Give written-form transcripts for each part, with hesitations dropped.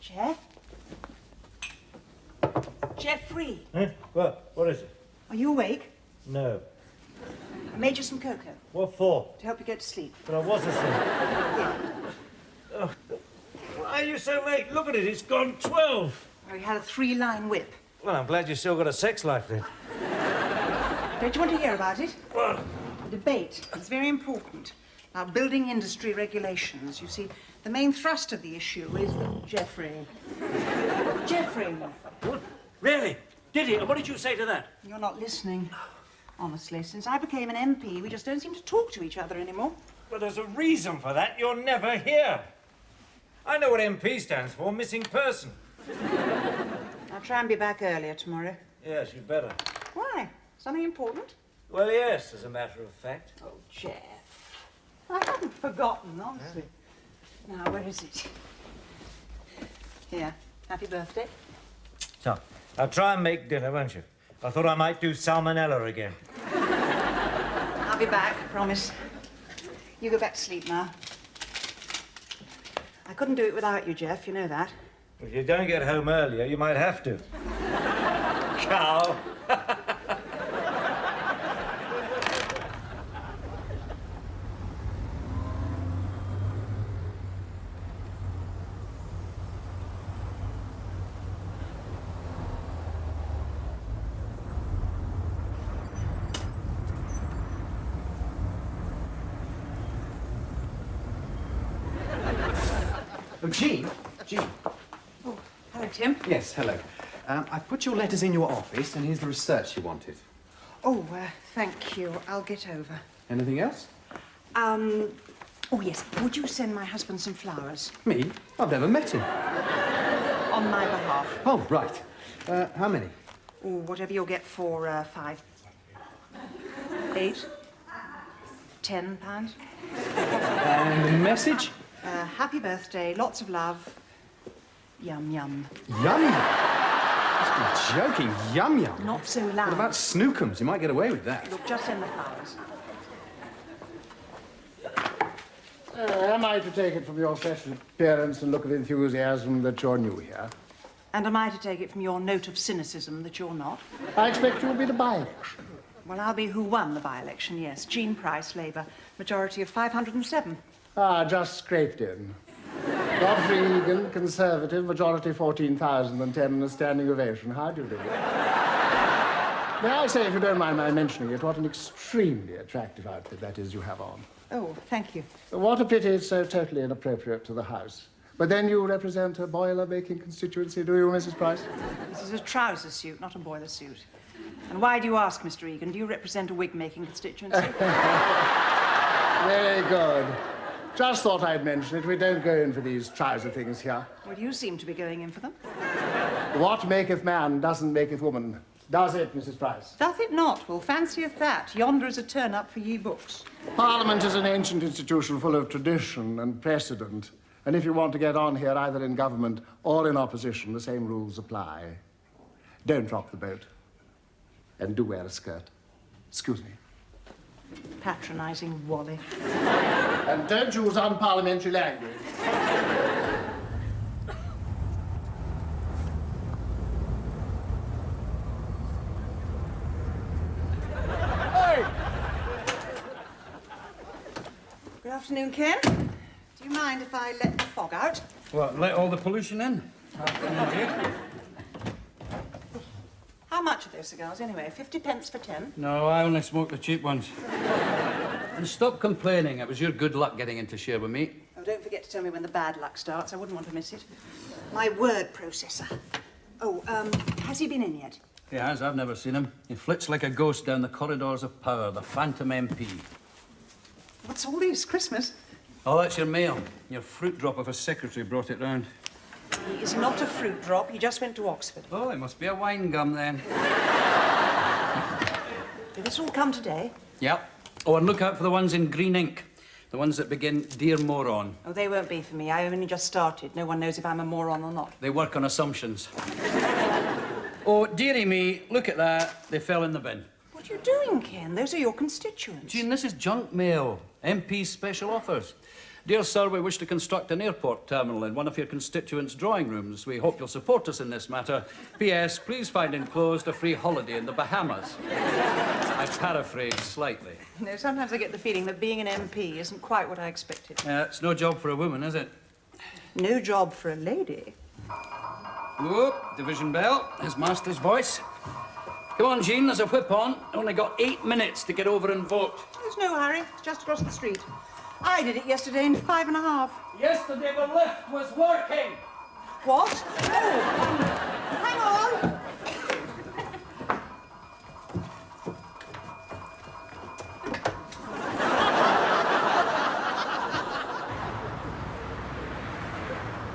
Jeff? Jeffrey? Huh? What is it? Are you awake? No. I made you some cocoa. What for? To help you go to sleep. But I was asleep. Here. Oh. Why are you so late? Look at it, it's gone 12. Oh, you had a 3-line whip. Well, I'm glad you still got a sex life then. Don't you want to hear about it? What? The debate is very important. Now, building industry regulations. You see, the main thrust of the issue is that Jeffrey. Jeffrey! What? Really? Did he? And what did you say to that? You're not listening. Honestly, since I became an MP, we just don't seem to talk to each other anymore. Well, there's a reason for that. You're never here. I know what MP stands for, missing person. I'll try and be back earlier tomorrow. Yes, you better. Why? Something important? Well, yes, as a matter of fact. Oh, Jeff. I hadn't forgotten, honestly. Now, where is it? Here. Happy birthday. So, I'll try and make dinner, won't you? I thought I might do salmonella again. I'll be back, I promise. You go back to sleep now. I couldn't do it without you, Jeff, you know that. If you don't get home earlier, you might have to. Cow. Oh, Jean? Jean. Oh, hello, Tim. Yes, hello. I've put your letters in your office, and here's the research you wanted. Oh, thank you. I'll get over. Anything else? Oh, yes. Would you send my husband some flowers? Me? I've never met him. On my behalf. Oh, right. How many? Oh, whatever you'll get for 5. 8. 10 pounds. And the message? Happy birthday, lots of love. Yum, yum. Yum. You must be joking. Yum, yum. Not so loud. What about snookums? You might get away with that. Look, just send the flowers. Am I to take it from your fresh appearance and look of enthusiasm that you're new here? And am I to take it from your note of cynicism that you're not? I expect you'll be the by-election. Well, I'll be who won the by-election, yes. Jean Price, Labour. Majority of 507. Ah, just scraped in. Godfrey Egan, Conservative, majority 14,010 and a standing ovation. How do you do? May I say, if you don't mind my mentioning it, what an extremely attractive outfit that is you have on. Oh, thank you. What a pity it's so totally inappropriate to the House. But then you represent a boiler-making constituency, do you, Mrs. Price? This is a trouser suit, not a boiler suit. And why do you ask, Mr. Egan? Do you represent a wig-making constituency? Very good. Just thought I'd mention it. We don't go in for these trouser things here. Well, you seem to be going in for them. What maketh man doesn't maketh woman. Does it, Mrs. Price? Doth it not? Well, fancieth that. Yonder is a turn-up for ye books. Parliament is an ancient institution full of tradition and precedent. And if you want to get on here, either in government or in opposition, the same rules apply. Don't rock the boat. And do wear a skirt. Excuse me. Patronising Wally. And don't use unparliamentary language. Hey! Good afternoon, Ken. Do you mind if I let the fog out? What, let all the pollution in? How much are those cigars, anyway? 50 pence for 10? No, I only smoke the cheap ones. And stop complaining. It was your good luck getting into share with me. Oh, don't forget to tell me when the bad luck starts. I wouldn't want to miss it. My word processor. Oh, has he been in yet? He has. I've never seen him. He flits like a ghost down the corridors of power, the phantom MP. What's all this? Christmas? Oh, that's your mail. Your fruit drop of a secretary brought it round. He is not a fruit drop. He just went to Oxford. Oh, it must be a wine gum, then. Did this all come today? Yep. Oh, and look out for the ones in green ink. The ones that begin, Dear Moron. Oh, they won't be for me. I only just started. No one knows if I'm a moron or not. They work on assumptions. Oh, dearie me, look at that. They fell in the bin. What are you doing, Ken? Those are your constituents. Jean, this is junk mail. MP's special offers. Dear sir, we wish to construct an airport terminal in one of your constituents' drawing rooms. We hope you'll support us in this matter. P.S. Please find enclosed a free holiday in the Bahamas. I paraphrase slightly. You know, sometimes I get the feeling that being an MP isn't quite what I expected. It's no job for a woman, is it? No job for a lady. Whoop, division bell. His master's voice. Come on, Jean, there's a whip on. Only got 8 minutes to get over and vote. There's no hurry. It's just across the street. I did it yesterday in 5.5. Yesterday the lift was working. What? Oh, hang on.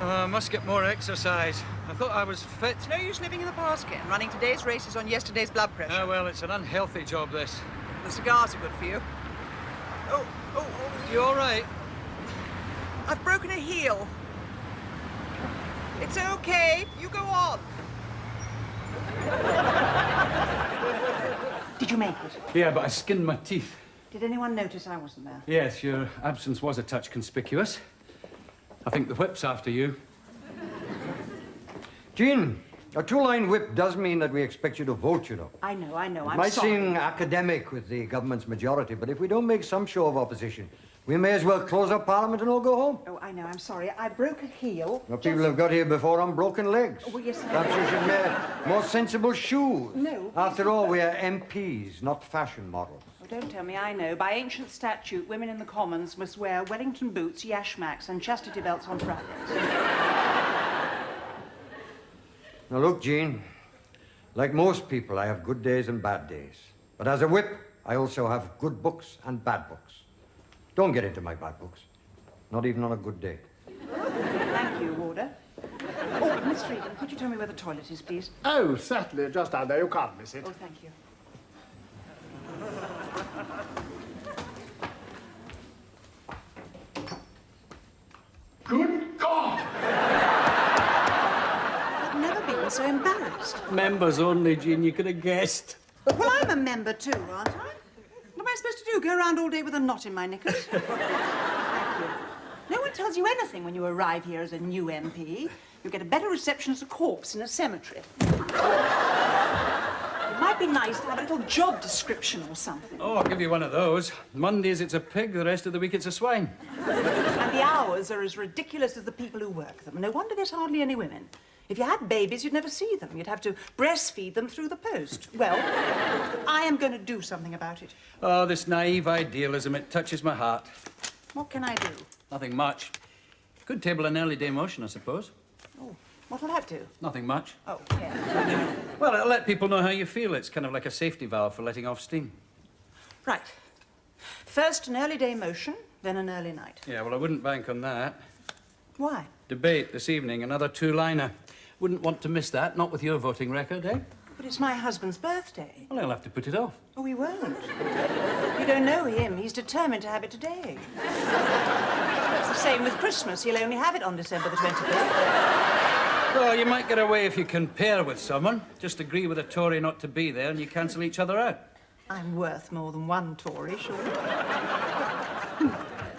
I must get more exercise. I thought I was fit. It's no use living in the past, Ken. Running today's races on yesterday's blood pressure. Oh, well, it's an unhealthy job, this. The cigars are good for you. Oh. You all right? I've broken a heel. It's okay. You go on. Did you make it? Yeah, but I skinned my teeth. Did anyone notice I wasn't there? Yes, your absence was a touch conspicuous. I think the whip's after you. Jean, a two-line whip does mean that we expect you to vote, you know. I know. It I'm might sorry. seem academic with the government's majority, but if we don't make some show of opposition, we may as well close up Parliament and all go home. Oh, I know. I'm sorry. I broke a heel. Well, people have got here before on broken legs. Oh, well, yes, I Perhaps you should wear more sensible shoes. No. After all, we are MPs, not fashion models. Oh, don't tell me I know. By ancient statute, women in the Commons must wear Wellington boots, yashmaks, and chastity belts on Fridays. Now, look, Jean, like most people, I have good days and bad days. But as a whip, I also have good books and bad books. Don't get into my bad books. Not even on a good day. Thank you, Warder. Oh, Miss Regan, could you tell me where the toilet is, please? Oh, certainly, just down there. You can't miss it. Oh, thank you. Good God! I've never been so embarrassed. Members only, Jean, you could have guessed. Well, I'm a member too, aren't I? What am I supposed to do? Go around all day with a knot in my knickers? Thank you. No one tells you anything when you arrive here as a new MP. You get a better reception as a corpse in a cemetery. It might be nice to have a little job description or something. Oh, I'll give you one of those. Mondays it's a pig, the rest of the week it's a swine. And the hours are as ridiculous as the people who work them. No wonder there's hardly any women. If you had babies, you'd never see them. You'd have to breastfeed them through the post. Well, I am going to do something about it. Oh, this naive idealism, it touches my heart. What can I do? Nothing much. Could table an early day motion, I suppose. Oh, what'll that do? Nothing much. Oh, yeah. Well, it'll let people know how you feel. It's kind of like a safety valve for letting off steam. Right. First an early day motion, then an early night. Yeah, well, I wouldn't bank on that. Why? Debate this evening, another two-liner. Wouldn't want to miss that, not with your voting record, eh? But it's my husband's birthday. Well, I'll have to put it off. Oh, he won't. You don't know him. He's determined to have it today. It's the same with Christmas. He'll only have it on December the 25th. Well, you might get away if you can pair with someone. Just agree with a Tory not to be there and you cancel each other out. I'm worth more than one Tory, surely.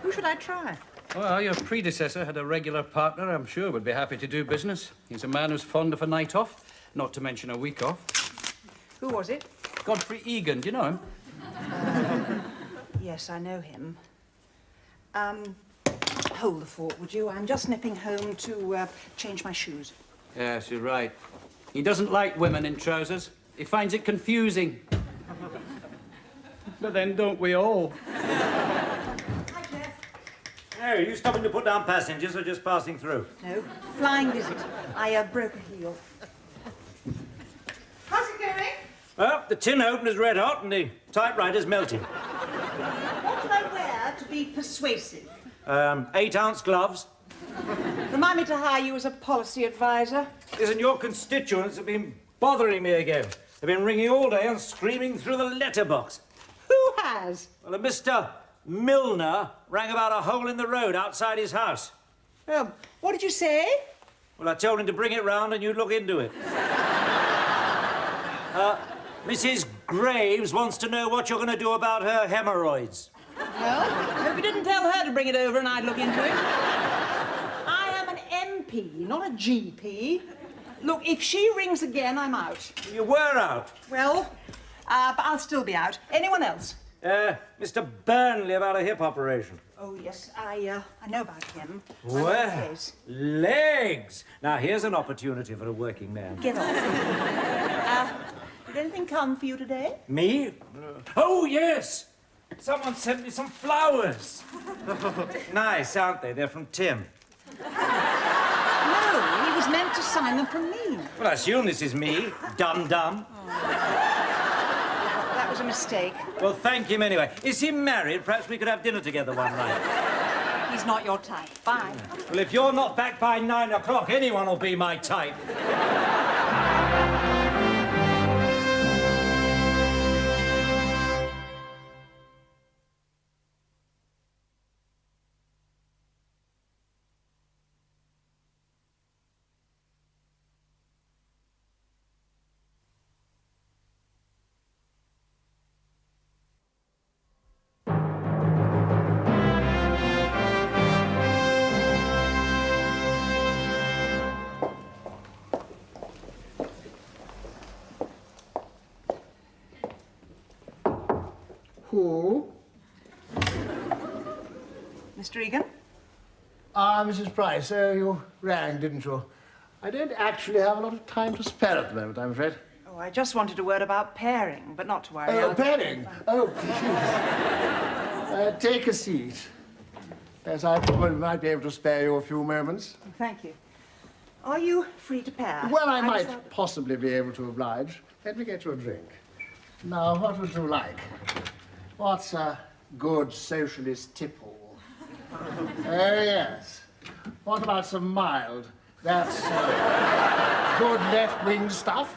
Who should I try? Well, your predecessor had a regular partner I'm sure would be happy to do business. He's a man who's fond of a night off, not to mention a week off. Who was it? Godfrey Egan, do you know him? Yes, I know him. Hold the fort, would you? I'm just nipping home to change my shoes. Yes, you're right. He doesn't like women in trousers. He finds it confusing. But then don't we all? Hi, Jeff. Hey, are you stopping to put down passengers or just passing through? No, flying visit. I broke a heel. How's it going? Well, the tin opener's red hot and the typewriter's melting. What should I wear to be persuasive? 8-ounce gloves. Remind me to hire you as a policy advisor. Listen, your constituents have been bothering me again. They've been ringing all day and screaming through the letterbox. Who has? Well, a Mr. Milner rang about a hole in the road outside his house. What did you say? Well, I told him to bring it round and you'd look into it. Mrs. Graves wants to know what you're going to do about her hemorrhoids. Well, hope you didn't tell her to bring it over and I'd look into it. I am an MP, not a GP. Look, if she rings again, I'm out. You were out. Well, but I'll still be out. Anyone else? Mr. Burnley about a hip operation. Oh, yes, I know about him. Well, legs! Now, here's an opportunity for a working man. Get off. Did anything come for you today? Me? Oh, yes! Someone sent me some flowers. Nice, aren't they? They're from Tim. No, he was meant to sign them from me. Well, I assume this is me, dum-dum. That was a mistake. Well, thank him anyway. Is he married? Perhaps we could have dinner together one night. He's not your type. Bye. Well, if you're not back by 9 o'clock, anyone will be my type. Who? Mr. Egan? Ah, Mrs. Price, you rang, didn't you? I don't actually have a lot of time to spare at the moment, I'm afraid. Oh, I just wanted a word about pairing, but not to worry. Oh, pairing? Oh, please. Take a seat. Yes, I probably might be able to spare you a few moments. Thank you. Are you free to pair? Well, I might possibly be able to oblige. Let me get you a drink. Now, what would you like? What's a good socialist tipple? Oh, yes. What about some mild? That's good left-wing stuff.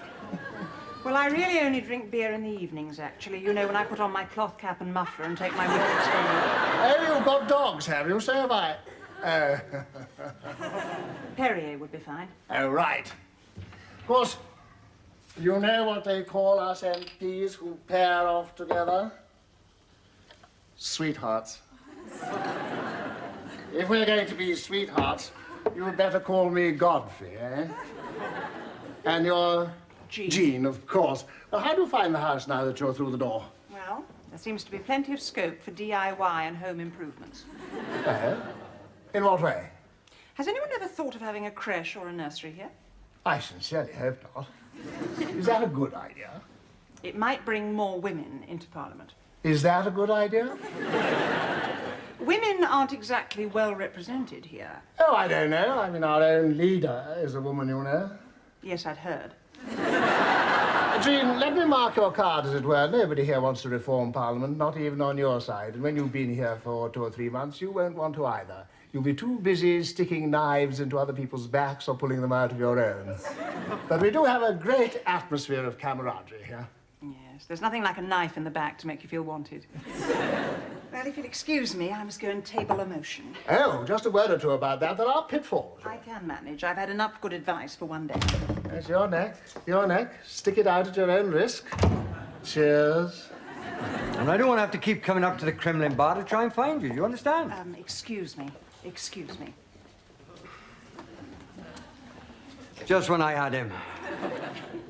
Well, I really only drink beer in the evenings, actually. You know, when I put on my cloth cap and muffler and take my whippets from you. Oh, you've got dogs, have you? So have I. Oh. Perrier would be fine. Oh, right. Of course, you know what they call us MPs who pair off together? Sweethearts. If we're going to be sweethearts, you'd better call me Godfrey, eh? And you're... Jean. Jean, of course. Well, how do you find the house now that you're through the door? Well, there seems to be plenty of scope for DIY and home improvements. In what way? Has anyone ever thought of having a creche or a nursery here? I sincerely hope not. Is that a good idea? It might bring more women into Parliament. Is that a good idea? Women aren't exactly well represented here. Oh, I don't know. I mean, our own leader is a woman, you know. Yes, I'd heard. Jean, let me mark your card, as it were. Nobody here wants to reform Parliament, not even on your side. And when you've been here for 2 or 3 months, you won't want to either. You'll be too busy sticking knives into other people's backs or pulling them out of your own. But we do have a great atmosphere of camaraderie here. Yes, there's nothing like a knife in the back to make you feel wanted. Well, if you'll excuse me, I must go and table a motion. Oh, just a word or two about that. There are pitfalls. I can manage. I've had enough good advice for one day. That's your neck. Your neck. Stick it out at your own risk. Cheers. And I don't want to have to keep coming up to the Kremlin bar to try and find you. You understand? Excuse me. Excuse me. Just when I had him.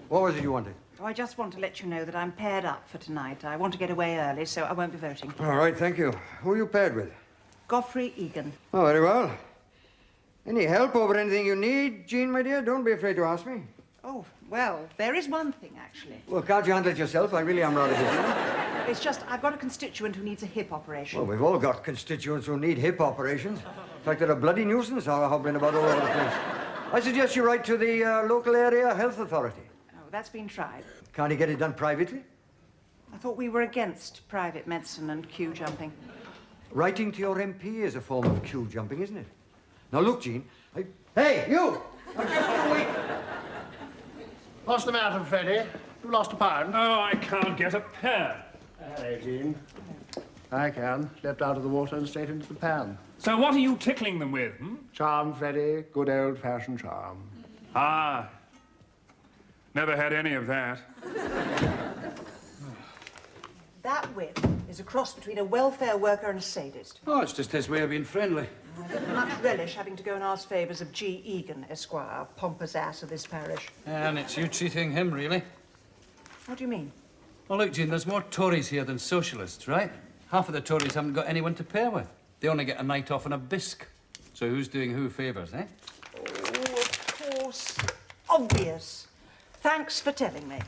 What was it you wanted? Oh, I just want to let you know that I'm paired up for tonight. I want to get away early, so I won't be voting. All right, thank you. Who are you paired with? Godfrey Egan. Oh, very well. Any help over anything you need, Jean, my dear? Don't be afraid to ask me. Oh, well, there is one thing, actually. Well, can't you handle it yourself? I really am rather busy. It's just I've got a constituent who needs a hip operation. Well, we've all got constituents who need hip operations. In fact, they're a bloody nuisance hobbling about all over the place. I suggest you write to the local area health authority. Oh, that's been tried. Can't he get it done privately? I thought we were against private medicine and queue jumping. Writing to your MP is a form of queue jumping, isn't it? Now, look, Jean. Hey, you! I'm just going to wait. What's the matter, Freddie? You lost a pound. Oh, I can't get a pair. Hello, Jean. I can. Leapt out of the water and straight into the pan. So what are you tickling them with, hmm? Charm, Freddie. Good old-fashioned charm. Ah, never had any of that. That whip is a cross between a welfare worker and a sadist. Oh, it's just his way of being friendly. I don't much relish having to go and ask favours of G. Egan, Esquire, pompous ass of this parish. And it's you treating him, really. What do you mean? Well, look, Jean, there's more Tories here than socialists, right? Half of the Tories haven't got anyone to pair with. They only get a night off and a bisque. So who's doing who favours, eh? Oh, of course. Obvious. Thanks for telling me.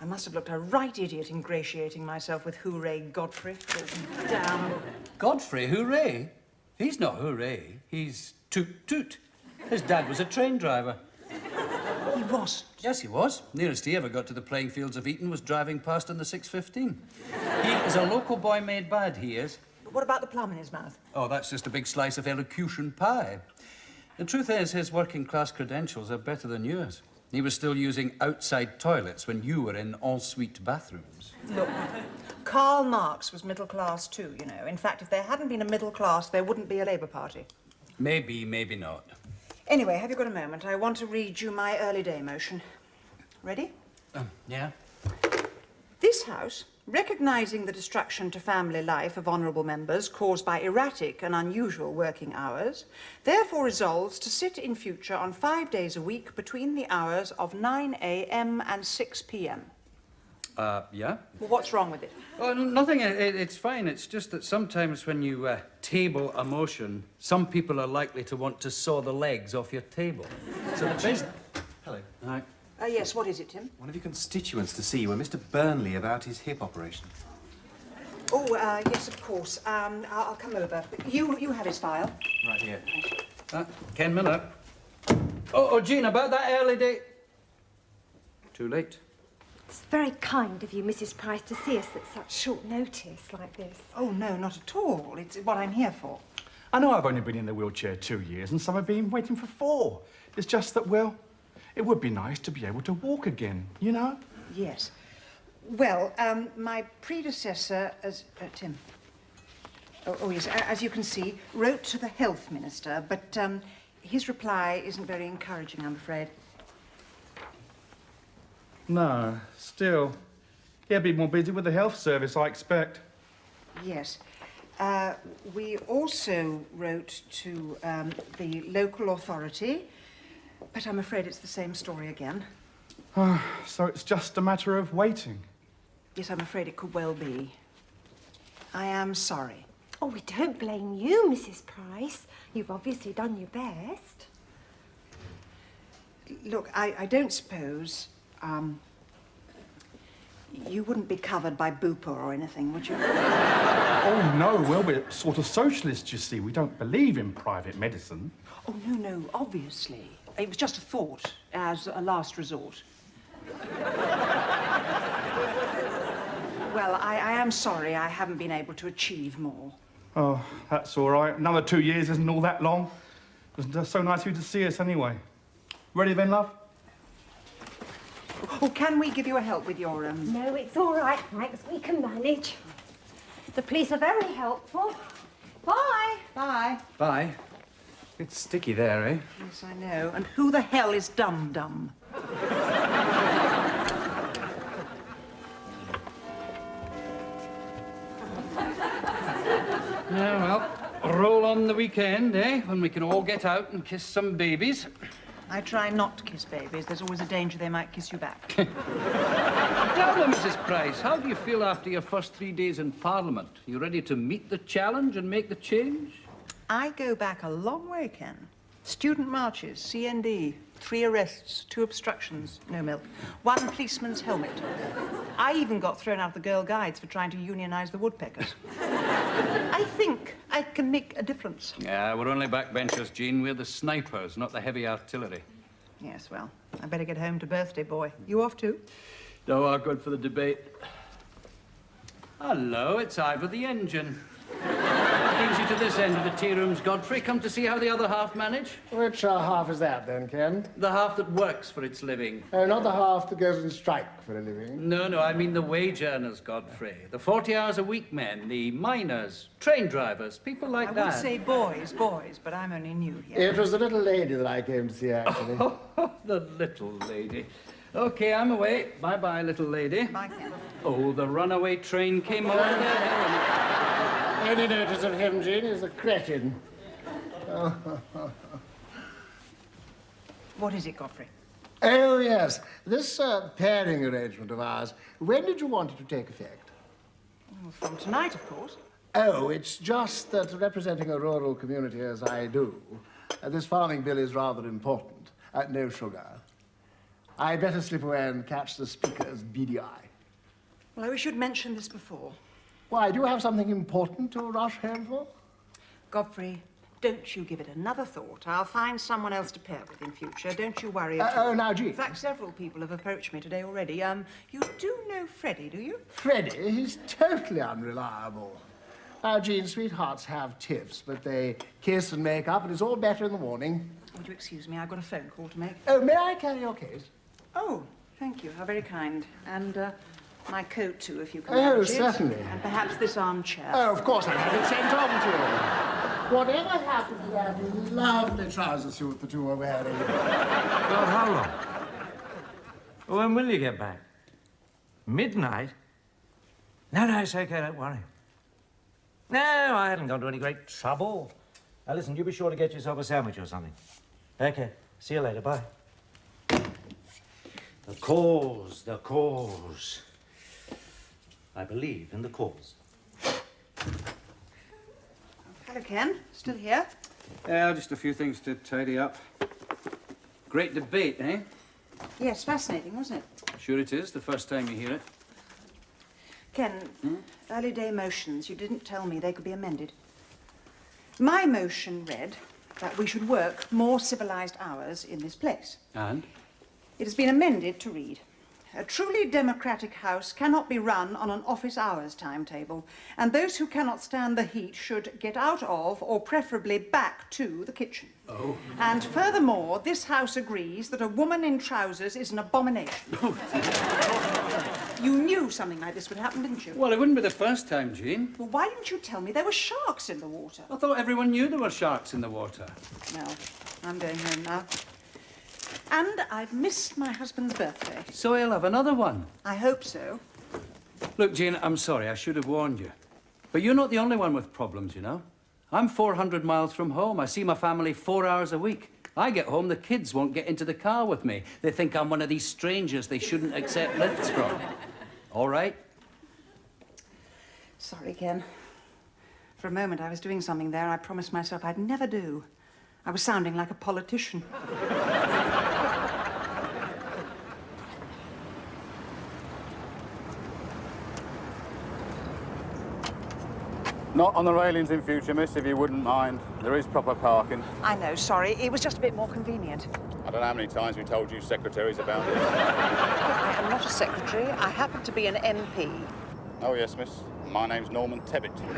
I must have looked a right idiot ingratiating myself with Hooray Godfrey. Oh, damn. Godfrey, hooray? He's not hooray. He's toot-toot. His dad was a train driver. He wasn't. Yes, he was. Nearest he ever got to the playing fields of Eton was driving past in the 6:15. He is a local boy made bad, he is. But what about the plum in his mouth? Oh, that's just a big slice of elocution pie. The truth is, his working-class credentials are better than yours. He was still using outside toilets when you were in ensuite bathrooms. Look, Karl Marx was middle class too, you know. In fact, if there hadn't been a middle class, there wouldn't be a Labour Party. Maybe, maybe not. Anyway, have you got a moment? I want to read you my early day motion. Ready? Yeah? This House, recognising the destruction to family life of honourable members caused by erratic and unusual working hours, therefore resolves to sit in future on 5 days a week between the hours of 9 a.m. and 6 p.m. Yeah? Well, what's wrong with it? Oh, nothing. It's fine. It's just that sometimes when you table a motion, some people are likely to want to saw the legs off your table. So the best... Hello. Hi. Yes, what is it, Tim? One of your constituents to see you, Mr. Burnley, about his hip operation. Oh, yes, of course. I'll come over. You have his file. Right here. Ken Miller. Oh, Jean, about that early day... Too late. It's very kind of you, Mrs. Price, to see us at such short notice like this. Oh, no, not at all. It's what I'm here for. I know I've only been in the wheelchair 2 years and some have been waiting for 4. It's just that, well, it would be nice to be able to walk again, you know? Yes. Well, my predecessor as... Tim. Oh, yes, as you can see, wrote to the Health Minister, but his reply isn't very encouraging, I'm afraid. No, still. He'll be more busy with the health service, I expect. Yes. We also wrote to the local authority, but I'm afraid it's the same story again. So it's just a matter of waiting. Yes, I'm afraid it could well be. I am sorry. Oh, we don't blame you, Mrs. Price. You've obviously done your best. Look, I don't suppose... you wouldn't be covered by Bupa or anything, would you? Oh, no, well, we're sort of socialists, you see. We don't believe in private medicine. Oh, no, obviously. It was just a thought, as a last resort. Well, I am sorry I haven't been able to achieve more. Oh, that's all right. Another 2 years isn't all that long. It was so nice of you to see us anyway. Ready then, love? Oh, can we give you a help with your, No, it's all right, thanks. We can manage. The police are very helpful. Bye. Bye. Bye. It's sticky there, eh? Yes, I know. And who the hell is Dum-Dum? Yeah, well, roll on the weekend, eh? When we can all get out and kiss some babies. I try not to kiss babies. There's always a danger they might kiss you back. Tell them, Mrs. Price, how do you feel after your first 3 days in Parliament? You ready to meet the challenge and make the change? I go back a long way, Ken. Student marches, CND, 3 arrests, 2 obstructions, no milk, 1 policeman's helmet. I even got thrown out of the Girl Guides for trying to unionise the woodpeckers. I think I can make a difference. Yeah, we're only backbenchers, Jean. We're the snipers, not the heavy artillery. Yes, well, I better get home to birthday boy. You off too? No, I'm good for the debate. Hello, it's Ivor the engine. What brings you to this end of the tea rooms, Godfrey? Come to see how the other half manage? Which half is that, then, Ken? The half that works for its living. Oh, not the half that goes on strike for a living. No, I mean the wage earners, Godfrey. The 40 hours a week men, the miners, train drivers, people like that. I would say boys, but I'm only new here. It was the little lady that I came to see, actually. The little lady. Okay, I'm away. Bye-bye, little lady. Bye, Ken. Oh, the runaway train came over there. Any notice of him, Jean, is a cretin. What is it, Godfrey? Oh, yes. This pairing arrangement of ours, when did you want it to take effect? Well, from tonight, of course. Oh, it's just that representing a rural community as I do, this farming bill is rather important. No sugar. I'd better slip away and catch the speaker's beady eye. Well, I wish you'd mentioned this before. Why, do you have something important to rush home for? Godfrey, don't you give it another thought. I'll find someone else to pair with in future. Don't you worry at all. Oh, now, Jean. In fact, several people have approached me today already. You do know Freddie, do you? Freddie, he's totally unreliable. Now, Jean, sweethearts have tiffs, but they kiss and make up, and it's all better in the morning. Would you excuse me? I've got a phone call to make. Oh, may I carry your case? Oh, thank you. How very kind. And, my coat, too, if you can Oh, manage it. certainly. And perhaps this armchair. Oh, of course, I'll have it sent on to you. Whatever happened to that lovely trouser suit that you were wearing? Well, how long? When will you get back? Midnight? No, it's okay, don't worry. No, I haven't gone to any great trouble. Now, listen, you be sure to get yourself a sandwich or something. Okay, see you later, bye. The cause. I believe in the cause. Hello, Ken. Still here? Yeah, just a few things to tidy up. Great debate, eh? Yes, fascinating, wasn't it? Sure it is, the first time you hear it. Ken, early day motions, you didn't tell me they could be amended. My motion read that we should work more civilized hours in this place. And? It has been amended to read, a truly democratic house cannot be run on an office hours timetable, and those who cannot stand the heat should get out of, or preferably back to, the kitchen. Oh. And furthermore, this house agrees that a woman in trousers is an abomination. You knew something like this would happen, didn't you? Well, it wouldn't be the first time, Jean. Well, why didn't you tell me there were sharks in the water? I thought everyone knew there were sharks in the water. No, I'm going home now. And I've missed my husband's birthday. So he'll have another one. I hope so. Look, Jean, I'm sorry, I should have warned you. But you're not the only one with problems, you know. I'm 400 miles from home. I see my family 4 hours a week. I get home, the kids won't get into the car with me. They think I'm one of these strangers they shouldn't accept lifts from. All right? Sorry, Ken. For a moment, I was doing something there I promised myself I'd never do. I was sounding like a politician. Not on the railings in future, miss, if you wouldn't mind. There is proper parking. I know, sorry. It was just a bit more convenient. I don't know how many times we told you secretaries about this. I am not a secretary. I happen to be an MP. Oh, yes, miss. My name's Norman Tebbit. My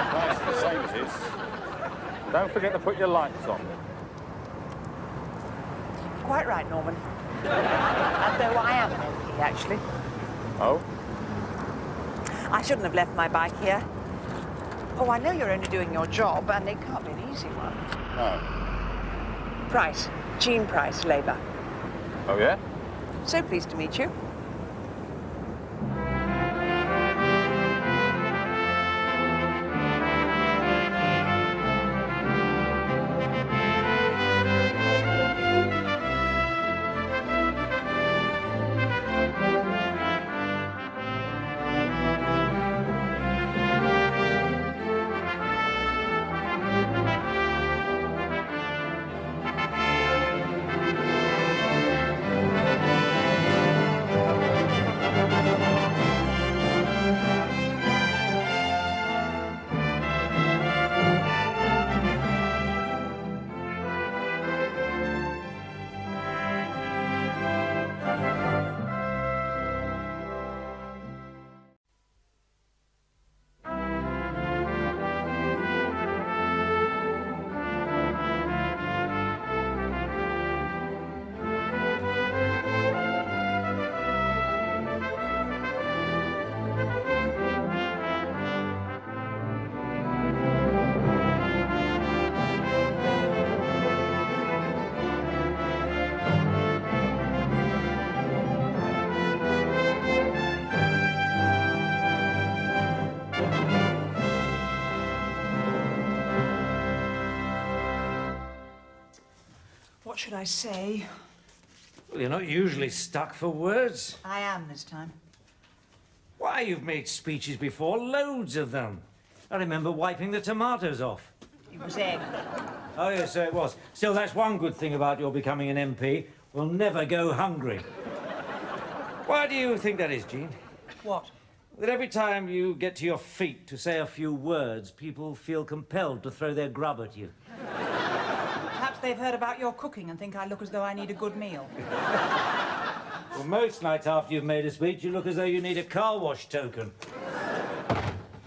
advice is the same as his. Don't forget to put your lights on. Quite right, Norman. And though I am an MP, actually. Oh? I shouldn't have left my bike here. Oh, I know you're only doing your job, and it can't be an easy one. No. Price. Jean Price, Labour. Oh, yeah? So pleased to meet you. should I say? Well, you're not usually stuck for words. I am this time. Why, you've made speeches before, loads of them. I remember wiping the tomatoes off. It was egg. Oh, yes, so it was. Still, that's one good thing about your becoming an MP. We'll never go hungry. Why do you think that is, Jean? What? That every time you get to your feet to say a few words, people feel compelled to throw their grub at you. Perhaps they've heard about your cooking and think I look as though I need a good meal. Well, most nights after you've made a speech, you look as though you need a car wash token.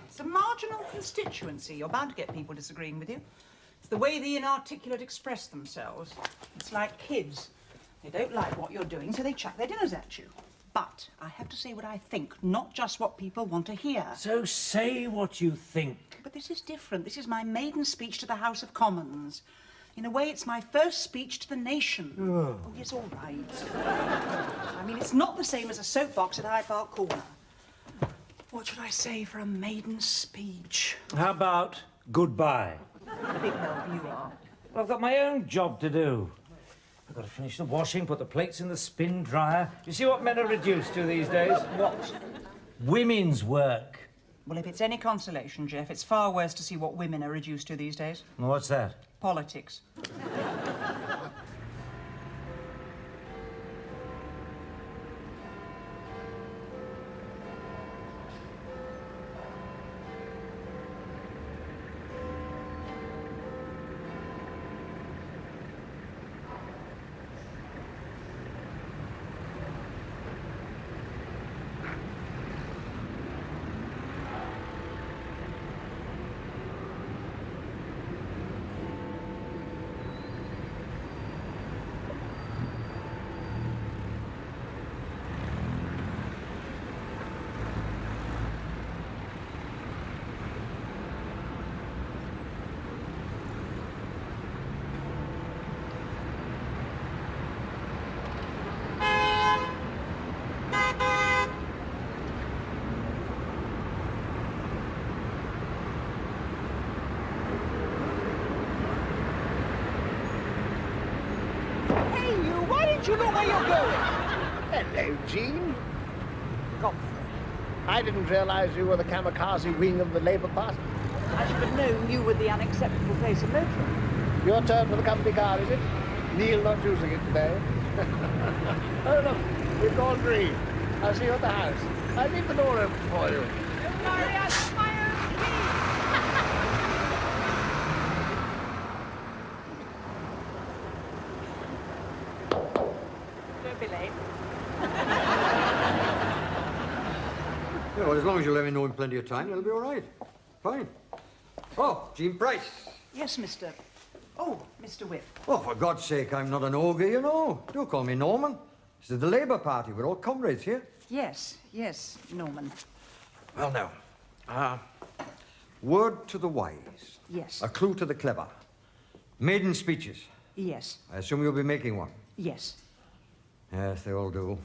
It's a marginal constituency. You're bound to get people disagreeing with you. It's the way the inarticulate express themselves. It's like kids. They don't like what you're doing, so they chuck their dinners at you. But I have to say what I think, not just what people want to hear. So say what you think. But this is different. This is my maiden speech to the House of Commons. In a way, it's my first speech to the nation. Oh, yes, all right. I mean, it's not the same as a soapbox at Hyde Park Corner. What should I say for a maiden speech? How about goodbye? Big help you are. Well, I've got my own job to do. I've got to finish the washing, put the plates in the spin dryer. You see what men are reduced to these days? What? Women's work. Well, if it's any consolation, Jeff, it's far worse to see what women are reduced to these days. Well, what's that? Politics. You know where you're going. Hello, Jean. Godfrey. I didn't realize you were the kamikaze wing of the Labour Party. I should have known you were the unacceptable face of motoring. Your turn for the company car, is it? Neil not using it today. Oh, look, we've gone green. I'll see you at the house. I'll leave the door open for you. Don't worry, I have my own key. Don't be late. Yeah, well, as long as you let me know in plenty of time, it'll be all right. Fine. Oh, Jean Price. Yes, Mr. Oh, Mr. Whip. Oh, for God's sake, I'm not an ogre, you know. Do call me Norman. This is the Labour Party. We're all comrades here. Yes, yes, Norman. Well, now, word to the wise. Yes. A clue to the clever. Maiden speeches. Yes. I assume you'll be making one. Yes. Yes, they all do.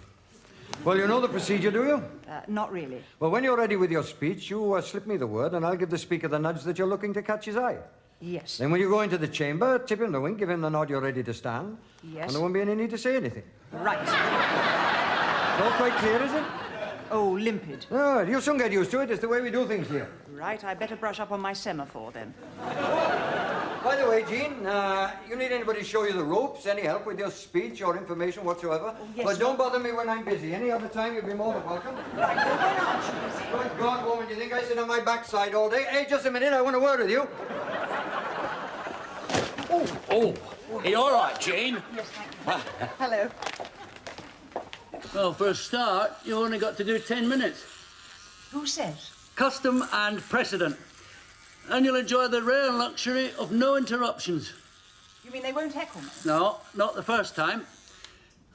Well, you know the procedure, do you? Not really. Well, when you're ready with your speech, you slip me the word, and I'll give the speaker the nudge that you're looking to catch his eye. Yes. Then when you go into the chamber, tip him the wink, give him the nod you're ready to stand. Yes. And there won't be any need to say anything. Right. It's all quite clear, is it? Oh, limpid. Oh, you'll soon get used to it. It's the way we do things here. Right, I better brush up on my semaphore, then. By the way, Jean, you need anybody to show you the ropes? Any help with your speech or information whatsoever? Oh, yes, But don't bother me when I'm busy. Any other time, you'll be more than welcome. Right, well, when aren't you busy? Good God, woman, do you think I sit on my backside all day? Hey, just a minute, I want a word with you. Oh, are you all right, Jane? Yes, thank you. Hello. Well, for a start, you only got to do 10 minutes. Who says? Custom and precedent. And you'll enjoy the rare luxury of no interruptions. You mean they won't heckle me? No, not the first time.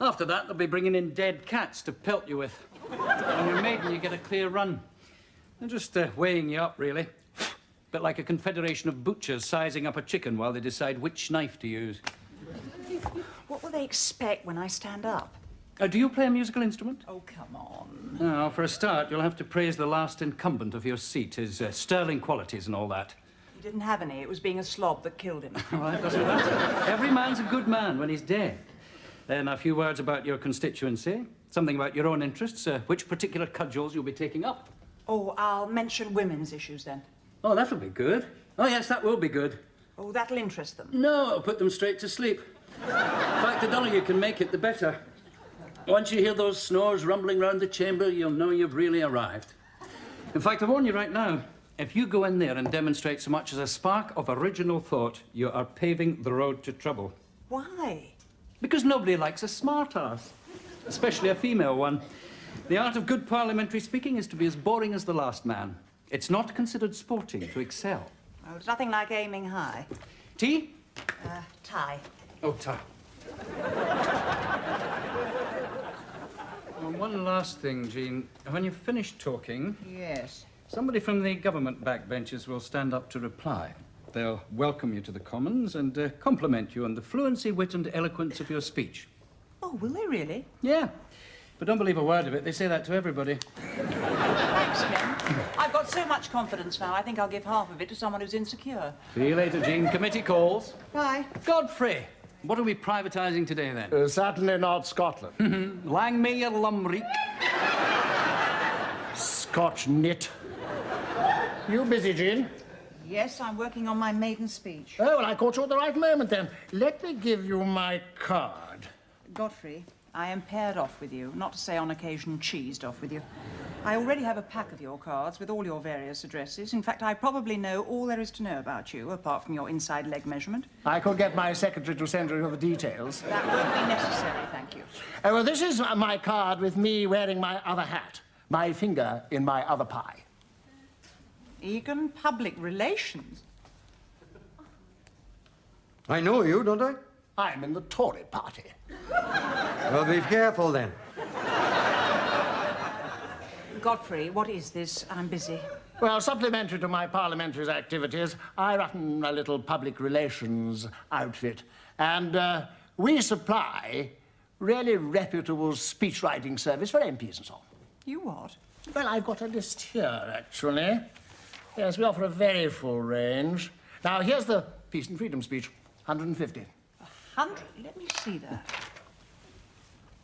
After that, they'll be bringing in dead cats to pelt you with. When you're maiden, you get a clear run. They're just weighing you up, really. Bit like a confederation of butchers sizing up a chicken while they decide which knife to use. What will they expect when I stand up? Do you play a musical instrument? Oh, come on. No, for a start, you'll have to praise the last incumbent of your seat, his sterling qualities and all that. didn't have any. It was being a slob that killed him. Well, that doesn't matter. Every man's a good man when he's dead. Then a few words about your constituency, something about your own interests, which particular cudgels you'll be taking up. Oh, I'll mention women's issues then. Oh, that'll be good. Oh, yes, that will be good. Oh, that'll interest them. No, it'll put them straight to sleep. In fact, the duller you can make it, the better. Once you hear those snores rumbling round the chamber, you'll know you've really arrived. In fact, I warn you right now, if you go in there and demonstrate so much as a spark of original thought, you are paving the road to trouble. Why? Because nobody likes a smart-ass, especially a female one. The art of good parliamentary speaking is to be as boring as the last man. It's not considered sporting to excel. Oh, it's nothing like aiming high. Tea? Tie. Oh, tie. Well, one last thing, Jean. When you've finished talking, Yes. somebody from the government backbenches will stand up to reply. They'll welcome you to the Commons and compliment you on the fluency, wit and eloquence of your speech. Oh, will they really? Yeah, but don't believe a word of it. They say that to everybody. Thanks, Ken. I've got so much confidence now, I think I'll give half of it to someone who's insecure. See you later, Jean. Committee calls. Bye. Godfrey, what are we privatising today, then? Certainly not Scotland. Langmere Lumreek. Scotch knit. You busy, Jean? Yes, I'm working on my maiden speech. Oh, well, I caught you at the right moment, then. Let me give you my card. Godfrey, I am paired off with you, not to say on occasion cheesed off with you. I already have a pack of your cards with all your various addresses. In fact, I probably know all there is to know about you, apart from your inside leg measurement. I could get my secretary to send you the details. That won't be necessary, thank you. Oh, well, this is my card with me wearing my other hat, my finger in my other pie. Egan, public relations. I know you, don't I? I'm in the Tory party. Well, be careful then. Godfrey, what is this? I'm busy. Well, supplementary to my parliamentary activities, I run a little public relations outfit, and we supply really reputable speechwriting service for MPs and so on. You what? Well, I've got a list here, actually. Yes, we offer a very full range. Now, here's the Peace and Freedom speech, 150. 100? Let me see that.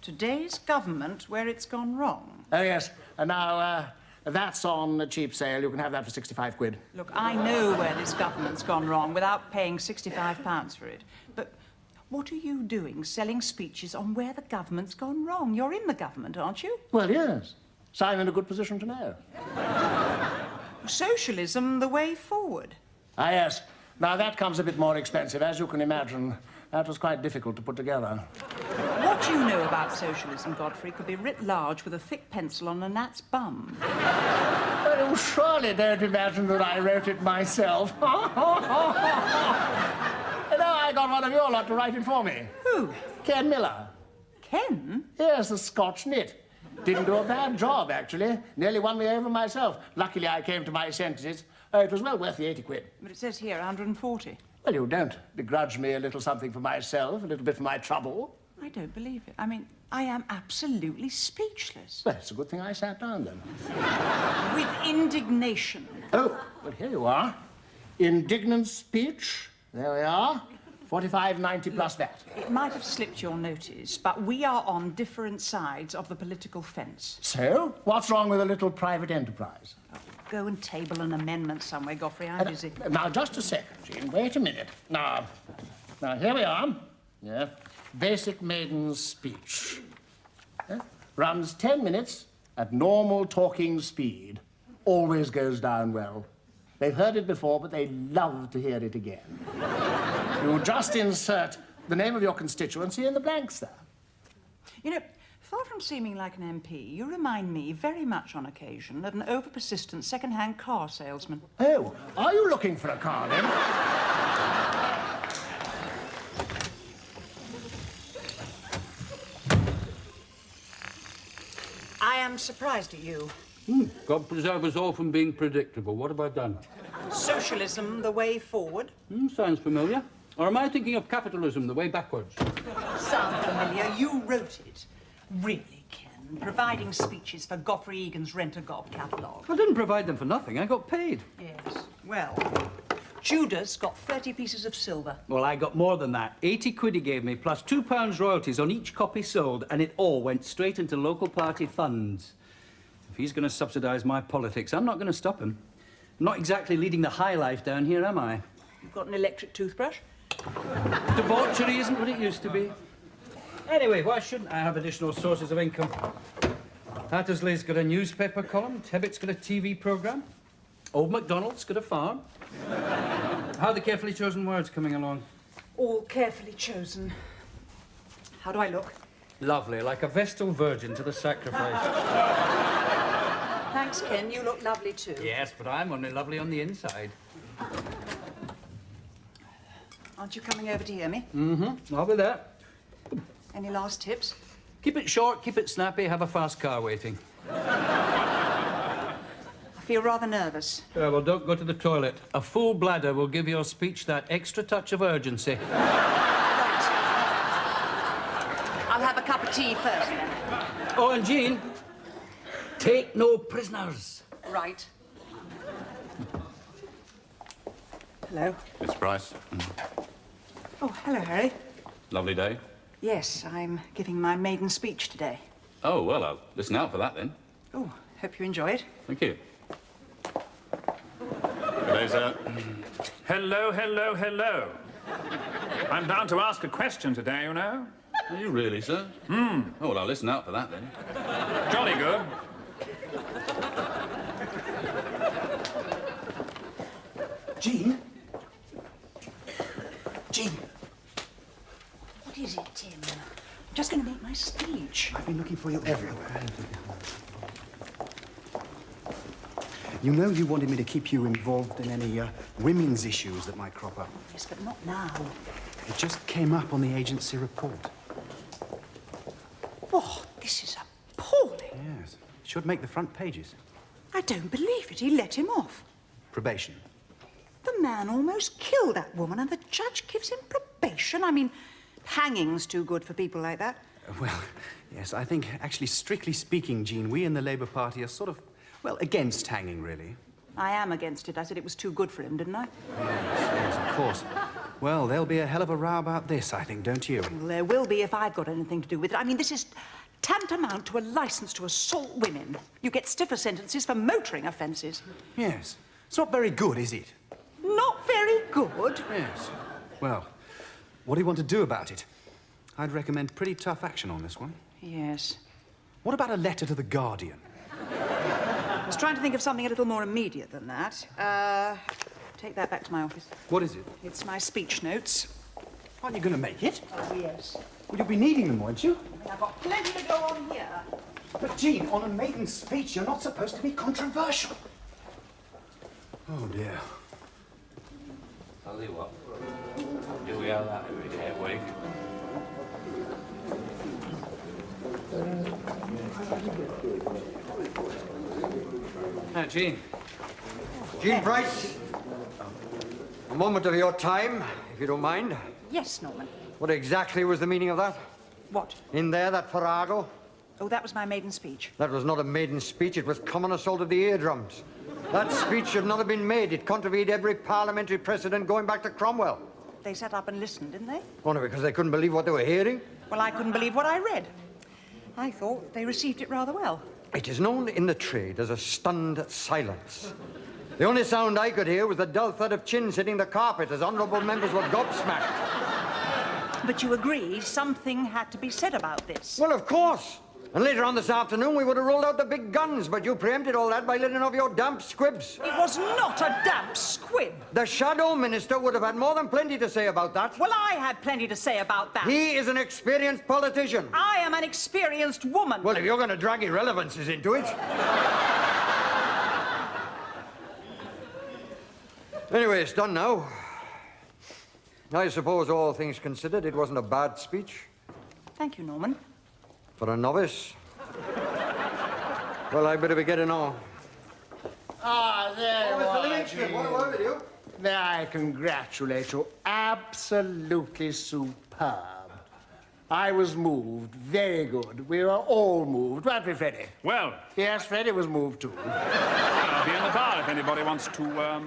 Today's government, where it's gone wrong. Oh, yes. And now, that's on a cheap sale. You can have that for 65 quid. Look, I know where this government's gone wrong without paying £65 for it. But what are you doing selling speeches on where the government's gone wrong? You're in the government, aren't you? Well, yes. So I'm in a good position to know. Socialism, the way forward. Ah, yes. Now, that comes a bit more expensive. As you can imagine, that was quite difficult to put together. What you know about socialism, Godfrey, could be writ large with a thick pencil on a gnat's bum. Well, you surely don't imagine that I wrote it myself. No, I got one of your lot to write it for me. Who? Ken Miller. Ken? Yes, the Scotch knit. Didn't do a bad job, actually. Nearly won me over myself. Luckily, I came to my senses. It was well worth the 80 quid. But it says here 140. Well, you don't begrudge me a little something for myself, a little bit for my trouble. I don't believe it. I mean, I am absolutely speechless. Well, it's a good thing I sat down, then. With indignation. Oh, well, here you are. Indignant speech. There we are. 45.90 plus that. It might have slipped your notice, but we are on different sides of the political fence. So, what's wrong with a little private enterprise? Go and table an amendment somewhere, Godfrey. I'm busy. Now, just a second, Jean. Wait a minute. Now, here we are. Yeah. Basic maiden speech. Yeah. Runs 10 minutes at normal talking speed. Always goes down well. They've heard it before, but they love to hear it again. You just insert the name of your constituency in the blanks there. You know, far from seeming like an MP, you remind me very much on occasion of an over-persistent second-hand car salesman. Oh, are you looking for a car, then? I am surprised at you. God preserve us all from being predictable. What have I done? Socialism, the way forward. Sounds familiar. Or am I thinking of capitalism, the way backwards? Sounds familiar. You wrote it. Really, Ken? Providing speeches for Godfrey Egan's Rent-A-Gob catalogue. I didn't provide them for nothing. I got paid. Yes. Well, Judas got 30 pieces of silver. Well, I got more than that. 80 quid he gave me, plus £2 royalties on each copy sold, and it all went straight into local party funds. If he's going to subsidise my politics, I'm not going to stop him. I'm not exactly leading the high life down here, am I? You've got an electric toothbrush? Debauchery isn't what it used to be. Anyway, why shouldn't I have additional sources of income? Hattersley's got a newspaper column, Tebbett's got a TV programme, Old MacDonald's got a farm. How are the carefully chosen words coming along? All carefully chosen. How do I look? Lovely, like a Vestal Virgin to the sacrifice. Thanks, Ken. You look lovely too. Yes, but I'm only lovely on the inside. Aren't you coming over to hear me? Mm-hmm, I'll be there. Any last tips? Keep it short, keep it snappy, have a fast car waiting. I feel rather nervous. Well, don't go to the toilet. A full bladder will give your speech that extra touch of urgency. Right. I'll have a cup of tea first, then. Oh, and Jean, take no prisoners. Right. Hello. Miss Price. Oh, hello, Harry. Lovely day. Yes, I'm giving my maiden speech today. Oh, well, I'll listen out for that then. Oh, hope you enjoy it. Thank you. Good day, sir. Hello, hello, hello. I'm down to ask a question today, you know. Are you really, sir? Oh, well, I'll listen out for that then. Jolly good. Jean? Jean, What is it, Tim? I'm just going to make my speech. I've been looking for you everywhere. You know you wanted me to keep you involved in any women's issues that might crop up. Yes, but not now. It just came up on the agency report. Oh, this is appalling. Yes. It should make the front pages. I don't believe it. He let him off. Probation. The man almost killed that woman, and the judge gives him probation. I mean, hanging's too good for people like that. Well, yes, I think, actually, strictly speaking, Jean, we in the Labour Party are sort of, well, against hanging, really. I am against it. I said it was too good for him, didn't I? Yes, of course. Well, there'll be a hell of a row about this, I think, don't you? Well, there will be if I've got anything to do with it. I mean, this is tantamount to a licence to assault women. You get stiffer sentences for motoring offences. Yes. It's not very good, is it? Not very good. Yes. Well, what do you want to do about it? I'd recommend pretty tough action on this one. Yes. What about a letter to the Guardian? I was trying to think of something a little more immediate than that. Take that back to my office. What is it? It's my speech notes. Aren't you going to make it? Oh, yes. Well, you'll be needing them, won't you? I've got plenty to go on here. But, Jean, on a maiden speech, you're not supposed to be controversial. Oh, dear. I'll tell you what. Do we have that every day a week? Now, Jean. Jean Price, a moment of your time, if you don't mind. Yes, Norman. What exactly was the meaning of that? What? In there, that farrago? Oh, that was my maiden speech. That was not a maiden speech, it was common assault of the eardrums. That speech should not have been made. It contravened every parliamentary precedent going back to Cromwell. They sat up and listened, didn't they? Only because they couldn't believe what they were hearing. Well, I couldn't believe what I read. I thought they received it rather well. It is known in the trade as a stunned silence. The only sound I could hear was the dull thud of chins hitting the carpet as honourable members were gobsmacked. But you agree something had to be said about this? Well, of course. And later on this afternoon, we would have rolled out the big guns, but you preempted all that by letting off your damp squibs. It was not a damp squib. The Shadow Minister would have had more than plenty to say about that. Well, I had plenty to say about that. He is an experienced politician. I am an experienced woman. Well, if you're going to drag irrelevances into it. Anyway, it's done now. I suppose, all things considered, it wasn't a bad speech. Thank you, Norman. For a novice. Well, I better be getting on. Ah, there you are, Jean. What with you? May I congratulate you. Absolutely superb. I was moved. Very good. We were all moved, weren't we, Freddie? Well, Yes, Freddie was moved too. I'll be in the bar if anybody wants to,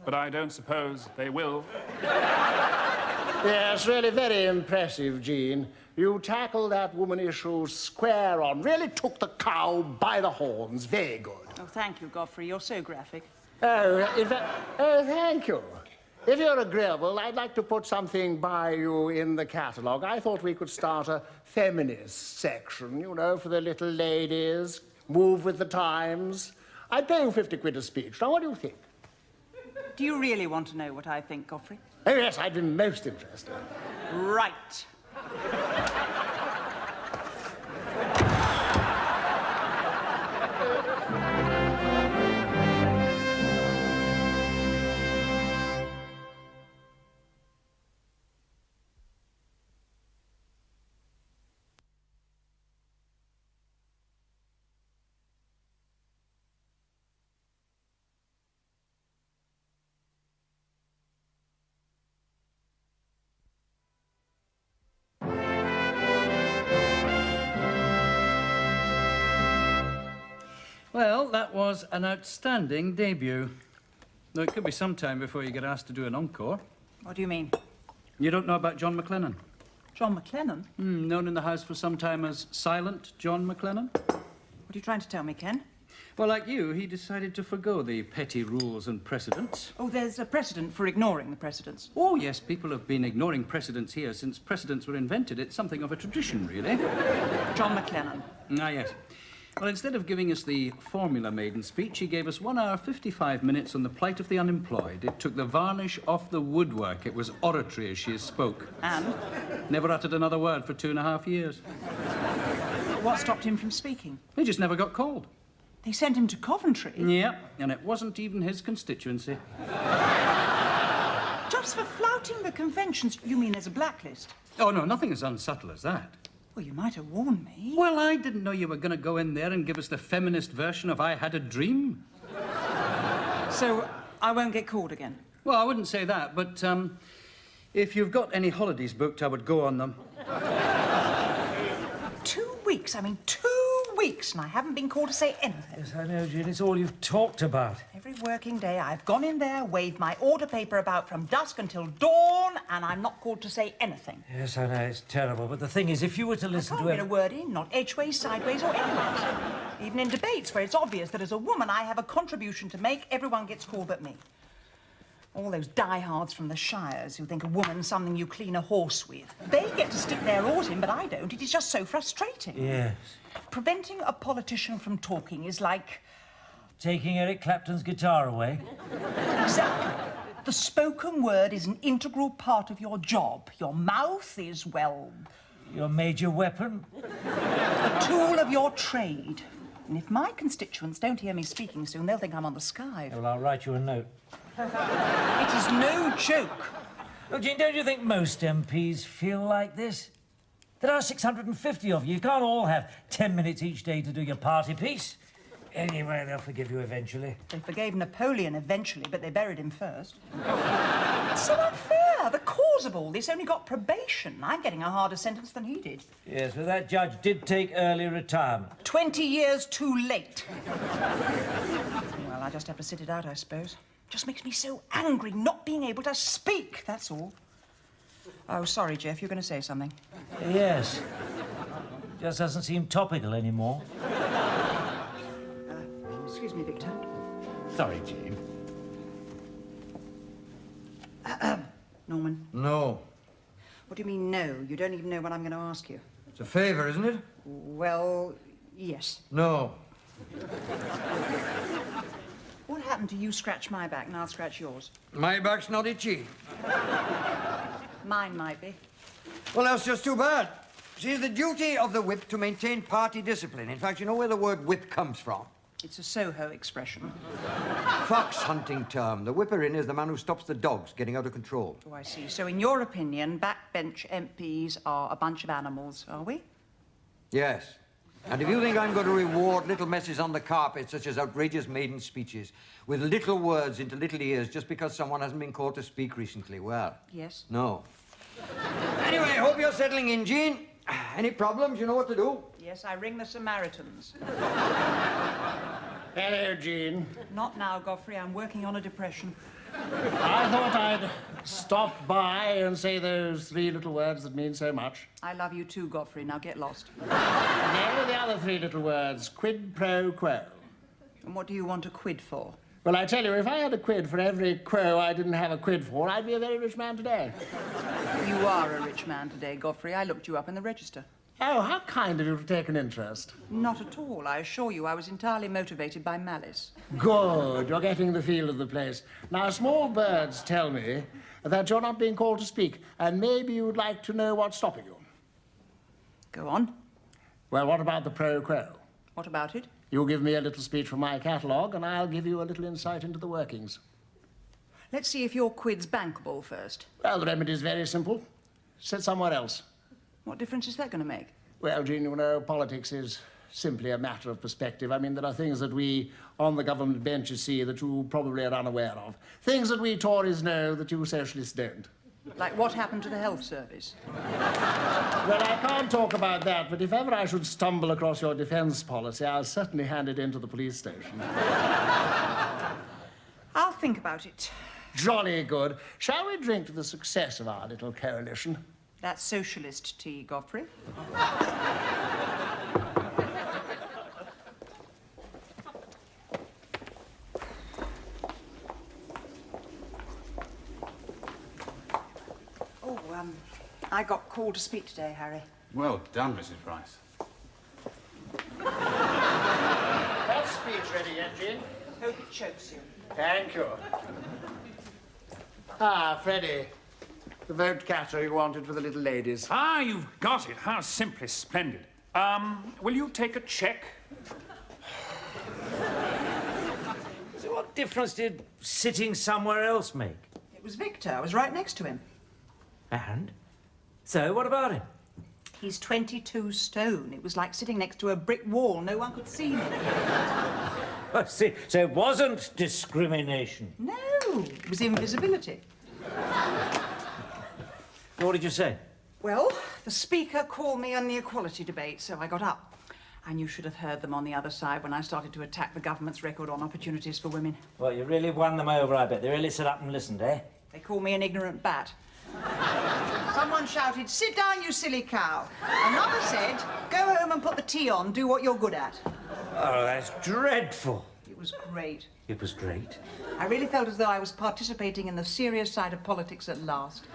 but I don't suppose they will. Yes, really very impressive, Jean. You tackled that woman issue square on. Really took the cow by the horns. Very good. Oh, thank you, Godfrey. You're so graphic. Oh, in fact, thank you. If you're agreeable, I'd like to put something by you in the catalogue. I thought we could start a feminist section, you know, for the little ladies, move with the times. I'd pay you 50 quid a speech. Now, what do you think? Do you really want to know what I think, Godfrey? Oh, yes, I'd be most interested. Right. Well, that was an outstanding debut. Though it could be some time before you get asked to do an encore. What do you mean? You don't know about John McLennan? John McLennan? Known in the house for some time as Silent John McLennan. What are you trying to tell me, Ken? Well, like you, he decided to forgo the petty rules and precedents. Oh, there's a precedent for ignoring the precedents. Oh, yes, people have been ignoring precedents here since precedents were invented. It's something of a tradition, really. John McLennan. Ah, yes. Well, instead of giving us the formula maiden speech, he gave us 1 hour, 55 minutes on the plight of the unemployed. It took the varnish off the woodwork. It was oratory as she spoke. And? Never uttered another word for 2.5 years. What stopped him from speaking? He just never got called. They sent him to Coventry? Yeah, and it wasn't even his constituency. Just for flouting the conventions? You mean as a blacklist? Oh, no, nothing as unsubtle as that. Well, you might have warned me. Well, I didn't know you were going to go in there and give us the feminist version of I Had a Dream. So, I won't get called again? Well, I wouldn't say that, but if you've got any holidays booked, I would go on them. 2 weeks? I mean, 2 weeks, and I haven't been called to say anything. Yes, I know, Jean. It's all you've talked about. Every working day, I've gone in there, waved my order paper about from dusk until dawn, and I'm not called to say anything. Yes, I know. It's terrible. But the thing is, if you were to listen I to can't get a word in, not edgeways, sideways, or anyways. Even in debates where it's obvious that as a woman I have a contribution to make, everyone gets called but me. All those diehards from the shires who think a woman's something you clean a horse with. They get to stick their oars in, but I don't. It is just so frustrating. Yes. Preventing a politician from talking is like... Taking Eric Clapton's guitar away. Exactly. The spoken word is an integral part of your job. Your mouth is, well... Your major weapon? A tool of your trade. And if my constituents don't hear me speaking soon, they'll think I'm on the sky. Well, I'll write you a note. It is no joke. Oh, Jean, don't you think most MPs feel like this? There are 650 of you. You can't all have 10 minutes each day to do your party piece. Anyway, they'll forgive you eventually. They forgave Napoleon eventually, but they buried him first. It's so unfair. The cause of all this only got probation. I'm getting a harder sentence than he did. Yes, but that judge did take early retirement. 20 years too late. Well, I just have to sit it out, I suppose. Just makes me so angry not being able to speak, that's all. Oh, sorry, Jeff, you're going to say something. Yes. Just doesn't seem topical anymore. Excuse me, Victor. Sorry, Jean. Norman. No. What do you mean, no? You don't even know what I'm going to ask you. It's a favour, isn't it? Well, yes. No. What happened to you scratch my back and I'll scratch yours? My back's not itchy. Mine might be. Well, that's just too bad. See, it's the duty of the whip to maintain party discipline. In fact, you know where the word whip comes from? It's a Soho expression. Fox hunting term. The whipper-in is the man who stops the dogs getting out of control. Oh, I see. So in your opinion, backbench MPs are a bunch of animals, are we? Yes. And if you think I'm going to reward little messes on the carpet, such as outrageous maiden speeches, with little words into little ears just because someone hasn't been called to speak recently, well... Yes. No. Anyway, I hope you're settling in, Jean. Any problems, you know what to do. Yes, I ring the Samaritans. Hello, Jean. Not now, Godfrey. I'm working on a depression. I thought I'd stop by and say those 3 little words that mean so much. I love you too, Godfrey. Now get lost. No, the other 3 little words, quid pro quo. And what do you want a quid for? Well, I tell you, if I had a quid for every quo I didn't have a quid for, I'd be a very rich man today. You are a rich man today, Godfrey. I looked you up in the register. Oh, how kind of you to take an interest. Not at all. I assure you I was entirely motivated by malice. Good. You're getting the feel of the place. Now, small birds tell me that you're not being called to speak, and maybe you'd like to know what's stopping you. Go on. Well, what about the pro quo? What about it? You give me a little speech from my catalogue, and I'll give you a little insight into the workings. Let's see if your quid's bankable first. Well, the remedy's very simple. Sit somewhere else. What difference is that going to make? Well, Jean, you know, politics is simply a matter of perspective. I mean, there are things that we on the government benches see that you probably are unaware of. Things that we Tories know that you socialists don't. Like what happened to the health service? Well, I can't talk about that, but if ever I should stumble across your defence policy, I'll certainly hand it in to the police station. I'll think about it. Jolly good. Shall we drink to the success of our little coalition? That's socialist tea, Godfrey. I got called to speak today, Harry. Well done, Mrs. Price. That speech ready yet, Jean? Hope it chokes you. Thank you. Ah, Freddie. The vote catcher you wanted for the little ladies. Ah, you've got it. How simply splendid. Will you take a check? So what difference did sitting somewhere else make? It was Victor. I was right next to him. And? So, what about him? He's 22 stone. It was like sitting next to a brick wall. No one could see me. I see. So it wasn't discrimination. No, it was invisibility. What did you say? Well, the speaker called me on the equality debate, so I got up. And you should have heard them on the other side when I started to attack the government's record on opportunities for women. Well, you really won them over, I bet. They really sat up and listened, eh? They called me an ignorant bat. Someone shouted, "Sit down, you silly cow." Another said, "Go home and put the tea on, do what you're good at." Oh, that's dreadful. It was great. It was great. I really felt as though I was participating in the serious side of politics at last.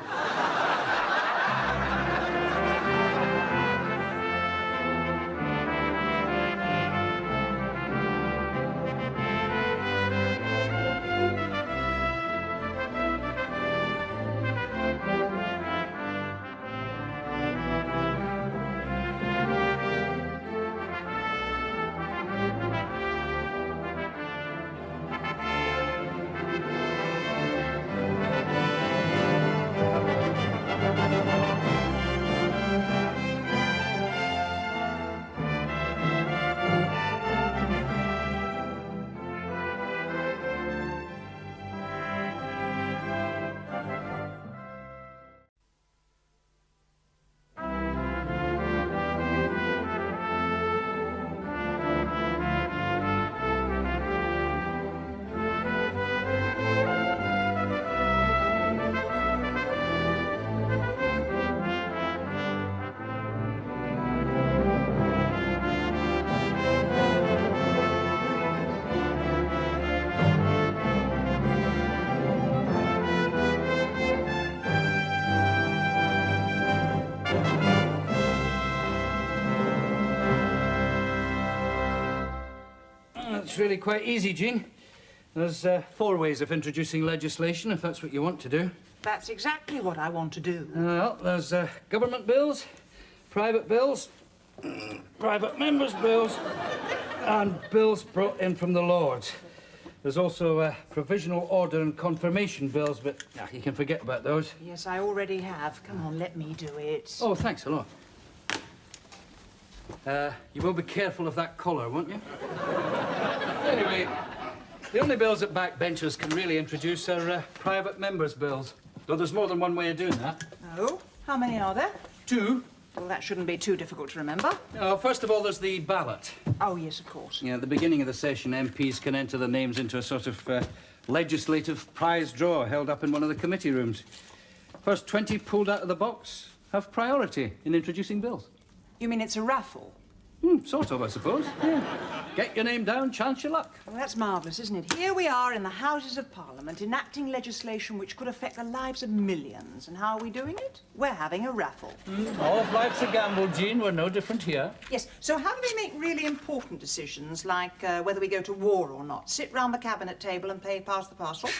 It's really quite easy, Jean. There's 4 ways of introducing legislation, if that's what you want to do. That's exactly what I want to do. Well, there's government bills, private bills, private members' bills, and bills brought in from the Lords. There's also provisional order and confirmation bills, but you can forget about those. Yes, I already have. Come on, let me do it. Oh, thanks a lot. You will be careful of that collar, won't you? Anyway, the only bills that backbenchers can really introduce are private members' bills. Though there's more than one way of doing that. Oh? How many are there? 2. Well, that shouldn't be too difficult to remember. First of all, there's the ballot. Oh, yes, of course. Yeah, at the beginning of the session, MPs can enter their names into a sort of legislative prize draw held up in one of the committee rooms. First 20 pulled out of the box have priority in introducing bills. You mean it's a raffle? Sort of, I suppose. Yeah. Get your name down, chance your luck. Well, that's marvellous, isn't it? Here we are in the Houses of Parliament enacting legislation which could affect the lives of millions. And how are we doing it? We're having a raffle. All of life's a gamble, Jean. We're no different here. Yes, so how do we make really important decisions, like whether we go to war or not? Sit round the cabinet table and play pass the parcel?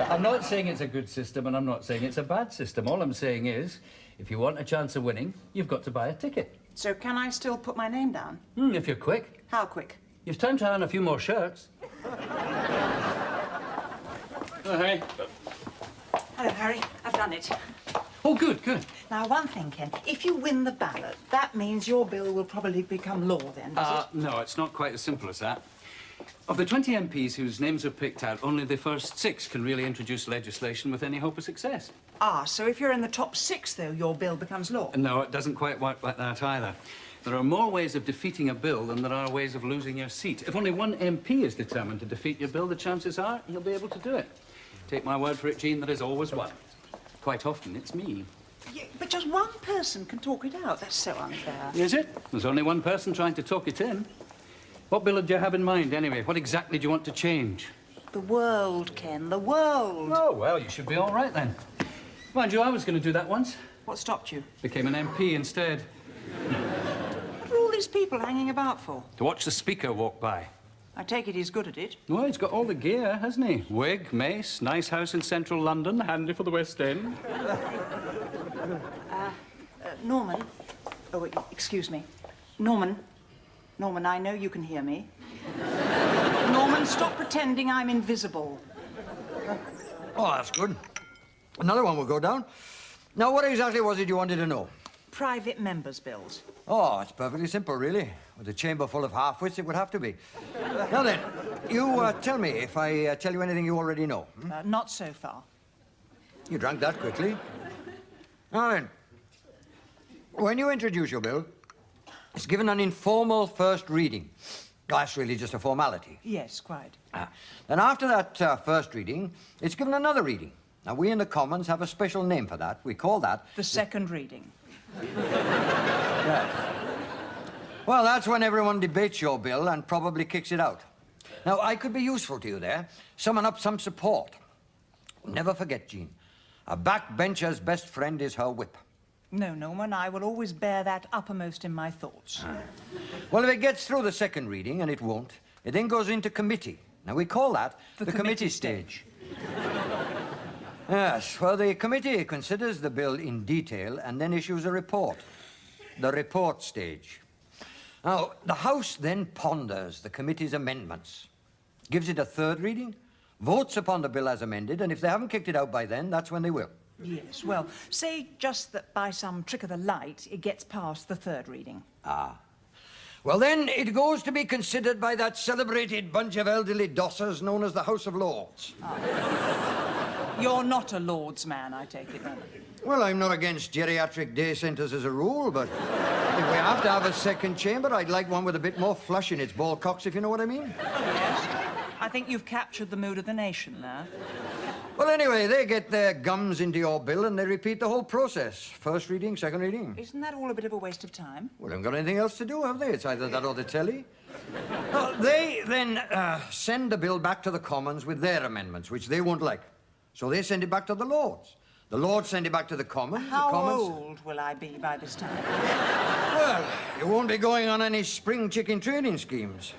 I'm not saying it's a good system, and I'm not saying it's a bad system. All I'm saying is, if you want a chance of winning, you've got to buy a ticket. So can I still put my name down? If you're quick. How quick? You've time to earn a few more shirts. Oh, hey. Hello, Harry. I've done it. Oh, good, good. Now, one thing, Ken. If you win the ballot, that means your bill will probably become law then, does it? No, it's not quite as simple as that. Of the 20 MPs whose names are picked out, only the first 6 can really introduce legislation with any hope of success. Ah, so if you're in the top 6, though, your bill becomes law? No, it doesn't quite work like that either. There are more ways of defeating a bill than there are ways of losing your seat. If only one MP is determined to defeat your bill, the chances are he'll be able to do it. Take my word for it, Jean, there is always one. Quite often, it's me. Yeah, but just one person can talk it out. That's so unfair. Is it? There's only one person trying to talk it in. What bill do you have in mind, anyway? What exactly do you want to change? The world, Ken, the world. Oh, well, you should be all right, then. Mind you, I was going to do that once. What stopped you? Became an MP instead. What are all these people hanging about for? To watch the Speaker walk by. I take it he's good at it. Well, he's got all the gear, hasn't he? Wig, mace, nice house in central London, handy for the West End. Norman. Oh, excuse me. Norman. Norman, I know you can hear me. Norman, stop pretending I'm invisible. Oh, that's good. Another one will go down. Now, what exactly was it you wanted to know? Private members' bills. Oh, it's perfectly simple, really. With a chamber full of half-wits, it would have to be. Now then, you tell me if I tell you anything you already know. Not so far. You drank that quickly. Now then, when you introduce your bill, it's given an informal first reading. That's really just a formality. Yes, quite. Then after that first reading, it's given another reading. Now, we in the Commons have a special name for that. We call that... The second reading. Yes. Well, that's when everyone debates your bill and probably kicks it out. Now, I could be useful to you there. Summon up some support. Never forget, Jean, a backbencher's best friend is her whip. No, Norman, I will always bear that uppermost in my thoughts. Well, if it gets through the second reading, and it won't, it then goes into committee. Now, we call that the committee stage. Yes, well, the committee considers the bill in detail and then issues a report. The report stage. Now, the House then ponders the committee's amendments, gives it a third reading, votes upon the bill as amended, and if they haven't kicked it out by then, that's when they will. Yes, well, say just that by some trick of the light, it gets past the third reading. Ah. Well, then it goes to be considered by that celebrated bunch of elderly dossers known as the House of Lords. You're not a Lord's man, I take it, Norman. Well, I'm not against geriatric day centres as a rule, but if we have to have a second chamber, I'd like one with a bit more flush in its ball cocks, if you know what I mean. Yes. I think you've captured the mood of the nation there. Well, anyway, they get their gums into your bill and they repeat the whole process. First reading, second reading. Isn't that all a bit of a waste of time? Well, they haven't got anything else to do, have they? It's either that or the telly. They then send the bill back to the Commons with their amendments, which they won't like. So they send it back to the Lords. The Lords send it back to the Commons. How the Commons... old will I be by this time? Well, you won't be going on any spring chicken training schemes.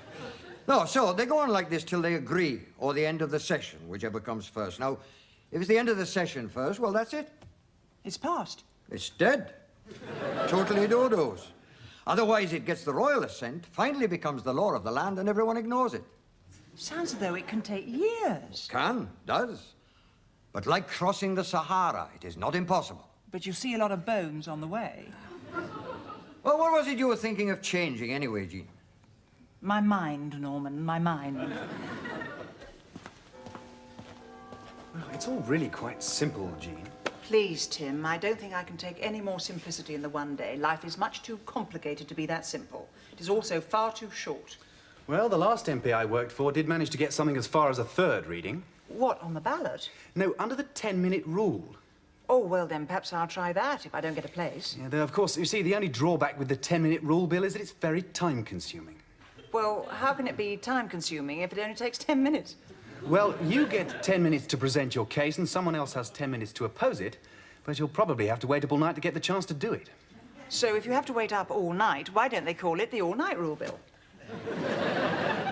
No, so they go on like this till they agree, or the end of the session, whichever comes first. Now, if it's the end of the session first, well, that's it. It's passed. It's dead. Totally dodos. Otherwise, it gets the royal assent, finally becomes the law of the land, and everyone ignores it. Sounds as though it can take years. Can, does. But like crossing the Sahara, it is not impossible. But you see a lot of bones on the way. Well, what was it you were thinking of changing anyway, Jean? My mind, Norman, my mind. Well, it's all really quite simple, Jean. Please, Tim, I don't think I can take any more simplicity in the one day. Life is much too complicated to be that simple. It is also far too short. Well, the last MP I worked for did manage to get something as far as a third reading. What, on the ballot? No, under the 10-minute rule. Oh, well, then perhaps I'll try that if I don't get a place. Yeah, though, of course, you see, the only drawback with the 10-minute rule, Bill, is that it's very time-consuming. Well, how can it be time-consuming if it only takes 10 minutes? Well, you get 10 minutes to present your case and someone else has 10 minutes to oppose it, but you'll probably have to wait up all night to get the chance to do it. So if you have to wait up all night, why don't they call it the all-night rule, Bill?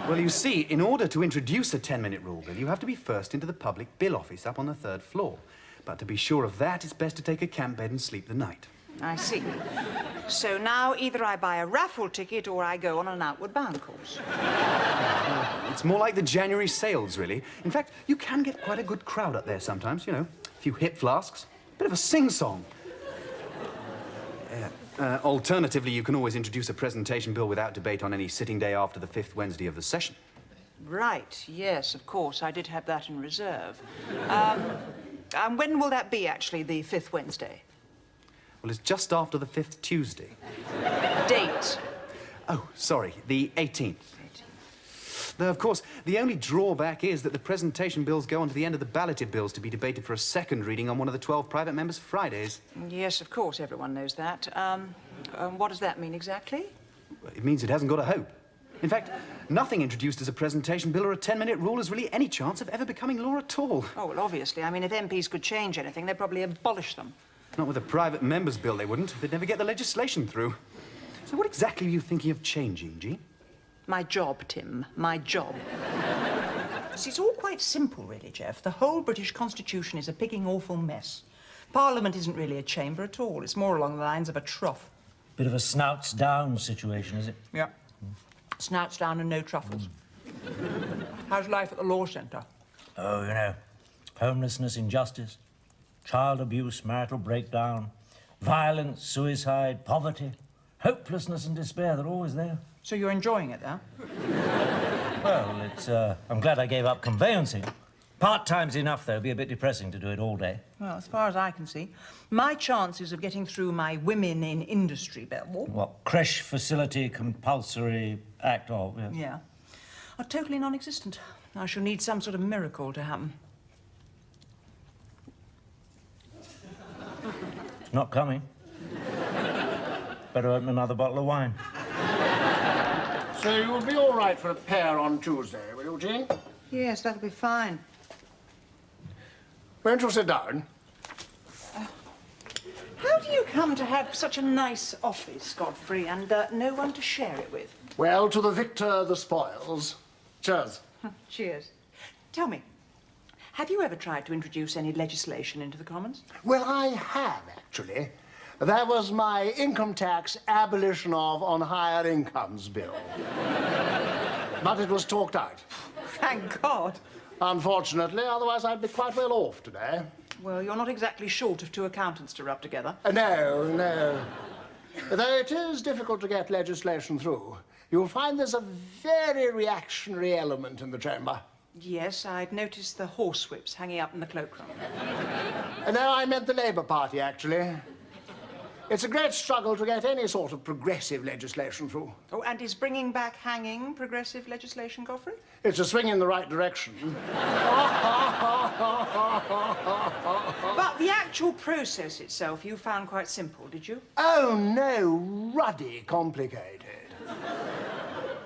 Well, you see, in order to introduce a 10-minute rule, Bill, you have to be first into the public bill office up on the 3rd floor. But to be sure of that, it's best to take a camp bed and sleep the night. I see. So now either I buy a raffle ticket or I go on an outward bound course. It's more like the January sales, really. In fact, you can get quite a good crowd up there sometimes, you know. A few hip flasks, a bit of a sing-song. Alternatively, you can always introduce a presentation bill without debate on any sitting day after the 5th Wednesday of the session. Right, yes, of course. I did have that in reserve. And when will that be, actually, the 5th Wednesday? Well, it's just after the 5th Tuesday. Date? Oh, sorry, the 18th. Though, of course, the only drawback is that the presentation bills go on to the end of the balloted bills to be debated for a second reading on one of the 12 private members' Fridays. Yes, of course, everyone knows that. What does that mean exactly? It means it hasn't got a hope. In fact, nothing introduced as a presentation bill or a 10-minute rule has really any chance of ever becoming law at all. Oh, well, obviously. I mean, if MPs could change anything, they'd probably abolish them. Not with a private member's bill, they wouldn't. They'd never get the legislation through. So what exactly are you thinking of changing, Jean? My job, Tim. My job. See, it's all quite simple, really, Jeff. The whole British Constitution is a pigging awful mess. Parliament isn't really a chamber at all. It's more along the lines of a trough. Bit of a snouts down situation, is it? Yeah. Snouts down and no truffles. How's life at the law centre? Oh, you know, homelessness, injustice, child abuse, marital breakdown, violence, suicide, poverty, hopelessness and despair, they're always there. So you're enjoying it, huh? Well, it's, I'm glad I gave up conveyancing. Part-time's enough, though. It'd be a bit depressing to do it all day. Well, as far as I can see, my chances of getting through my Women in Industry bill... What, creche facility compulsory act of, yes. Yeah. Are totally non-existent. I shall need some sort of miracle to happen. It's not coming. Better open another bottle of wine. So you'll be all right for a pair on Tuesday, will you, Jean? Yes, that'll be fine. Won't you sit down? How do you come to have such a nice office, Godfrey, and no one to share it with? Well, to the victor, the spoils. Cheers. Cheers. Tell me, have you ever tried to introduce any legislation into the Commons? Well, I have, actually. That was my income tax abolition of on higher incomes bill. But it was talked out. Thank God. Unfortunately, otherwise I'd be quite well off today. Well, you're not exactly short of 2 accountants to rub together. No. Though it is difficult to get legislation through, you'll find there's a very reactionary element in the chamber. Yes, I'd noticed the horsewhips hanging up in the cloakroom. No, I meant the Labour Party, actually. It's a great struggle to get any sort of progressive legislation through. Oh, and is bringing back hanging progressive legislation, Godfrey? It's a swing in the right direction. But the actual process itself you found quite simple, did you? Oh, no, ruddy complicated.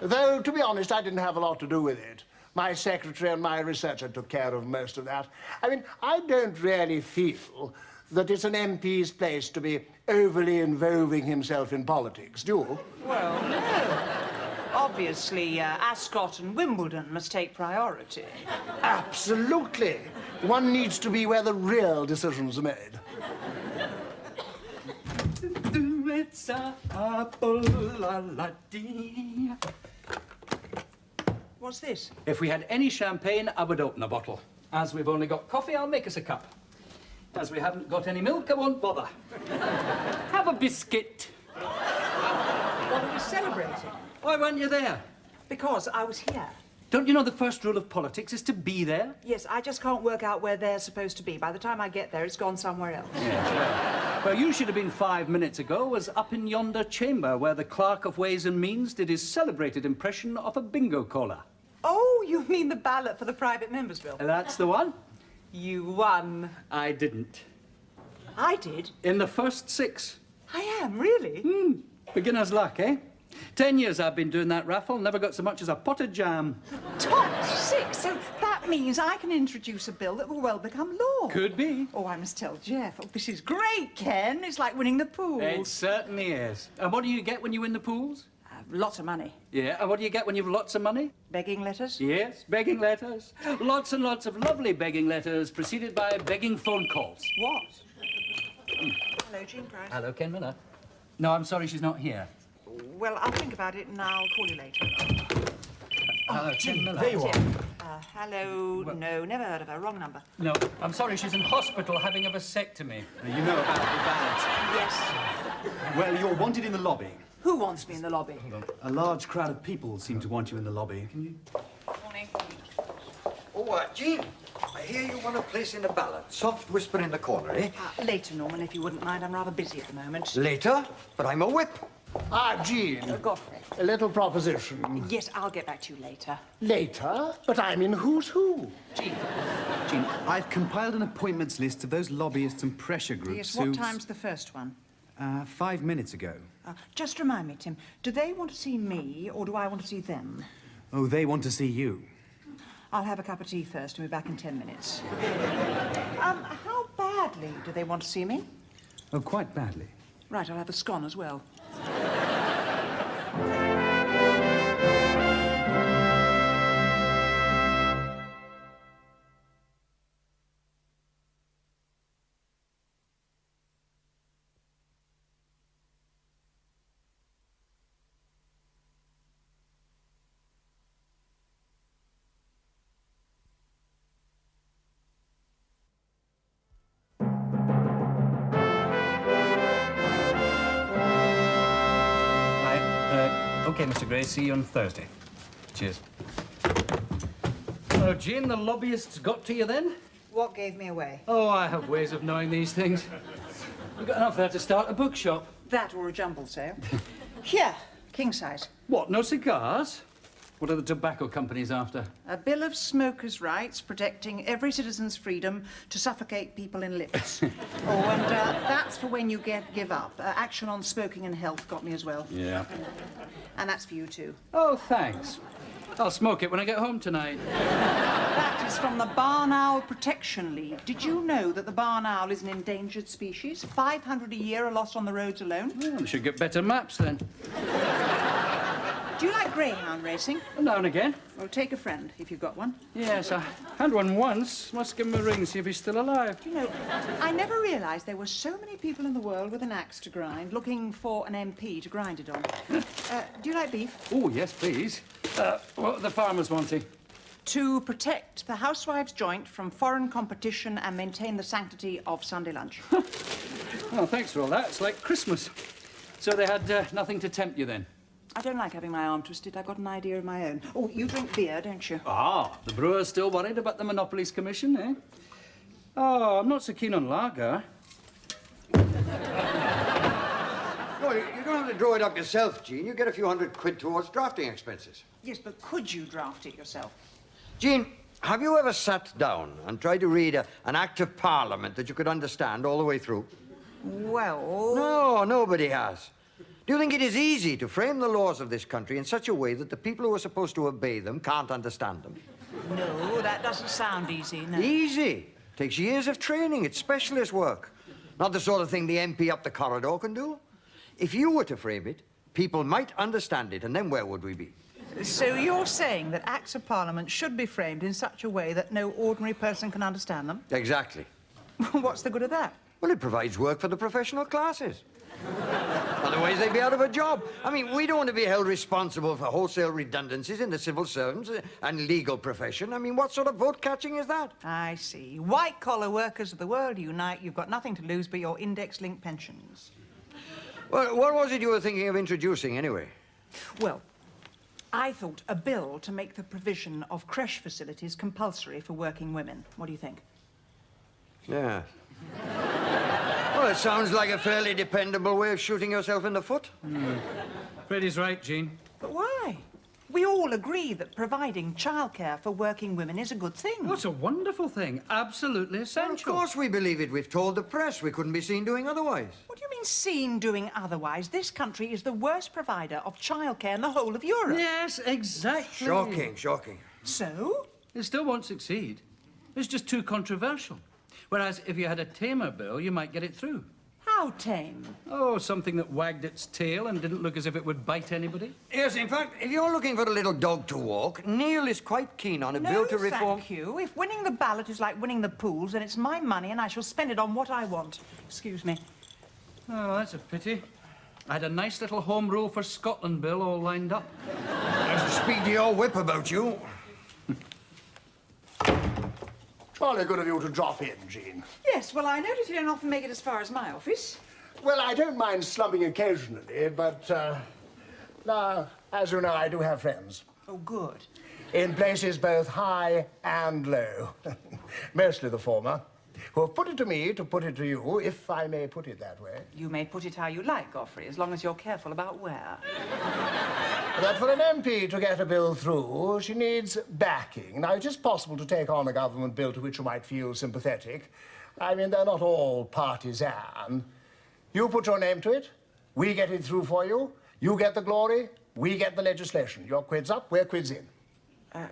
Though, to be honest, I didn't have a lot to do with it. My secretary and my researcher took care of most of that. I mean, I don't really feel that it's an MP's place to be overly involving himself in politics, do you? Well, no. Obviously, Ascot and Wimbledon must take priority. Absolutely. One needs to be where the real decisions are made. What's this? If we had any champagne, I would open a bottle. As we've only got coffee, I'll make us a cup. As we haven't got any milk, I won't bother. Have a biscuit. What are we celebrating? Why weren't you there? Because I was here. Don't you know the first rule of politics is to be there? Yes, I just can't work out where they're supposed to be. By the time I get there, it's gone somewhere else. Yes, well, you should have been 5 minutes ago, was up in yonder chamber where the Clerk of Ways and Means did his celebrated impression of a bingo caller. Oh, you mean the ballot for the private members bill? That's the one. You won. I didn't. I did? In the first 6. I am, really? Beginner's luck, eh? 10 years I've been doing that raffle, never got so much as a pot of jam. Top 6? So that means I can introduce a bill that will well become law. Could be. Oh, I must tell Jeff. Oh, this is great, Ken. It's like winning the pool. It certainly is. And what do you get when you win the pools? Lots of money. Yeah, and what do you get when you've lots of money? Begging letters? Yes, begging letters. Lots and lots of lovely begging letters, preceded by begging phone calls. What? Hello, Jean Price. Hello, Ken Miller. No, I'm sorry she's not here. Well, I'll think about it and I'll call you later. Hello, Ken Miller. There you are. Hello. Well, no, never heard of her. Wrong number. No, I'm sorry, she's in hospital having a vasectomy. You know about the ballot. Yes. Well, you're wanted in the lobby. Who wants me in the lobby? A large crowd of people seem to want you in the lobby. Can you... Morning. Oh, Jean, I hear you want a place in the ballot. Soft whisper in the corner, eh? Later, Norman, if you wouldn't mind. I'm rather busy at the moment. Later? But I'm a whip. Ah, Jean. Godfrey. A little proposition. Yes, I'll get back to you later. Later? But I'm in Who's Who. Jean, I've compiled an appointments list of those lobbyists and pressure groups Yes, what time's the first one? 5 minutes ago. Just remind me, Tim, do they want to see me or do I want to see them? Oh, they want to see you. I'll have a cup of tea first and be back in 10 minutes. How badly do they want to see me? Oh, quite badly. Right, I'll have a scone as well. Okay, Mr. Gray, see you on Thursday. Cheers. Oh, Jean, the lobbyists got to you then? What gave me away? Oh, I have ways of knowing these things. We've got enough there to start a bookshop. That or a jumble sale. Here, king size. What, no cigars? What are the tobacco companies after? A bill of smokers' rights protecting every citizen's freedom to suffocate people in lifts. And that's for when you give up. Action on smoking and health got me as well. Yeah. And that's for you too. Oh, thanks. I'll smoke it when I get home tonight. That is from the Barn Owl Protection League. Did you know that the barn owl is an endangered species? 500 a year are lost on the roads alone. Well, we should get better maps then. Do you like greyhound racing? Now and again. Well, take a friend, if you've got one. Yes, I had one once. Must give him a ring, see if he's still alive. Do you know, I never realised there were so many people in the world with an axe to grind, looking for an MP to grind it on. Do you like beef? Oh, yes, please. What are the farmers wanting? To protect the housewife's joint from foreign competition and maintain the sanctity of Sunday lunch. Oh, thanks for all that. It's like Christmas. So they had nothing to tempt you then? I don't like having my arm twisted. I've got an idea of my own. Oh, you drink beer, don't you? Ah, the brewer's still worried about the Monopolies Commission, eh? Oh, I'm not so keen on lager. No, you don't have to draw it up yourself, Jean. You get a few £100 towards drafting expenses. Yes, but could you draft it yourself? Jean, have you ever sat down and tried to read an Act of Parliament that you could understand all the way through? Well... No, nobody has. Do you think it is easy to frame the laws of this country in such a way that the people who are supposed to obey them can't understand them? No, that doesn't sound easy, no. Easy. Takes years of training. It's specialist work. Not the sort of thing the MP up the corridor can do. If you were to frame it, people might understand it, and then where would we be? So you're saying that Acts of Parliament should be framed in such a way that no ordinary person can understand them? Exactly. What's the good of that? Well, it provides work for the professional classes. Otherwise, they'd be out of a job. I mean, we don't want to be held responsible for wholesale redundancies in the civil servants and legal profession. I mean, what sort of vote-catching is that? I see. White-collar workers of the world unite. You've got nothing to lose but your index-linked pensions. Well, what was it you were thinking of introducing, anyway? Well, I thought a bill to make the provision of creche facilities compulsory for working women. What do you think? Yeah. Well, it sounds like a fairly dependable way of shooting yourself in the foot. Freddie's right, Jean. But why? We all agree that providing childcare for working women is a good thing. Oh, it's a wonderful thing. Absolutely Well, essential. of course we believe it. We've told the press we couldn't be seen doing otherwise. What do you mean seen doing otherwise? This country is the worst provider of childcare in the whole of Europe. Yes, exactly. Shocking, shocking. So? It still won't succeed. It's just too controversial. Whereas if you had a tamer bill, you might get it through. How tame? Oh, something that wagged its tail and didn't look as if it would bite anybody. Yes, in fact, if you're looking for a little dog to walk, Neil is quite keen on a bill to reform... thank you. If winning the ballot is like winning the pools, then it's my money and I shall spend it on what I want. Excuse me. Oh, that's a pity. I had a nice little Home Rule for Scotland bill all lined up. I have to speak to your whip about you. Jolly good of you to drop in, Jean. Yes, well, I notice you don't often make it as far as my office. Well, I don't mind slumping occasionally, but, now, as you know, I do have friends. Oh, good. In places both high and low. Mostly the former, who have put it to me to put it to you, if I may put it that way. You may put it how you like, Godfrey, as long as you're careful about where. That for an MP to get a bill through, she needs backing. Now, it is possible to take on a government bill to which you might feel sympathetic. I mean, they're not all partisan. You put your name to it, we get it through for you, you get the glory, we get the legislation. Your quid's up, we're quids in.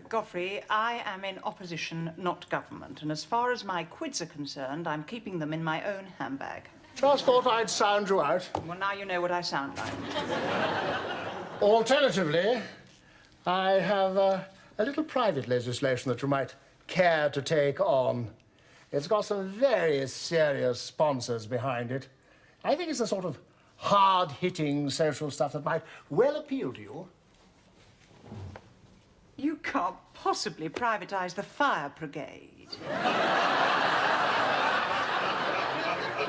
Godfrey, I am in opposition, not government, and as far as my quids are concerned, I'm keeping them in my own handbag. Just thought I'd sound you out. Well, now you know what I sound like. Alternatively, I have a little private legislation that you might care to take on. It's got some very serious sponsors behind it. I think it's the sort of hard-hitting social stuff that might well appeal to you. You can't possibly privatise the fire brigade.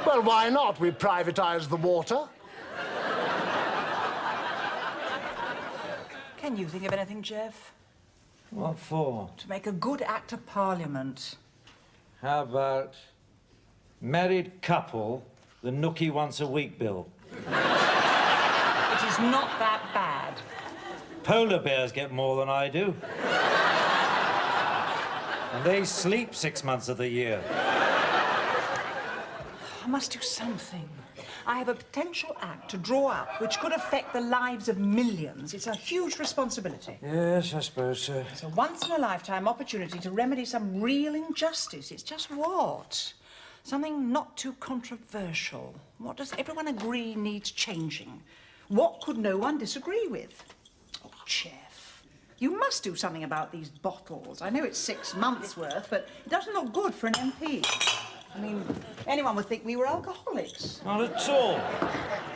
Well, why not? We privatise the water. Can you think of anything, Jeff? What for? To make a good Act of Parliament. How about married couple, the nookie once a week bill? It is not that bad. Polar bears get more than I do. And they sleep 6 months of the year. I must do something. I have a potential act to draw up which could affect the lives of millions. It's a huge responsibility. Yes, I suppose so. It's a once-in-a-lifetime opportunity to remedy some real injustice. It's just what? Something not too controversial. What does everyone agree needs changing? What could no one disagree with? Oh, Jeff, you must do something about these bottles. I know it's 6 months' worth, but it doesn't look good for an MP. I mean, anyone would think we were alcoholics. Not at all.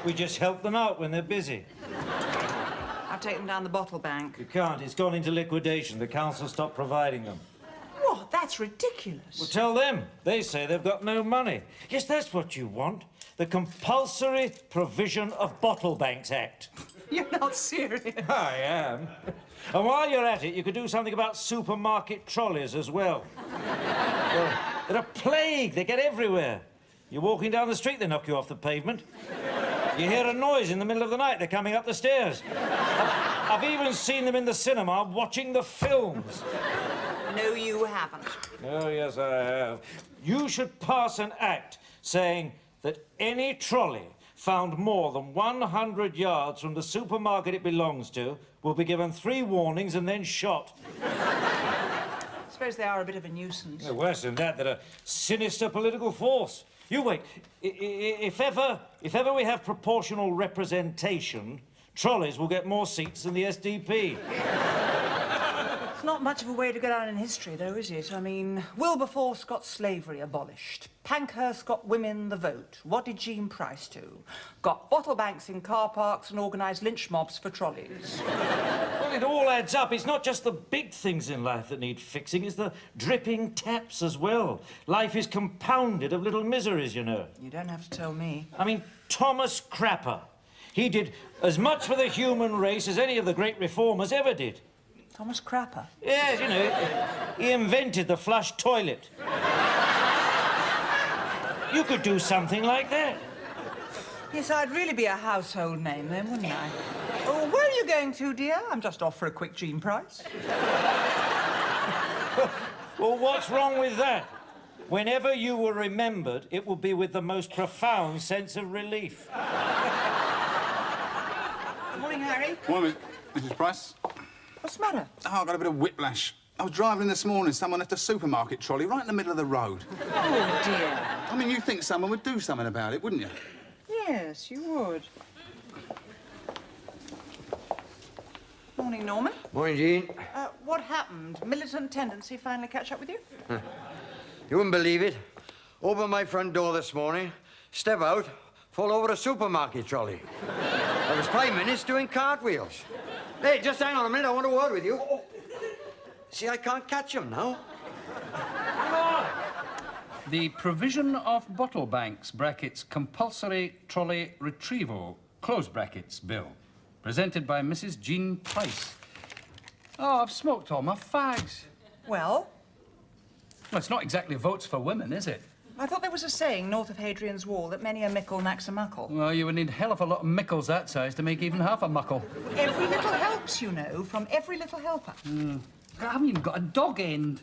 We just help them out when they're busy. I've taken down the bottle bank. You can't. It's gone into liquidation. The council stopped providing them. What? That's ridiculous. Well, tell them. They say they've got no money. Yes, that's what you want. The Compulsory Provision of Bottle Banks Act. You're not serious. I am. And while you're at it, you could do something about supermarket trolleys as well. They're a plague. They get everywhere. You're walking down the street, they knock you off the pavement. You hear a noise in the middle of the night, they're coming up the stairs. I've even seen them in the cinema watching the films. No, you haven't. Oh, yes, I have. You should pass an act saying that any trolley found more than 100 yards from the supermarket it belongs to will be given 3 warnings and then shot. I suppose they are a bit of a nuisance. No, worse than that, they're a sinister political force. You wait. If ever we have proportional representation, trolleys will get more seats than the SDP. It's not much of a way to go down in history, though, is it? I mean, Wilberforce got slavery abolished. Pankhurst got women the vote. What did Jean Price do? Got bottle banks in car parks and organised lynch mobs for trolleys. Well, it all adds up. It's not just the big things in life that need fixing. It's the dripping taps as well. Life is compounded of little miseries, you know. You don't have to tell me. I mean, Thomas Crapper. He did as much for the human race as any of the great reformers ever did. Thomas Crapper? Yes, you know, he invented the flush toilet. You could do something like that. Yes, I'd really be a household name then, wouldn't I? Oh, where are you going to, dear? I'm just off for a quick Jean price. Well, what's wrong with that? Whenever you were remembered, it will be with the most profound sense of relief. Good morning, Harry. Morning, Mrs. Price. What's the matter? Oh, I got a bit of whiplash. I was driving in this morning, someone left a supermarket trolley right in the middle of the road. Oh, dear. I mean, you'd think someone would do something about it, wouldn't you? Yes, you would. Morning, Norman. Morning, Jean. What happened? Militant tendency finally catch up with you? You wouldn't believe it. Open my front door this morning, step out, fall over a supermarket trolley. I was 5 minutes doing cartwheels. Hey, just hang on a minute, I want a word with you. Oh. See, I can't catch him now. The provision of bottle banks, brackets, compulsory trolley retrieval, close brackets, bill. Presented by Mrs. Jean Price. Oh, I've smoked all my fags. Well? Well, it's not exactly votes for women, is it? I thought there was a saying north of Hadrian's Wall that many a mickle knacks a muckle. Well, you would need hell of a lot of mickles that size to make even half a muckle. Every little helps, you know, from every little helper. I haven't even got a dog end.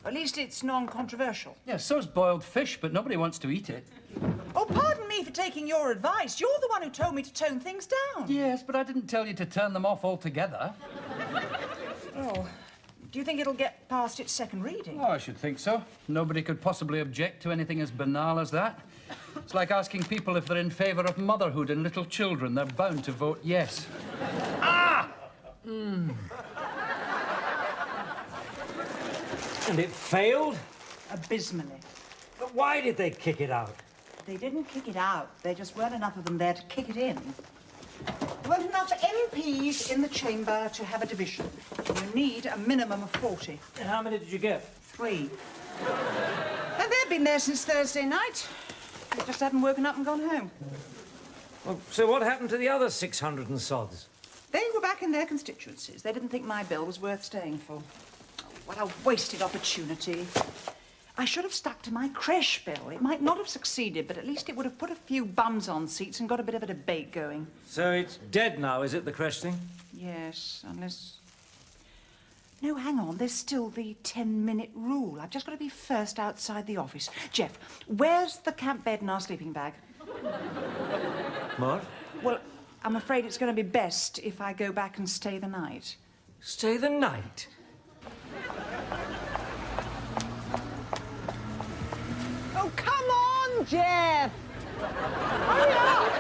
At least it's non-controversial. Yeah, so's boiled fish, but nobody wants to eat it. Oh, pardon me for taking your advice. You're the one who told me to tone things down. Yes, but I didn't tell you to turn them off altogether. Oh, do you think it'll get past its second reading? Oh, I should think so. Nobody could possibly object to anything as banal as that. It's like asking people if they're in favour of motherhood and little children. They're bound to vote yes. Ah! And it failed? Abysmally. But why did they kick it out? They didn't kick it out. There just weren't enough of them there to kick it in. There weren't enough MPs in the chamber to have a division. You need a minimum of 40. And how many did you get? 3. And they've been there since Thursday night. They just hadn't woken up and gone home. Well, so what happened to the other 600 and sods? They were back in their constituencies. They didn't think my bill was worth staying for. What a wasted opportunity. I should have stuck to my creche bill. It might not have succeeded, but at least it would have put a few bums on seats and got a bit of a debate going. So it's dead now, is it, the creche thing? Yes, unless... No, hang on. There's still the 10-minute rule. I've just got to be first outside the office. Jeff, where's the camp bed and our sleeping bag? What? Well, I'm afraid it's going to be best if I go back and stay the night. Stay the night? Oh, come on, Jeff! Hurry up!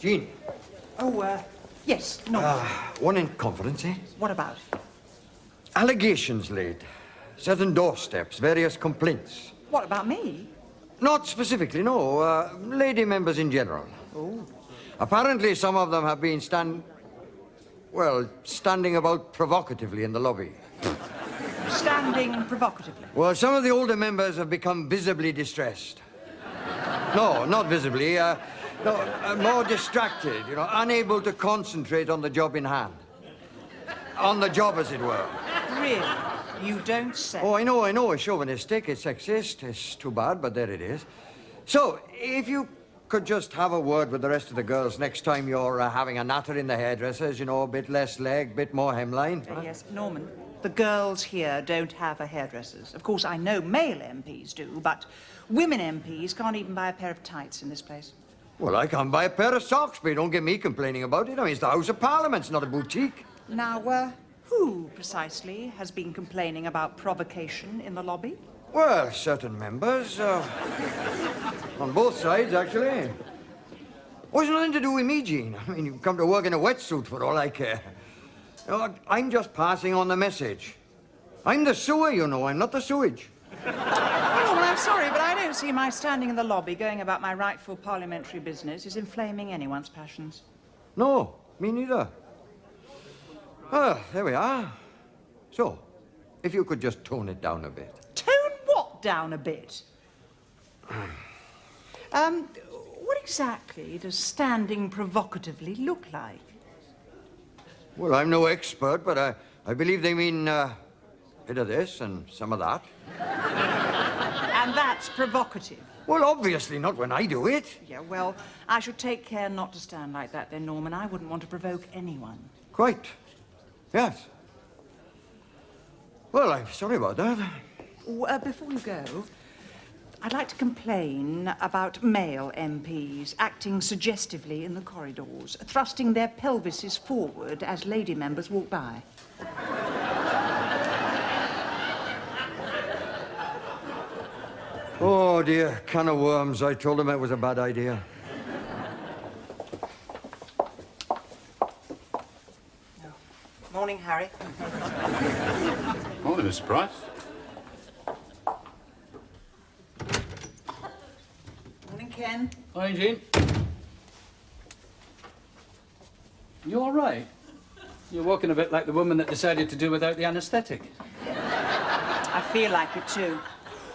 Jean. Oh, yes, no. One in confidence, eh? What about? Allegations laid. Certain doorsteps, various complaints. What about me? Not specifically, no. Lady members in general. Oh. Apparently, some of them have been standing about provocatively in the lobby. Standing provocatively? Well, some of the older members have become visibly distressed. No, not visibly. More distracted, you know, unable to concentrate on the job in hand. On the job, as it were. Really? You don't say? Oh, I know. It's chauvinistic, it's sexist. It's too bad, but there it is. So, if you could just have a word with the rest of the girls next time you're having a natter in the hairdressers, you know, a bit less leg, bit more hemline. Yes, Norman, the girls here don't have a hairdressers. Of course, I know male MPs do, but women MPs can't even buy a pair of tights in this place. Well, I can't buy a pair of socks, but don't get me complaining about it. I mean, it's the House of Parliament, it's not a boutique. Now, who precisely has been complaining about provocation in the lobby? Well, certain members, on both sides, actually. Well, it's nothing to do with me, Jean. I mean, you've come to work in a wetsuit for all I care. You know, I'm just passing on the message. I'm the sewer, you know, I'm not the sewage. Oh, well, I'm sorry, but I don't see my standing in the lobby going about my rightful parliamentary business is inflaming anyone's passions. No, me neither. There we are. So, if you could just tone it down a bit. Tone what down a bit? What exactly does standing provocatively look like? Well, I'm no expert, but I believe they mean a bit of this and some of that. And that's provocative? Well, obviously not when I do it. Yeah, well, I should take care not to stand like that then, Norman. I wouldn't want to provoke anyone. Quite. Yes. Well, I'm sorry about that. Before you go, I'd like to complain about male MPs acting suggestively in the corridors, thrusting their pelvises forward as lady members walk by. Oh, dear, can of worms. I told him it was a bad idea. Morning, Harry. Morning, Mr. Price. Morning, Ken. Hi, Jean. You all right? You're walking a bit like the woman that decided to do without the anaesthetic. I feel like it, too.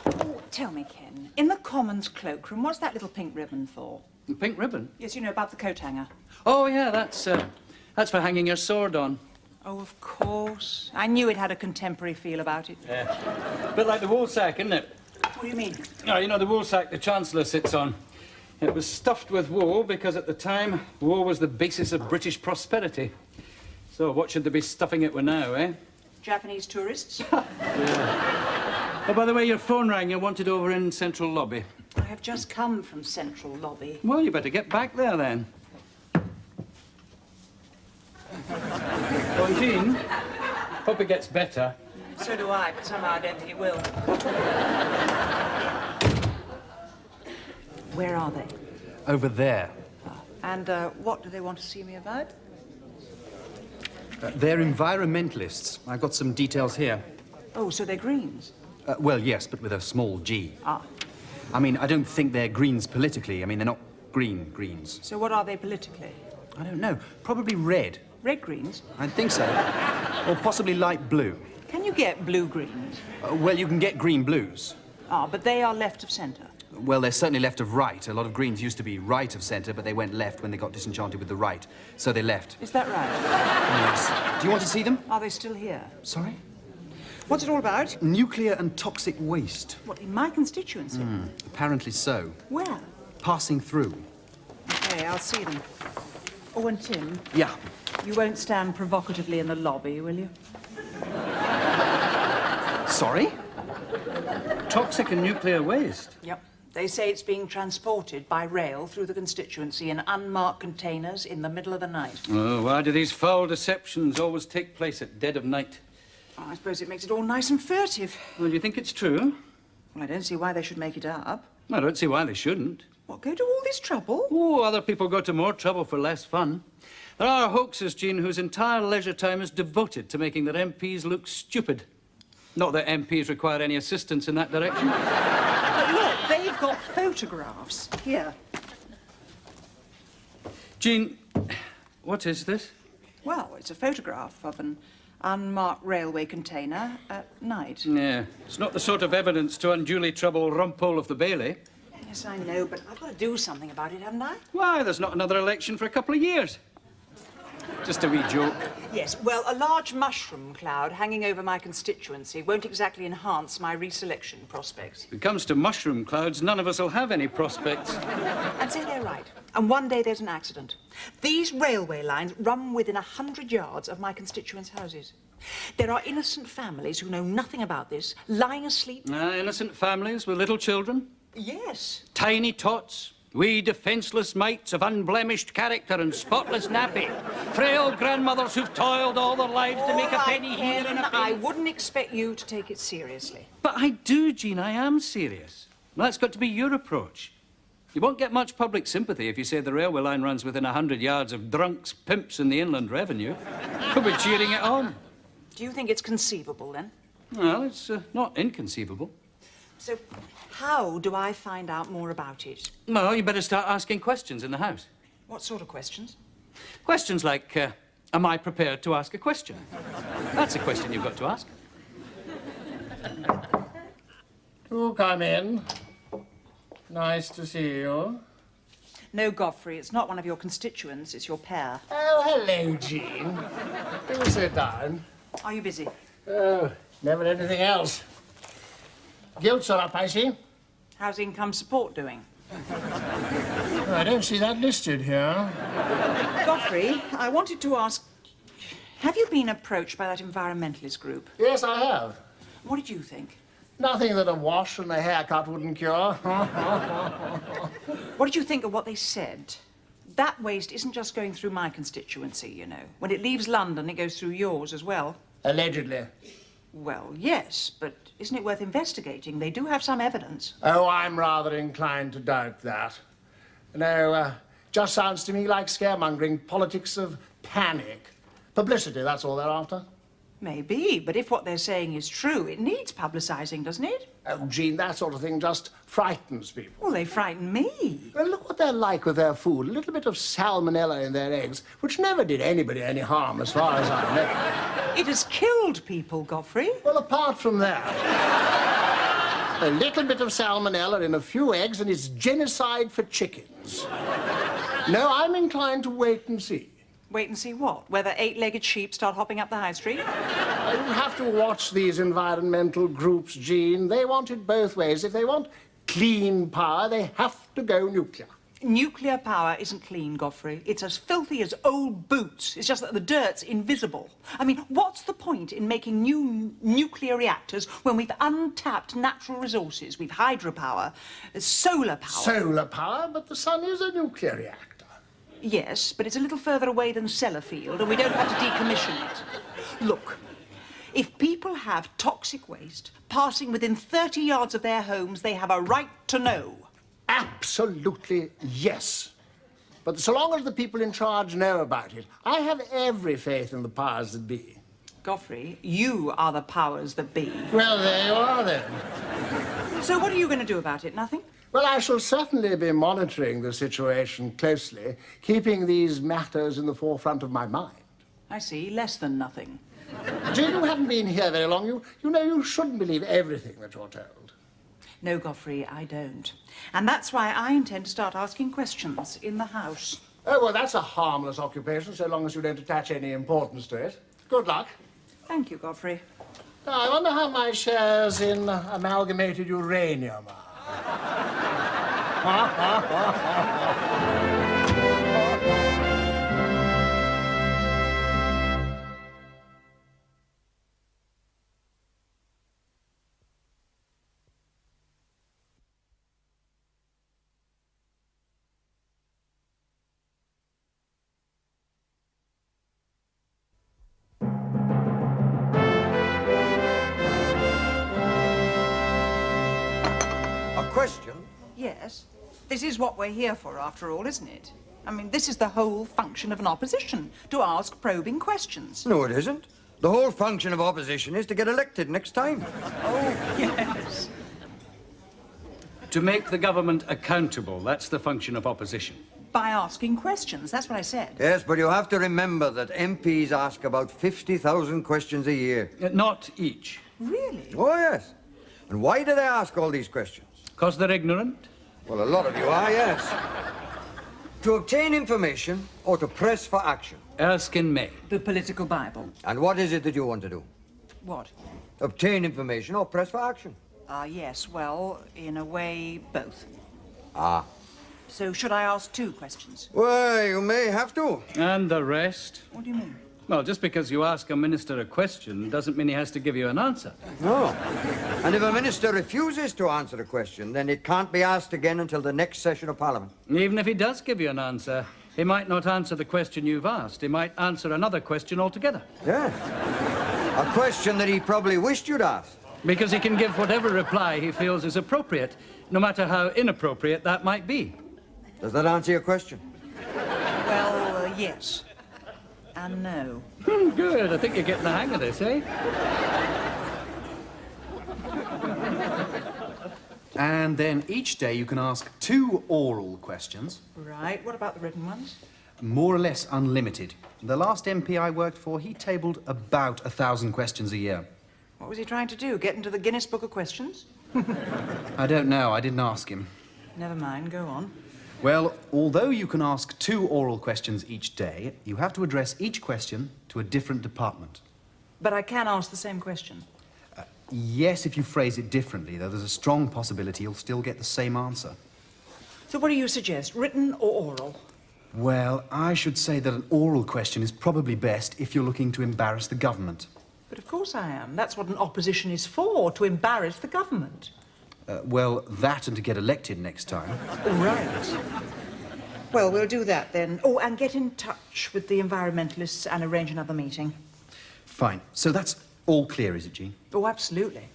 Oh, tell me, Ken, in the Commons cloakroom, what's that little pink ribbon for? The pink ribbon? Yes, you know, above the coat hanger. Oh, yeah, that's for hanging your sword on. Oh, of course. I knew it had a contemporary feel about it. Yeah. A bit like the woolsack, isn't it? What do you mean? Oh, you know, the woolsack the Chancellor sits on. It was stuffed with wool because at the time, wool was the basis of British prosperity. So what should they be stuffing it with now, eh? Japanese tourists? Yeah. Oh, by the way, your phone rang. You wanted over in Central Lobby. I have just come from Central Lobby. Well, you better get back there, then. Oh, Jean, hope it gets better. So do I, but somehow I don't think it will. Where are they? Over there. And what do they want to see me about? They're environmentalists. I've got some details here. Oh, so they're Greens? Well, yes, but with a small G. Ah. I mean, I don't think they're Greens politically. I mean, they're not Greens. So what are they politically? I don't know. Probably red. Red Greens? I think so. Or possibly light blue. Can you get blue Greens? Well, you can get green blues. Ah, but they are left of centre. Well, they're certainly left of right. A lot of Greens used to be right of centre, but they went left when they got disenchanted with the right. So they left. Is that right? Yes. Do you want to see them? Are they still here? Sorry? What's it all about? Nuclear and toxic waste. What, in my constituency? Apparently so. Where? Passing through. Okay, I'll see them. Oh, and Tim? Yeah. You won't stand provocatively in the lobby, will you? Sorry? Toxic and nuclear waste? Yep. They say it's being transported by rail through the constituency in unmarked containers in the middle of the night. Oh, why do these foul deceptions always take place at dead of night? Oh, I suppose it makes it all nice and furtive. Well, do you think it's true? Well, I don't see why they should make it up. I don't see why they shouldn't. What, go to all this trouble? Oh, other people go to more trouble for less fun. There are hoaxers, Jean, whose entire leisure time is devoted to making their MPs look stupid. Not that MPs require any assistance in that direction. But look, they've got photographs. Here. Jean, what is this? Well, it's a photograph of an unmarked railway container at night. Yeah, it's not the sort of evidence to unduly trouble Rumpole of the Bailey. Yes, I know, but I've got to do something about it, haven't I? Why, there's not another election for a couple of years. Just a wee joke. Yes, well, a large mushroom cloud hanging over my constituency won't exactly enhance my reselection prospects. If it comes to mushroom clouds, none of us will have any prospects. And say they're right. And one day there's an accident. These railway lines run within 100 yards of my constituents' houses. There are innocent families who know nothing about this, lying asleep. Innocent families with little children? Yes. Tiny tots. Wee defenceless mites of unblemished character and spotless nappy. Frail grandmothers who've toiled all their lives to make a penny here and a penny. I wouldn't expect you to take it seriously. But I do, Jean. I am serious. That's got to be your approach. You won't get much public sympathy if you say the railway line runs within 100 yards of drunks, pimps and the Inland Revenue. We'll be cheering it on. Do you think it's conceivable, then? Well, it's not inconceivable. So, how do I find out more about it? Well, you better start asking questions in the house. What sort of questions? Questions like, am I prepared to ask a question? That's a question you've got to ask. Do come in. Nice to see you. No, Godfrey, it's not one of your constituents, it's your pair. Oh, hello, Jean. Do sit down. Are you busy? Oh, never anything else. Gilts are up, I see. How's income support doing? Oh, I don't see that listed here. Godfrey, I wanted to ask, have you been approached by that environmentalist group? Yes, I have. What did you think? Nothing that a wash and a haircut wouldn't cure. What did you think of what they said? That waste isn't just going through my constituency, you know. When it leaves London, it goes through yours as well. Allegedly. Well, yes, but isn't it worth investigating? They do have some evidence. Oh, I'm rather inclined to doubt that. No, just sounds to me like scaremongering, politics of panic. Publicity, that's all they're after. Maybe, but if what they're saying is true, it needs publicising, doesn't it? Oh, Jean, that sort of thing just frightens people. Well, they frighten me. Well, look what they're like with their food. A little bit of salmonella in their eggs, which never did anybody any harm, as far as I know. It has killed people, Godfrey. Well, apart from that, a little bit of salmonella in a few eggs, and it's genocide for chickens. No, I'm inclined to wait and see. Wait and see what? Whether eight-legged sheep start hopping up the high street? You have to watch these environmental groups, Jean. They want it both ways. If they want clean power, they have to go nuclear. Nuclear power isn't clean, Godfrey. It's as filthy as old boots. It's just that the dirt's invisible. I mean, what's the point in making new nuclear reactors when we've untapped natural resources? We've hydropower, solar power. Solar power? But the sun is a nuclear reactor. Yes, but it's a little further away than Sellafield, and we don't have to decommission it. Look, if people have toxic waste passing within 30 yards of their homes, they have a right to know. Absolutely yes. But so long as the people in charge know about it, I have every faith in the powers that be. Godfrey, you are the powers that be. Well, there you are, then. So what are you going to do about it? Nothing? Well, I shall certainly be monitoring the situation closely, keeping these matters in the forefront of my mind. I see. Less than nothing. Jane, you haven't been here very long. You know you shouldn't believe everything that you're told. No, Godfrey, I don't. And that's why I intend to start asking questions in the house. Oh, well, that's a harmless occupation, so long as you don't attach any importance to it. Good luck. Thank you, Godfrey. Now, I wonder how my shares in amalgamated uranium are. Question? Yes. This is what we're here for, after all, isn't it? I mean, this is the whole function of an opposition, to ask probing questions. No, it isn't. The whole function of opposition is to get elected next time. Oh, yes. To make the government accountable, that's the function of opposition. By asking questions, that's what I said. Yes, but you have to remember that MPs ask about 50,000 questions a year. Not each. Really? Oh, yes. And why do they ask all these questions? Because they're ignorant? Well, a lot of you are, yes. To obtain information or to press for action. Erskine May. The political Bible. And what is it that you want to do? What? Obtain information or press for action? Yes, well, in a way, both. Ah. So should I ask 2 questions? Well, you may have to. And the rest? What do you mean? Well, just because you ask a minister a question doesn't mean he has to give you an answer. No. And if a minister refuses to answer a question, then it can't be asked again until the next session of Parliament. Even if he does give you an answer, he might not answer the question you've asked. He might answer another question altogether. Yes. A question that he probably wished you'd asked. Because he can give whatever reply he feels is appropriate, no matter how inappropriate that might be. Does that answer your question? Well, yes. And no. Good. I think you're getting the hang of this, eh? And then each day you can ask 2 oral questions. Right. What about the written ones? More or less unlimited. The last MP I worked for, he tabled about 1,000 questions a year. What was he trying to do? Get into the Guinness Book of Questions? I don't know. I didn't ask him. Never mind. Go on. Well, although you can ask 2 oral questions each day, you have to address each question to a different department. But I can ask the same question. Yes, if you phrase it differently, though there's a strong possibility you'll still get the same answer. So what do you suggest, written or oral? Well, I should say that an oral question is probably best if you're looking to embarrass the government. But of course I am. That's what an opposition is for, to embarrass the government. Well, that and to get elected next time. All right. Well, we'll do that then. Oh, and get in touch with the environmentalists and arrange another meeting. Fine. So that's all clear, is it, Jean? Oh, absolutely.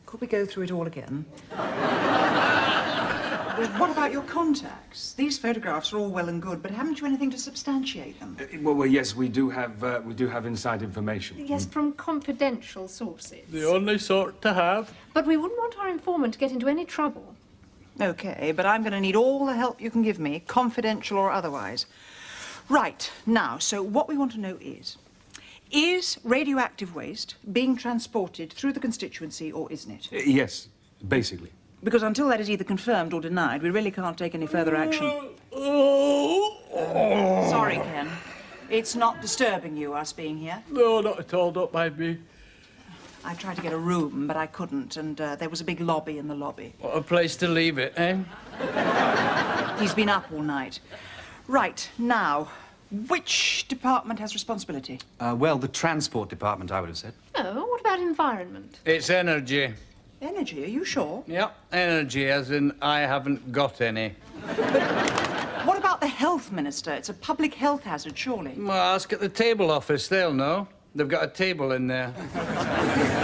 Could we go through it all again? Well, what about your contacts? These photographs are all well and good, but haven't you anything to substantiate them? Well, yes, we do have inside information. Yes, from confidential sources. The only sort to have. But we wouldn't want our informant to get into any trouble. OK, but I'm going to need all the help you can give me, confidential or otherwise. Right, now, so what we want to know is radioactive waste being transported through the constituency or isn't it? Yes, basically. Because until that is either confirmed or denied, we really can't take any further action. Sorry, Ken. It's not disturbing you, us being here? No, not at all. Don't mind me. I tried to get a room, but I couldn't, and there was a big lobby in the lobby. What a place to leave it, eh? He's been up all night. Right, now, which department has responsibility? Well, the transport department, I would have said. Oh, what about environment? It's energy. Energy, are you sure? Yep, energy, as in I haven't got any. What about the health minister? It's a public health hazard, surely. Well, ask at the table office, they'll know. They've got a table in there.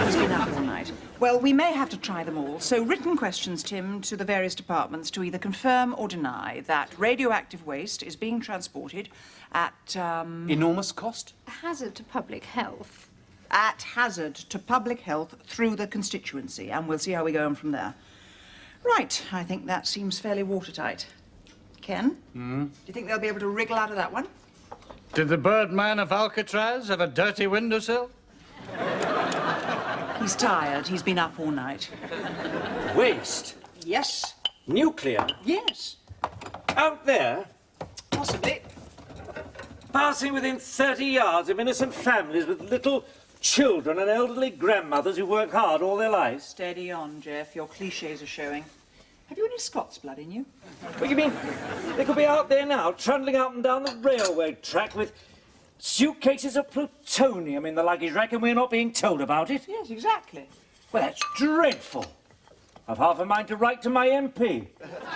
He's been up all night. Well, we may have to try them all. So written questions, Tim, to the various departments to either confirm or deny that radioactive waste is being transported at, Enormous cost? A hazard to public health. At hazard to public health through the constituency, and we'll see how we go on from there. Right, I think that seems fairly watertight. Ken? Do you think they'll be able to wriggle out of that one? Did the Birdman of Alcatraz have a dirty windowsill? He's tired. He's been up all night. Waste? Yes. Nuclear? Yes. Out there? Possibly. Passing within 30 yards of innocent families with little children and elderly grandmothers who work hard all their lives? Steady on, Jeff. Your clichés are showing. Have you any Scots blood in you? What, you mean they could be out there now, trundling up and down the railway track with suitcases of plutonium in the luggage rack and we're not being told about it? Yes, exactly. Well, that's dreadful. I've half a mind to write to my MP.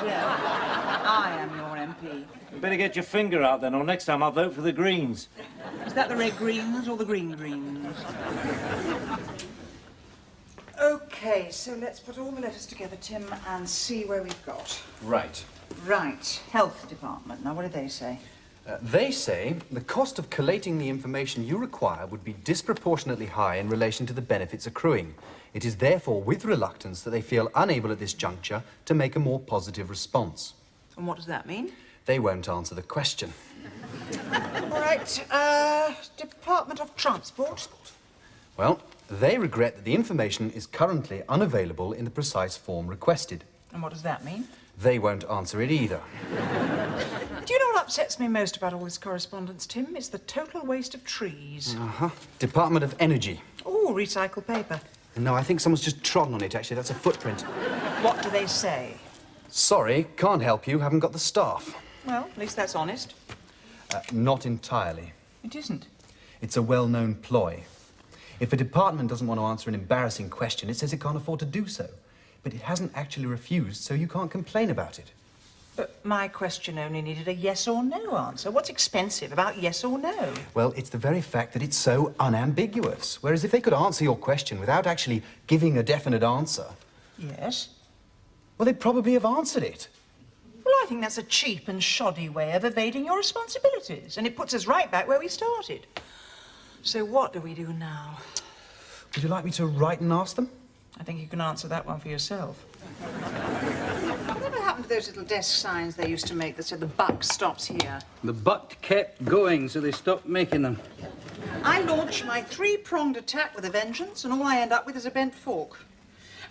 Yeah, I am your MP. You better get your finger out then, or next time I'll vote for the Greens. Is that the red greens or the green greens? OK, so let's put all the letters together, Tim, and see where we've got. Right. Right, health department. Now, what did they say? They say the cost of collating the information you require would be disproportionately high in relation to the benefits accruing. It is therefore with reluctance that they feel unable at this juncture to make a more positive response. And what does that mean? They won't answer the question. All right, Department of Transport. Well, they regret that the information is currently unavailable in the precise form requested. And what does that mean? They won't answer it either. Do you know what upsets me most about all this correspondence, Tim? It's the total waste of trees. Department of Energy. Oh, recycled paper. No, I think someone's just trodden on it, actually. That's a footprint. What do they say? Sorry, can't help you. Haven't got the staff. Well, at least that's honest. Not entirely. It isn't. It's a well-known ploy. If a department doesn't want to answer an embarrassing question, it says it can't afford to do so. But it hasn't actually refused, so you can't complain about it. But my question only needed a yes or no answer. What's expensive about yes or no? Well, it's the very fact that it's so unambiguous. Whereas if they could answer your question without actually giving a definite answer... Yes? Well, they'd probably have answered it. Well, I think that's a cheap and shoddy way of evading your responsibilities. And it puts us right back where we started. So what do we do now? Would you like me to write and ask them? I think you can answer that one for yourself. Whatever happened to those little desk signs they used to make that said the buck stops here? The buck kept going, so they stopped making them. I launch my three-pronged attack with a vengeance, and all I end up with is a bent fork.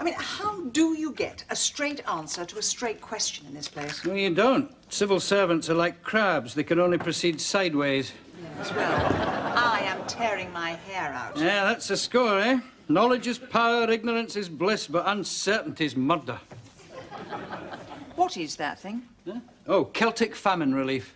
I mean, how do you get a straight answer to a straight question in this place? No, you don't. Civil servants are like crabs. They can only proceed sideways. Yes, well, I am tearing my hair out. Yeah, that's the score, eh? Knowledge is power, ignorance is bliss, but uncertainty is murder. What is that thing? Huh? Oh, Celtic famine relief.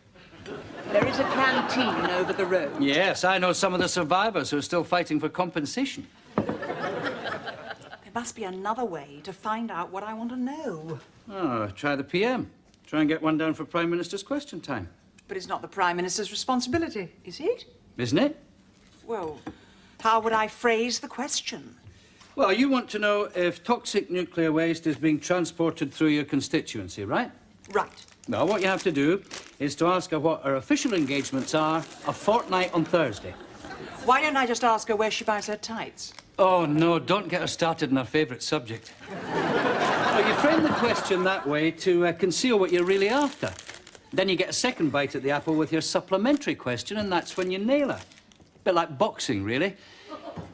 There is a canteen over the road. Yes, I know some of the survivors who are still fighting for compensation. There must be another way to find out what I want to know. Oh, try the PM. Try and get one down for Prime Minister's question time. But it's not the Prime Minister's responsibility, is it? Isn't it? Well, how would I phrase the question? Well, you want to know if toxic nuclear waste is being transported through your constituency, right? Right. Well, what you have to do is to ask her what her official engagements are a fortnight on Thursday. Why don't I just ask her where she buys her tights? Oh, no, don't get her started on her favourite subject. Well, you frame the question that way to conceal what you're really after. Then you get a second bite at the apple with your supplementary question, and that's when you nail her. A bit like boxing, really.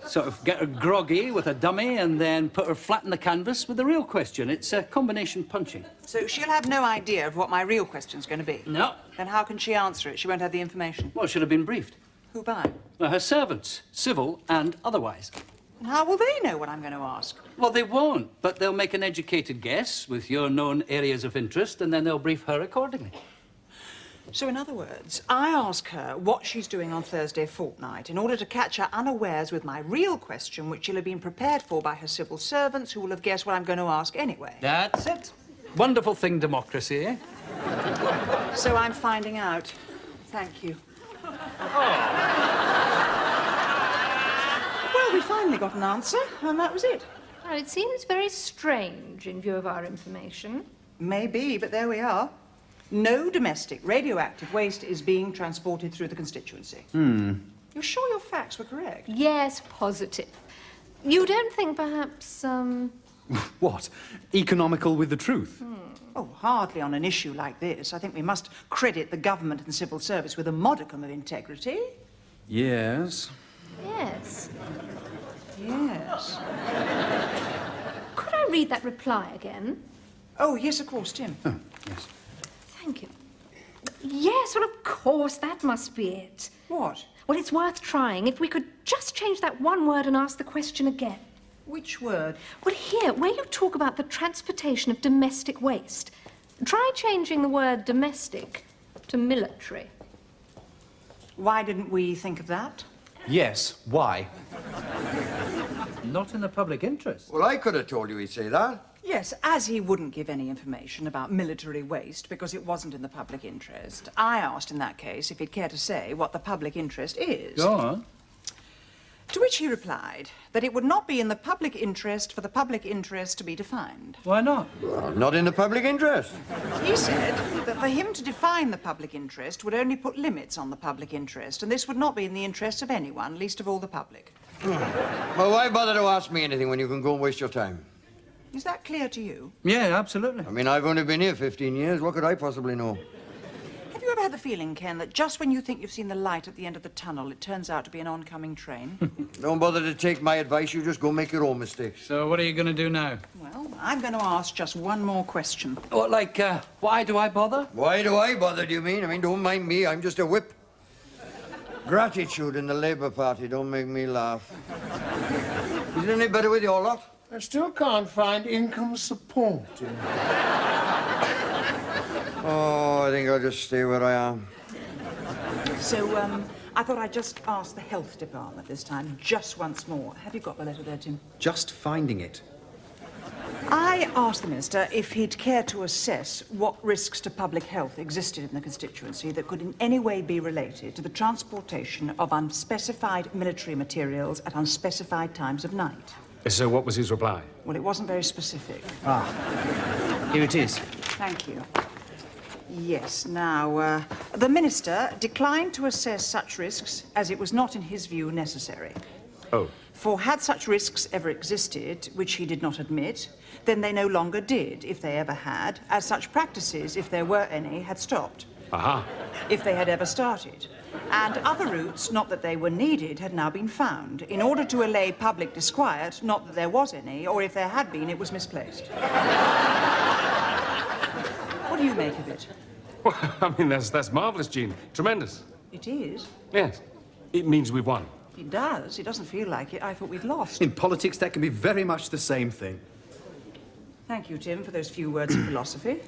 Sort of get her groggy with a dummy and then put her flat in the canvas with the real question. It's a combination punching. So she'll have no idea of what my real question's going to be? No. Then how can she answer it? She won't have the information. Well, she'll have been briefed. Who by? Well, her servants, civil and otherwise. And how will they know what I'm going to ask? Well, they won't, but they'll make an educated guess with your known areas of interest, and then they'll brief her accordingly. So, in other words, I ask her what she's doing on Thursday fortnight in order to catch her unawares with my real question, which she'll have been prepared for by her civil servants, who will have guessed what I'm going to ask anyway. That's it. Wonderful thing, democracy, eh? So I'm finding out. Thank you. Well, we finally got an answer, and that was it. Well, it seems very strange in view of our information. Maybe, but there we are. No domestic radioactive waste is being transported through the constituency. You're sure your facts were correct? Yes, positive. You don't think perhaps, What? Economical with the truth? Oh, hardly on an issue like this. I think we must credit the government and civil service with a modicum of integrity. Yes. Yes. Yes. Could I read that reply again? Oh, yes, of course, Tim. Oh, yes. Thank you. Yes, well, of course, that must be it. What? Well, it's worth trying. If we could just change that one word and ask the question again. Which word? Well, here, where you talk about the transportation of domestic waste, try changing the word domestic to military. Why didn't we think of that? Yes, why? Not in the public interest. Well, I could have told you he'd say that. Yes, as he wouldn't give any information about military waste because it wasn't in the public interest, I asked in that case if he'd care to say what the public interest is. Go on. To which he replied that it would not be in the public interest for the public interest to be defined. Why not? Well, not in the public interest. He said that for him to define the public interest would only put limits on the public interest, and this would not be in the interest of anyone, least of all the public. Well, why bother to ask me anything when you can go and waste your time? Is that clear to you? Yeah, absolutely. I mean, I've only been here 15 years. What could I possibly know? Have you ever had the feeling, Ken, that just when you think you've seen the light at the end of the tunnel, it turns out to be an oncoming train? Don't bother to take my advice. You just go make your own mistakes. So what are you going to do now? Well, I'm going to ask just one more question. What, like, why do I bother? Why do I bother, do you mean? I mean, don't mind me. I'm just a whip. Gratitude in the Labour Party don't make me laugh. Is it any better with your lot? I still can't find income support. Oh, I think I'll just stay where I am. So, I thought I'd just ask the health department this time, just once more. Have you got the letter there, Tim? Just finding it. I asked the minister if he'd care to assess what risks to public health existed in the constituency that could in any way be related to the transportation of unspecified military materials at unspecified times of night. So what was his reply? Well, it wasn't very specific. Here it is. Thank you. Yes, now, the minister declined to assess such risks as it was not, in his view, necessary. Oh. For had such risks ever existed, which he did not admit, then they no longer did, if they ever had, as such practices, if there were any, had stopped. Aha. If they had ever started. And other routes, not that they were needed, had now been found, in order to allay public disquiet, not that there was any, or if there had been, it was misplaced. What do you make of it? Well, I mean, that's marvellous, Jean. Tremendous. It is. Yes. It means we've won. It does. It doesn't feel like it. I thought we'd lost. In politics, that can be very much the same thing. Thank you, Tim, for those few words of philosophy.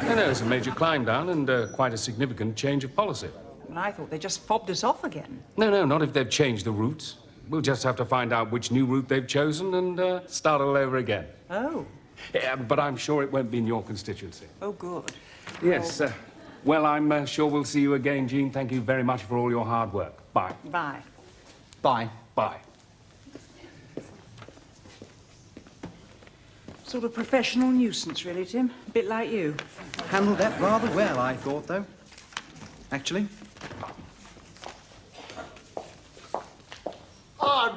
No, it's a major climb down and quite a significant change of policy. And I thought they just fobbed us off again. No, not if they've changed the routes. We'll just have to find out which new route they've chosen and start all over again. Oh. Yeah, but I'm sure it won't be in your constituency. Oh, good. Yes, well, I'm sure we'll see you again, Jean. Thank you very much for all your hard work. Bye. Bye. Bye. Bye. Sort of professional nuisance, really, Tim. A bit like you. Handled that rather well, I thought, though. Actually.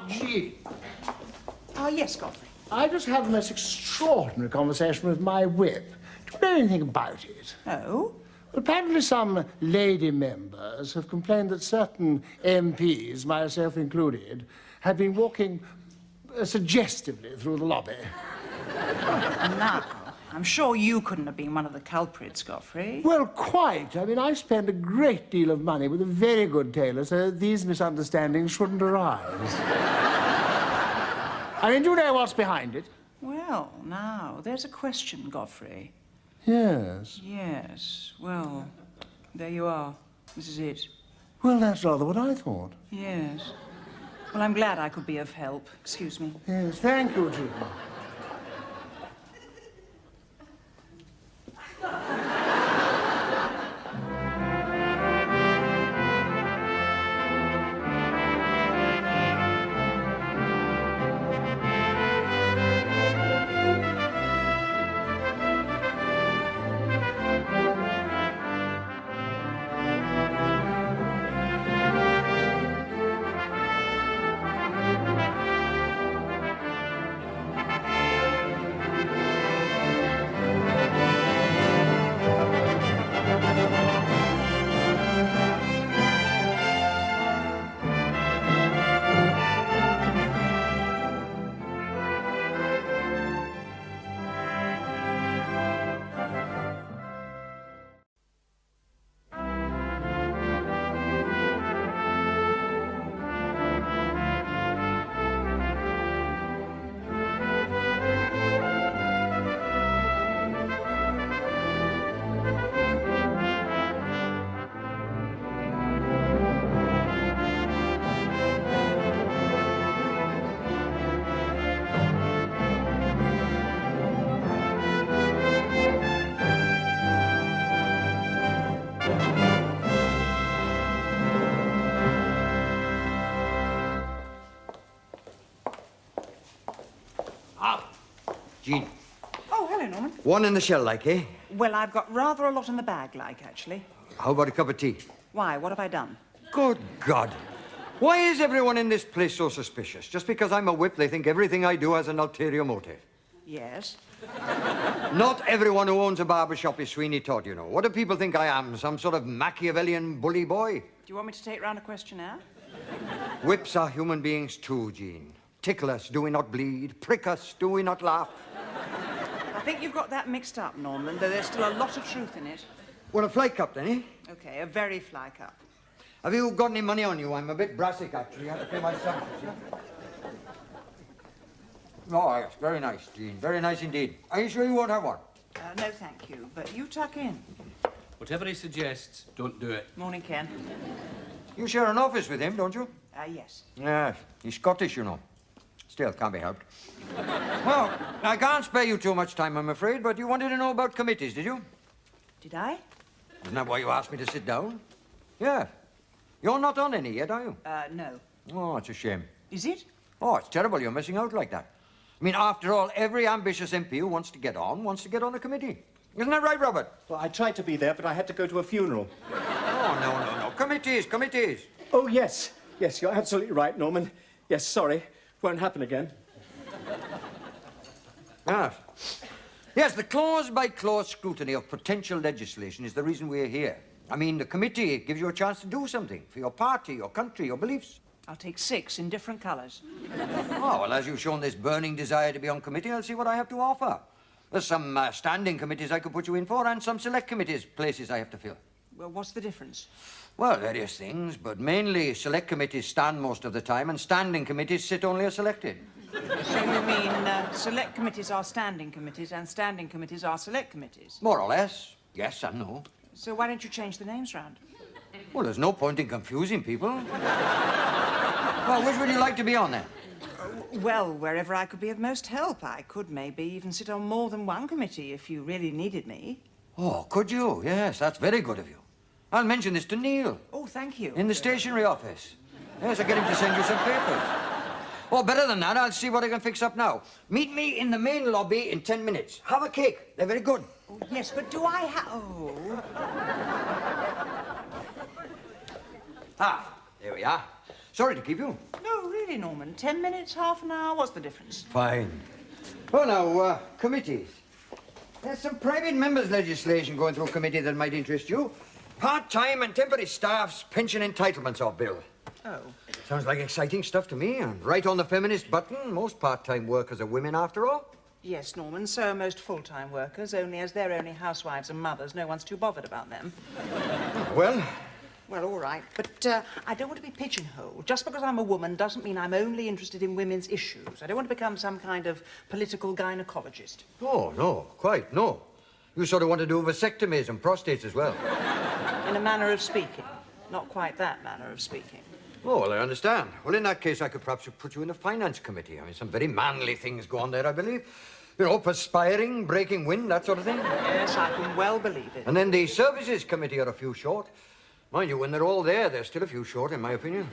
Gee. Yes, Godfrey. I just had the most extraordinary conversation with my whip. Do you know anything about it? Oh? Apparently some lady members have complained that certain MPs, myself included, had been walking suggestively through the lobby. Now, I'm sure you couldn't have been one of the culprits, Godfrey. Well, quite. I mean, I spend a great deal of money with a very good tailor, so these misunderstandings shouldn't arise. I mean, do you know what's behind it? Well, now, there's a question, Godfrey. Yes. Yes. Well, there you are. This is it. Well, that's rather what I thought. Yes. Well, I'm glad I could be of help. Excuse me. Yes, thank you, Jean. Jean. Oh, hello, Norman. One in the shell, like, eh? Well, I've got rather a lot in the bag, like, actually. How about a cup of tea? Why? What have I done? Good God. Why is everyone in this place so suspicious? Just because I'm a whip, they think everything I do has an ulterior motive. Yes. Not everyone who owns a barber shop is Sweeney Todd, you know. What do people think I am? Some sort of Machiavellian bully boy? Do you want me to take round a questionnaire? Whips are human beings too, Jean. Tickle us, do we not bleed? Prick us, do we not laugh? I think you've got that mixed up, Norman, though there's still a lot of truth in it. Well, a fly cup, then, eh? Okay, a very fly cup. Have you got any money on you? I'm a bit brassic, actually. I have to pay my sums, you see? Oh, yes, very nice, Jean. Very nice indeed. Are you sure you won't have one? No, thank you, but you tuck in. Whatever he suggests, don't do it. Morning, Ken. You share an office with him, don't you? Yes. Yes. He's Scottish, you know. Still, can't be helped. Well, I can't spare you too much time, I'm afraid, but you wanted to know about committees, did you? Did I? Isn't that why you asked me to sit down? Yeah. You're not on any yet, are you? No. Oh, it's a shame. Is it? Oh, it's terrible you're missing out like that. I mean, after all, every ambitious MP who wants to get on a committee. Isn't that right, Robert? Well, I tried to be there, but I had to go to a funeral. Oh, no. Committees. Oh, yes. Yes, you're absolutely right, Norman. Yes, sorry. Won't happen again. Yes, the clause-by-clause scrutiny of potential legislation is the reason we're here. I mean, the committee gives you a chance to do something for your party, your country, your beliefs. I'll take 6 in different colours. Oh, well, as you've shown this burning desire to be on committee, I'll see what I have to offer. There's some standing committees I could put you in for, and some select committees, places I have to fill. Well, what's the difference? Well, various things, but mainly select committees stand most of the time, and standing committees sit only as selected. So you mean select committees are standing committees, and standing committees are select committees? More or less. Yes and no. So why don't you change the names round? Well, there's no point in confusing people. Well, which would you like to be on, then? Well, wherever I could be of most help. I could maybe even sit on more than one committee if you really needed me. Oh, could you? Yes, that's very good of you. I'll mention this to Neil. Oh, thank you. In the stationery office. Yes, I'll get him to send you some papers. Oh, better than that, I'll see what I can fix up now. Meet me in the main lobby in 10 minutes. Have a cake. They're very good. Oh, yes, but do I have... Oh. There we are. Sorry to keep you. No, really, Norman. 10 minutes, half an hour, what's the difference? Fine. Oh, now, committees. There's some private members' legislation going through committee that might interest you. Part-time and temporary staff's pension entitlements are bill. Oh. Sounds like exciting stuff to me. And right on the feminist button. Most part-time workers are women, after all. Yes, Norman, so are most full-time workers, only as they're only housewives and mothers, no one's too bothered about them. Well? Well, all right, but I don't want to be pigeonholed. Just because I'm a woman doesn't mean I'm only interested in women's issues. I don't want to become some kind of political gynecologist. Oh, no, quite, no. You sort of want to do vasectomies and prostates as well. In a manner of speaking. Not quite that manner of speaking. Oh, well, I understand. Well, in that case, I could perhaps put you in the finance committee. I mean, some very manly things go on there, I believe. You know, perspiring, breaking wind, that sort of thing. Yes, I can well believe it. And then the services committee are a few short. Mind you, when they're all there, they're still a few short, in my opinion.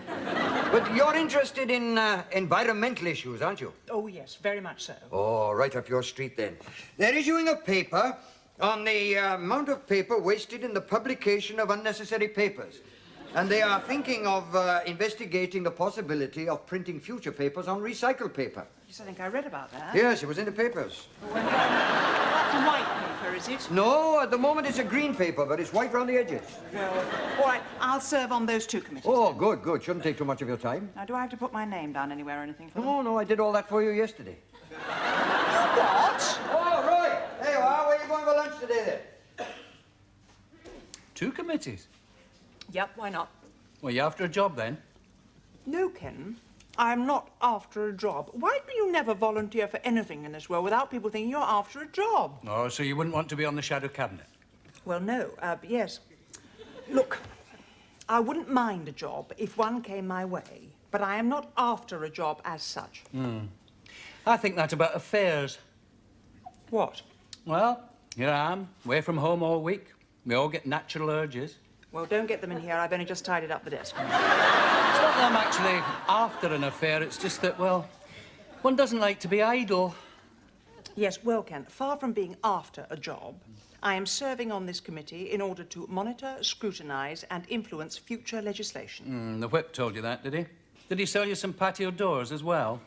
But you're interested in environmental issues, aren't you? Oh, yes, very much so. Oh, right up your street, then. They're issuing a paper on the amount of paper wasted in the publication of unnecessary papers. And they are thinking of investigating the possibility of printing future papers on recycled paper. Yes, I think I read about that. Yes, it was in the papers. That's a white paper, is it? No, at the moment it's a green paper, but it's white round the edges. Well, all right, I'll serve on those 2 committees. Oh, good, good. Shouldn't take too much of your time. Now, do I have to put my name down anywhere or anything for them? No, no, I did all that for you yesterday. What? Oh, right. There you are. Where are you going for lunch today, then? 2 committees? Yep, why not? Well, you after a job, then? No, Ken. I'm not after a job. Why do you never volunteer for anything in this world without people thinking you're after a job? Oh, so you wouldn't want to be on the shadow cabinet? Well, no, but yes. Look, I wouldn't mind a job if one came my way, but I am not after a job as such. I think that about affairs. What? Well, here I am, away from home all week. We all get natural urges. Well, don't get them in here. I've only just tidied up the desk. It's not that I'm actually after an affair. It's just that, well, one doesn't like to be idle. Yes, well, Ken, far from being after a job, I am serving on this committee in order to monitor, scrutinise and influence future legislation. The whip told you that, did he? Did he sell you some patio doors as well?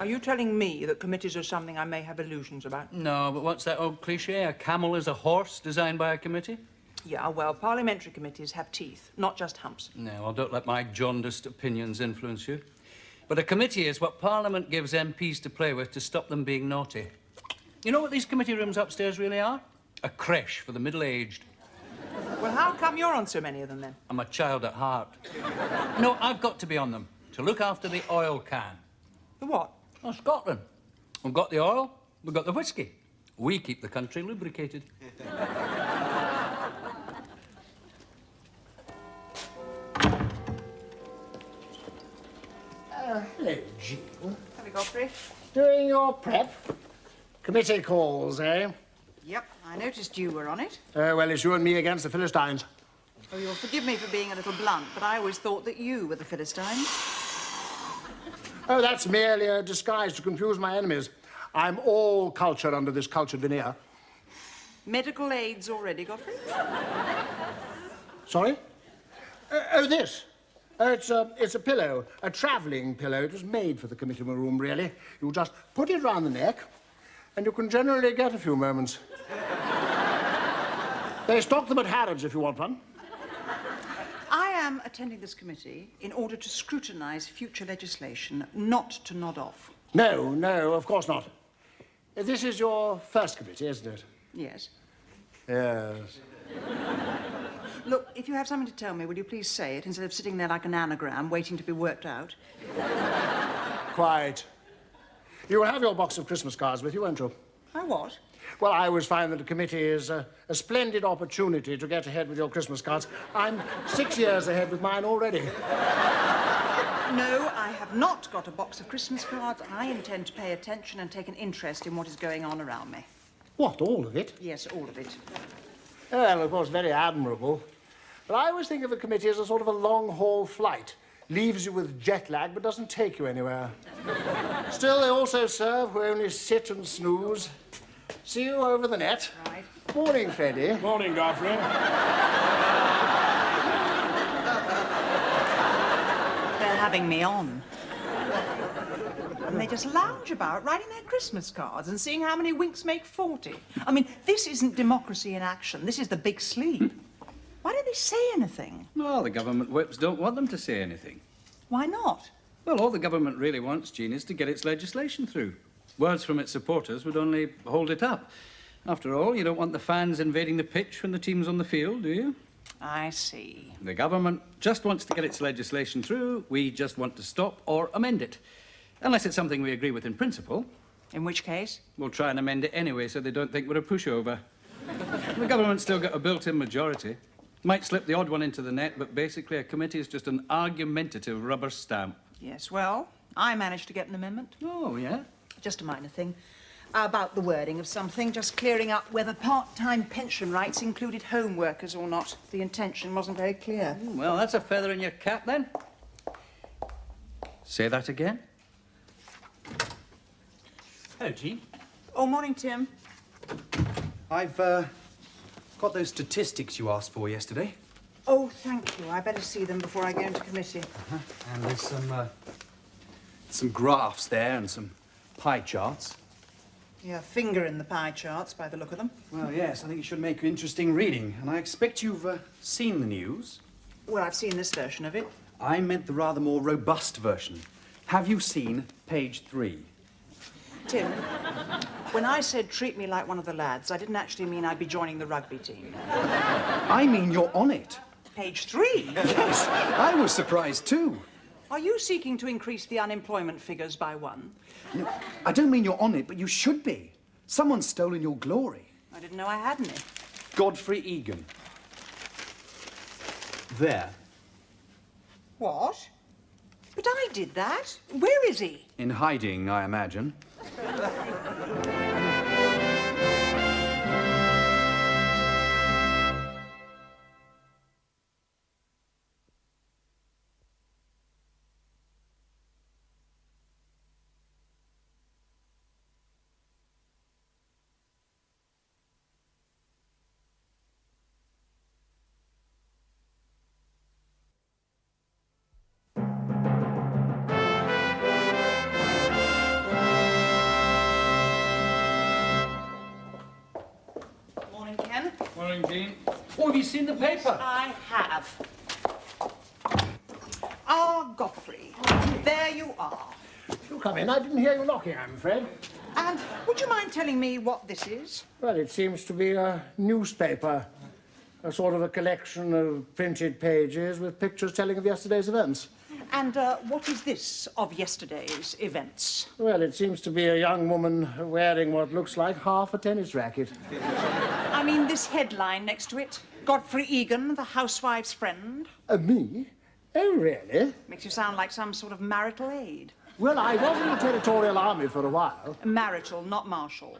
Are you telling me that committees are something I may have illusions about? No, but what's that old cliché? A camel is a horse designed by a committee? Yeah, well, parliamentary committees have teeth, not just humps. No, well, don't let my jaundiced opinions influence you. But a committee is what Parliament gives MPs to play with to stop them being naughty. You know what these committee rooms upstairs really are? A creche for the middle-aged. Well, how come you're on so many of them, then? I'm a child at heart. No, I've got to be on them to look after the oil can. The what? Oh, Scotland. We've got the oil, we've got the whiskey. We keep the country lubricated. Hello, Jean. Have you, Godfrey? Doing your prep? Committee calls, eh? Yep, I noticed you were on it. Well, it's you and me against the Philistines. Oh, you'll forgive me for being a little blunt, but I always thought that you were the Philistines. Oh, that's merely a disguise to confuse my enemies. I'm all culture under this cultured veneer. Medical aids already, Godfrey? Sorry? Oh, this. It's a pillow, a travelling pillow. It was made for the committee room, really. You just put it round the neck, and you can generally get a few moments. They stock them at Harrods if you want one. I am attending this committee in order to scrutinise future legislation, not to nod off. No, no, of course not. This is your first committee, isn't it? Yes. Yes. Look, if you have something to tell me, will you please say it instead of sitting there like an anagram waiting to be worked out? Quite. You will have your box of Christmas cards with you, won't you? I what? Well, I always find that a committee is a splendid opportunity to get ahead with your Christmas cards. I'm 6 years ahead with mine already. No, I have not got a box of Christmas cards. I intend to pay attention and take an interest in what is going on around me. What, all of it? Yes, all of it. Well, of course, very admirable. But I always think of a committee as a sort of a long-haul flight. Leaves you with jet lag, but doesn't take you anywhere. Still, they also serve who only sit and snooze. See you over the net. Right. Morning, Freddie. Morning, Godfrey. They're having me on. And they just lounge about writing their Christmas cards and seeing how many winks make 40. I mean, this isn't democracy in action. This is the big sleep. Why don't they say anything? Well, the government whips don't want them to say anything. Why not? Well, all the government really wants, Jean, is to get its legislation through. Words from its supporters would only hold it up. After all, you don't want the fans invading the pitch when the team's on the field, do you? I see. The government just wants to get its legislation through. We just want to stop or amend it. Unless it's something we agree with in principle. In which case? We'll try and amend it anyway so they don't think we're a pushover. The government's still got a built-in majority. Might slip the odd one into the net, but basically a committee is just an argumentative rubber stamp. Yes, well, I managed to get an amendment. Oh, yeah? Just a minor thing. About the wording of something, just clearing up whether part-time pension rights included home workers or not. The intention wasn't very clear. Well, that's a feather in your cap, then. Say that again. Hello, Jean. Oh, morning, Tim. I've got those statistics you asked for yesterday. Oh, thank you. I better see them before I go into committee. And there's some graphs there and some pie charts. Your finger in the pie charts, by the look of them. Well, yes, I think it should make interesting reading. And I expect you've seen the news. Well, I've seen this version of it. I meant the rather more robust version. Have you seen page 3? Tim, when I said treat me like one of the lads, I didn't actually mean I'd be joining the rugby team. I mean you're on it. Page 3? Yes, I was surprised too. Are you seeking to increase the unemployment figures by 1? No, I don't mean you're on it, but you should be. Someone's stolen your glory. I didn't know I had any. Godfrey Egan. There. What? But I did that. Where is he? In hiding, I imagine. morning, Jean. Oh, have you seen the paper? I have. Ah, Godfrey, there you are. You come in. I didn't hear you knocking, I'm afraid. And would you mind telling me what this is? Well, it seems to be a newspaper. A sort of a collection of printed pages with pictures telling of yesterday's events. And what is this of yesterday's events? Well, it seems to be a young woman wearing what looks like half a tennis racket. I mean, this headline next to it. Godfrey Egan, the housewife's friend. Me? Oh, really? Makes you sound like some sort of marital aid. Well, I was in the Territorial Army for a while. Marital, not martial.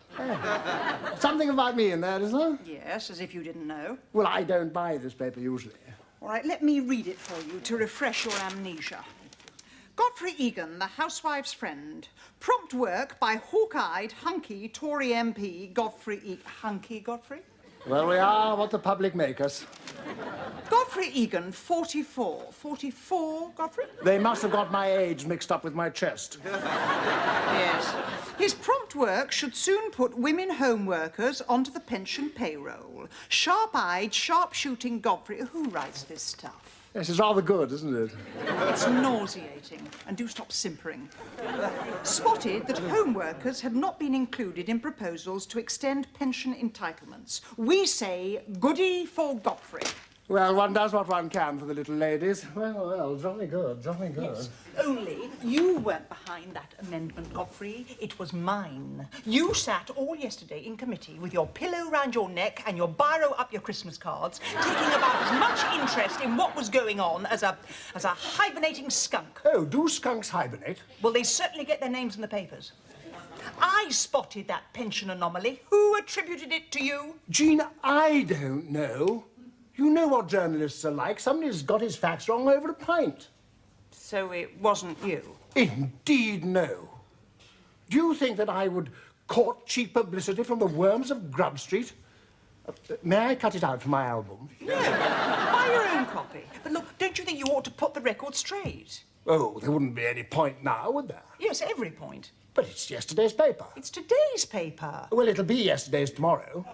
Something about me in there, is there? Yes, as if you didn't know. Well, I don't buy this paper usually. All right, let me read it for you to refresh your amnesia. Godfrey Egan, the housewife's friend. Prompt work by hawk-eyed, hunky Tory MP Godfrey Egan. Hunky Godfrey? Well, we are what the public make us. Godfrey Egan, 44. 44, Godfrey? They must have got my age mixed up with my chest. Yes. His prompt work should soon put women home workers onto the pension payroll. Sharp-eyed, sharp-shooting Godfrey. Who writes this stuff? Yes, it's rather good, isn't it? It's nauseating. And do stop simpering. Spotted that home workers had not been included in proposals to extend pension entitlements. We say, goody for Godfrey. Well, one does what one can for the little ladies. Well, jolly good, jolly good. Yes. Only you weren't behind that amendment, Godfrey. It was mine. You sat all yesterday in committee with your pillow round your neck and your biro up your Christmas cards, taking about as much interest in what was going on as a hibernating skunk. Oh, do skunks hibernate? Well, they certainly get their names in the papers. I spotted that pension anomaly. Who attributed it to you? Jean, I don't know. You know what journalists are like. Somebody's got his facts wrong over a pint. So it wasn't you? Indeed, no. Do you think that I would court cheap publicity from the worms of Grub Street? May I cut it out for my album? No, buy your own copy. But look, don't you think you ought to put the record straight? Oh, there wouldn't be any point now, would there? Yes, every point. But it's yesterday's paper. It's today's paper. Well, it'll be yesterday's tomorrow.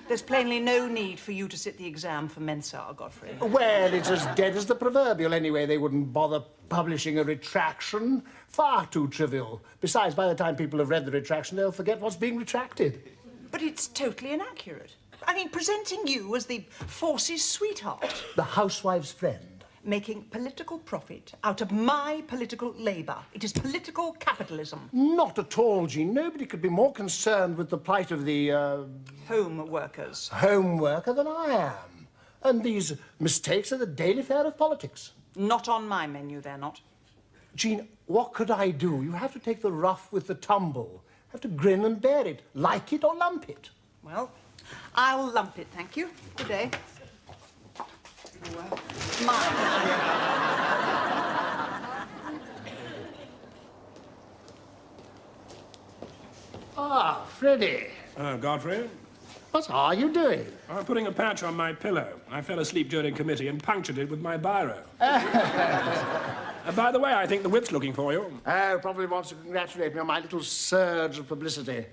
There's plainly no need for you to sit the exam for Mensa, Godfrey. Well, it's as dead as the proverbial anyway. They wouldn't bother publishing a retraction. Far too trivial. Besides, by the time people have read the retraction, they'll forget what's being retracted. But it's totally inaccurate. I mean, presenting you as the force's sweetheart. The housewife's friend. Making political profit out of my political labour. It is political capitalism. Not at all, Jean. Nobody could be more concerned with the plight of the, home workers. Home worker than I am. And these mistakes are the daily fare of politics. Not on my menu, they're not. Jean, what could I do? You have to take the rough with the tumble. You have to grin and bear it. Like it or lump it. Well, I'll lump it, thank you. Good day. Well, mine. Ah, Freddie. Godfrey? What are you doing? I'm putting a patch on my pillow. I fell asleep during committee and punctured it with my biro. By the way, I think the whip's looking for you. Oh, probably wants to congratulate me on my little surge of publicity.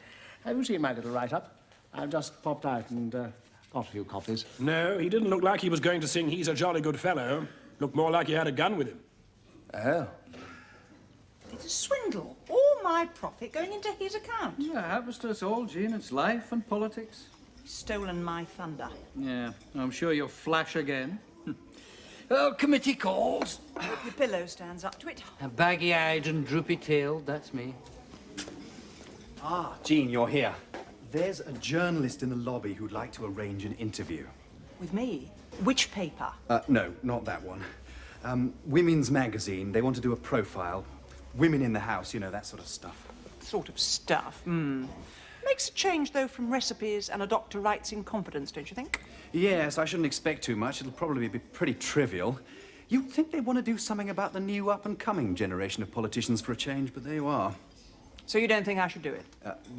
Have you seen my little write-up? I've just popped out and got a few copies. No, he didn't look like he was going to sing He's a Jolly Good Fellow. Looked more like he had a gun with him. Oh. It's a swindle. All my profit going into his account. Yeah, it happens to us all, Jean. It's life and politics. He's stolen my thunder. Yeah, I'm sure you'll flash again. Oh, committee calls. Hope your pillow stands up to it. Baggy-eyed and droopy-tailed, that's me. Ah, Jean, you're here. There's a journalist in the lobby who'd like to arrange an interview. With me? Which paper? No, not that one. Women's magazine. They want to do a profile. Women in the house, you know, that sort of stuff. Sort of stuff, Makes a change, though, from recipes and a doctor writes in confidence, don't you think? Yes, I shouldn't expect too much. It'll probably be pretty trivial. You'd think they want to do something about the new up-and-coming generation of politicians for a change, but there you are. So you don't think I should do it?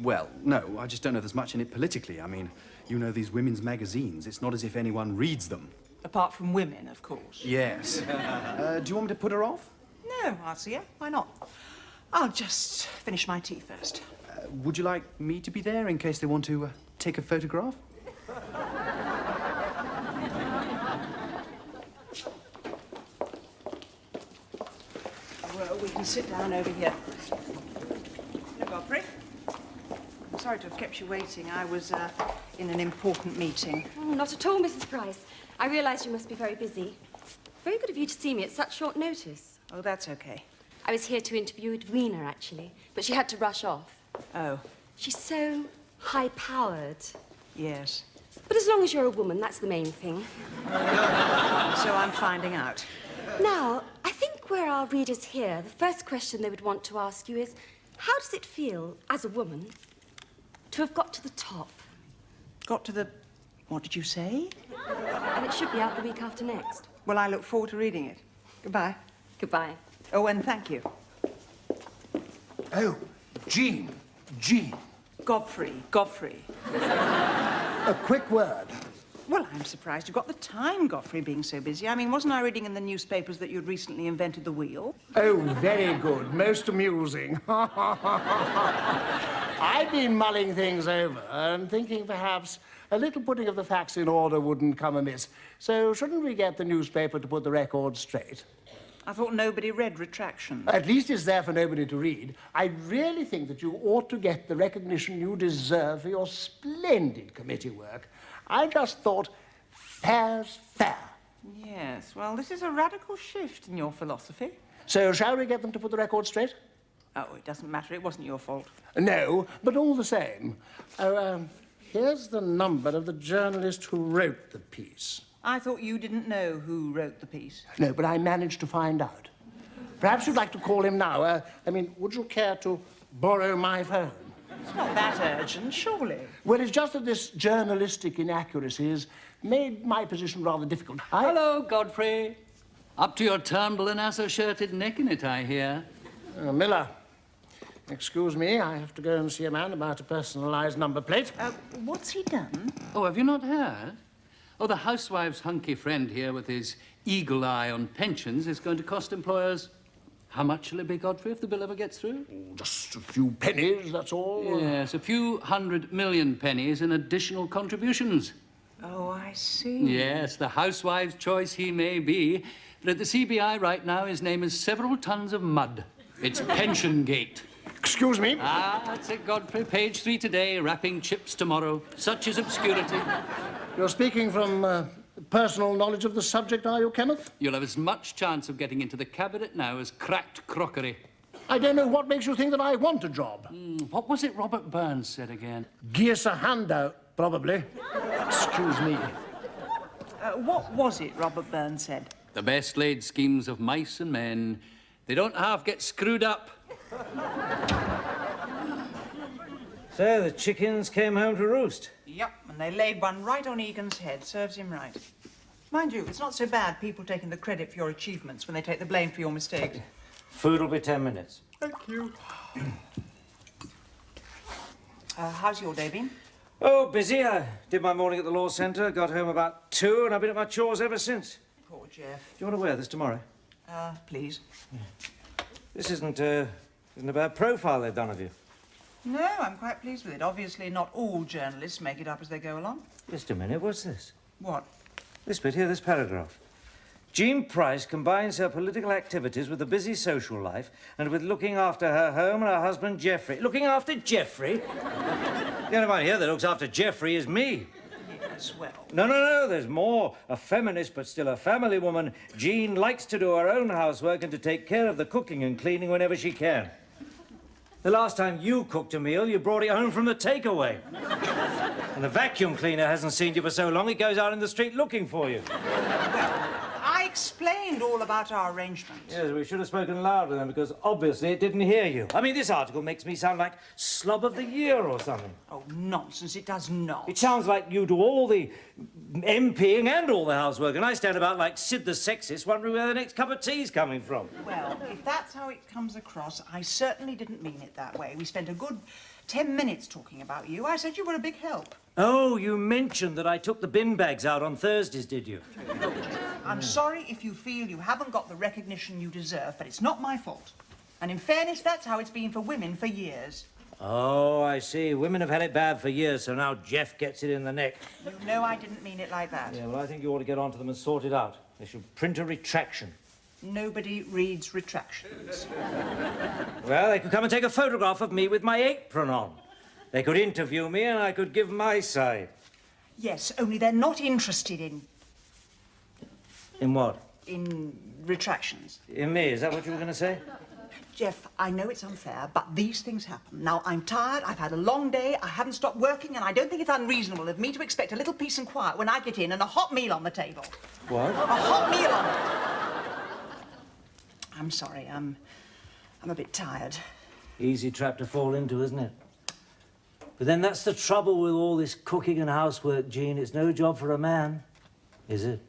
Well, no, I just don't know there's much in it politically. I mean, you know these women's magazines. It's not as if anyone reads them. Apart from women, of course. Yes. Do you want me to put her off? No, I'll see her. Why not? I'll just finish my tea first. Would you like me to be there in case they want to take a photograph? we can sit down over here. Hello, Godfrey. I'm sorry to have kept you waiting. I was in an important meeting. Oh, not at all, Mrs. Price. I realise you must be very busy. Very good of you to see me at such short notice. Oh, that's okay. I was here to interview Edwina, actually, but she had to rush off. Oh. She's so high-powered. Yes. But as long as you're a woman, that's the main thing. So I'm finding out. Now, I think where our readers here, the first question they would want to ask you is, how does it feel, as a woman, to have got to the top? Got to the... what did you say? And it should be out the week after next. Well, I look forward to reading it. Goodbye. Goodbye. Oh, and thank you. Oh, Jean. Godfrey. A quick word. Well, I'm surprised you got the time, Godfrey, being so busy. I mean, wasn't I reading in the newspapers that you'd recently invented the wheel? Oh, very good. Most amusing. I've been mulling things over and thinking perhaps a little putting of the facts in order wouldn't come amiss. So shouldn't we get the newspaper to put the record straight? I thought nobody read Retraction. At least it's there for nobody to read. I really think that you ought to get the recognition you deserve for your splendid committee work. I just thought fair's fair. Yes, well, this is a radical shift in your philosophy. So shall we get them to put the record straight? Oh, it doesn't matter. It wasn't your fault. No, but all the same. Here's the number of the journalist who wrote the piece. I thought you didn't know who wrote the piece. No, but I managed to find out. Perhaps you'd like to call him now. Would you care to borrow my phone? It's not that urgent, surely. Well, it's just that this journalistic inaccuracy has made my position rather difficult. Hello, Godfrey. Up to your turnbull and azure-shirted neck in it, I hear. Miller, excuse me, I have to go and see a man about a personalised number plate. What's he done? Oh, have you not heard? Oh, the housewife's hunky friend here with his eagle eye on pensions is going to cost employers... How much shall it be, Godfrey, if the bill ever gets through? Oh, just a few pennies, that's all. Yes, a few 100 million pennies in additional contributions. Oh, I see. Yes, the housewife's choice he may be, but at the CBI right now his name is several tons of mud. It's Pension Gate. Excuse me? Ah, that's it, Godfrey. Page 3 today, wrapping chips tomorrow. Such is obscurity. You're speaking from personal knowledge of the subject, are you, Kenneth? You'll have as much chance of getting into the cabinet now as cracked crockery. I don't know what makes you think that I want a job. What was it Robert Burns said again? Give us a handout, probably. Excuse me. What was it Robert Burns said? The best laid schemes of mice and men, they don't half get screwed up. So the chickens came home to roost? Yep, and they laid one right on Egan's head. Serves him right. Mind you, it's not so bad people taking the credit for your achievements when they take the blame for your mistakes. Food will be 10 minutes. Thank you. How's your day been? Oh, busy. I did my morning at the law centre, got home about 2, and I've been at my chores ever since. Poor Jeff. Do you want to wear this tomorrow? Please. Yeah. This isn't a bad profile they've done of you. No, I'm quite pleased with it. Obviously, not all journalists make it up as they go along. Just a minute, what's this? What? This bit here, this paragraph. Jean Price combines her political activities with a busy social life and with looking after her home and her husband, Geoffrey. Looking after Geoffrey? The only one here that looks after Geoffrey is me. Yes, well... No, there's more. A feminist, but still a family woman. Jean likes to do her own housework and to take care of the cooking and cleaning whenever she can. The last time you cooked a meal, you brought it home from the takeaway. And the vacuum cleaner hasn't seen you for so long, it goes out in the street looking for you. Well, I explained all about our arrangement. Yes, we should have spoken louder then, because obviously it didn't hear you. I mean, this article makes me sound like Slob of the Year or something. Oh, nonsense, it does not. It sounds like you do all the MPing and all the housework, and I stand about like Sid the Sexist, wondering where the next cup of tea's coming from. Well, if that's how it comes across, I certainly didn't mean it that way. We spent a good 10 minutes talking about you. I said you were a big help. Oh, you mentioned that I took the bin bags out on Thursdays, did you? Look, I'm sorry if you feel you haven't got the recognition you deserve, but it's not my fault. And in fairness, that's how it's been for women for years. Oh, I see. Women have had it bad for years, so now Jeff gets it in the neck. You know I didn't mean it like that. Yeah, well, I think you ought to get on to them and sort it out. They should print a retraction. Nobody reads retractions. Well, they could come and take a photograph of me with my apron on. They could interview me and I could give my side. Yes, only they're not interested in... In what? in retractions. In me, is that what you were going to say? Jeff, I know it's unfair, but these things happen. Now, I'm tired, I've had a long day, I haven't stopped working, and I don't think it's unreasonable of me to expect a little peace and quiet when I get in and a hot meal on the table. What? A hot meal on it. I'm sorry, I'm a bit tired. Easy trap to fall into, isn't it? But then that's the trouble with all this cooking and housework, Jean. It's no job for a man, is it?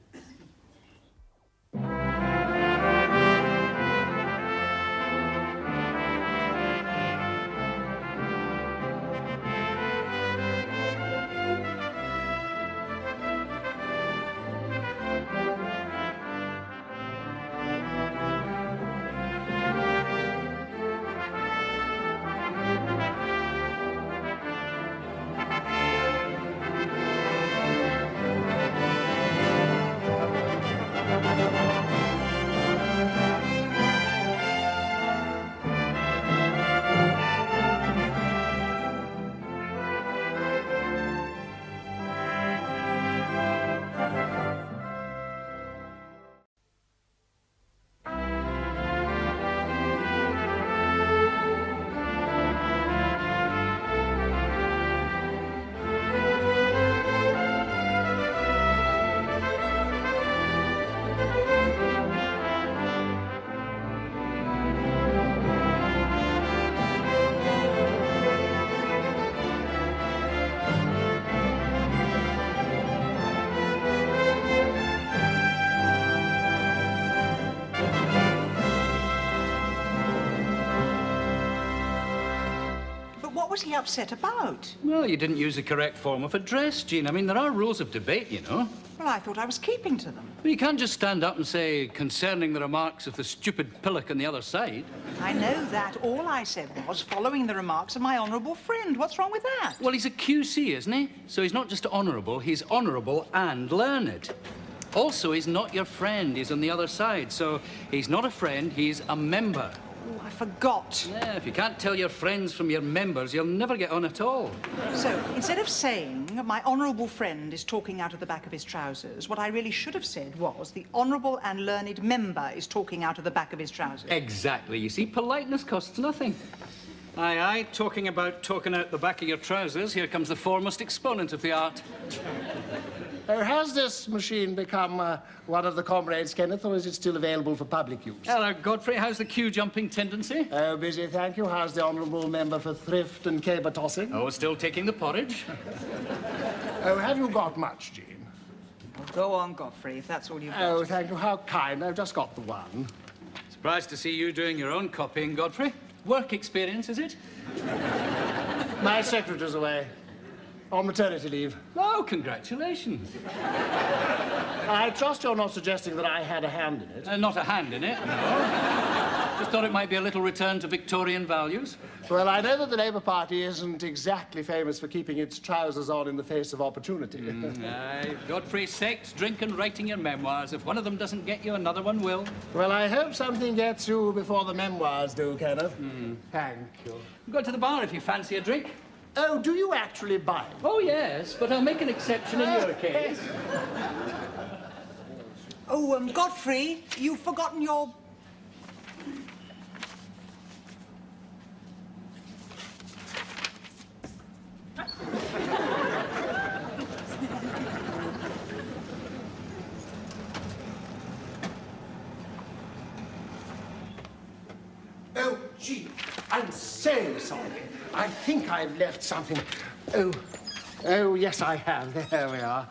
What was he upset about? Well, you didn't use the correct form of address, Jean. I mean, there are rules of debate, you know. Well, I thought I was keeping to them. Well, you can't just stand up and say, concerning the remarks of the stupid pillock on the other side. I know that. All I said was following the remarks of my honourable friend. What's wrong with that? Well, he's a QC, isn't he? So he's not just honourable, he's honourable and learned. Also, he's not your friend, he's on the other side. So he's not a friend, he's a member. Oh, I forgot. Yeah, if you can't tell your friends from your members, you'll never get on at all. So, instead of saying my honourable friend is talking out of the back of his trousers, what I really should have said was the honourable and learned member is talking out of the back of his trousers. Exactly. You see, politeness costs nothing. Aye, aye, talking about talking out the back of your trousers, here comes the foremost exponent of the art. Has this machine become one of the comrades, Kenneth, or is it still available for public use? Hello, Godfrey. How's the queue-jumping tendency? Oh, busy, thank you. How's the honourable member for thrift and caber tossing? Oh, still taking the porridge. Oh, have you got much, Jean? Well, go on, Godfrey, if that's all you've got. Oh, thank you. How kind. I've just got the one. Surprised to see you doing your own copying, Godfrey. Work experience, is it? My secretary's away. On maternity leave. Oh, congratulations. I trust you're not suggesting that I had a hand in it. Not a hand in it, no. Just thought it might be a little return to Victorian values. Well, I know that the Labour Party isn't exactly famous for keeping its trousers on in the face of opportunity. Aye, Godfrey, sex, drink and writing your memoirs. If one of them doesn't get you, another one will. Well, I hope something gets you before the memoirs do, Kenneth. Thank you. Go to the bar if you fancy a drink. Oh, do you actually buy? Oh, yes, but I'll make an exception in your case. Oh, Godfrey, you've forgotten your... Oh, gee, I'm so sorry. I think I've left something. Oh, yes, I have. There we are.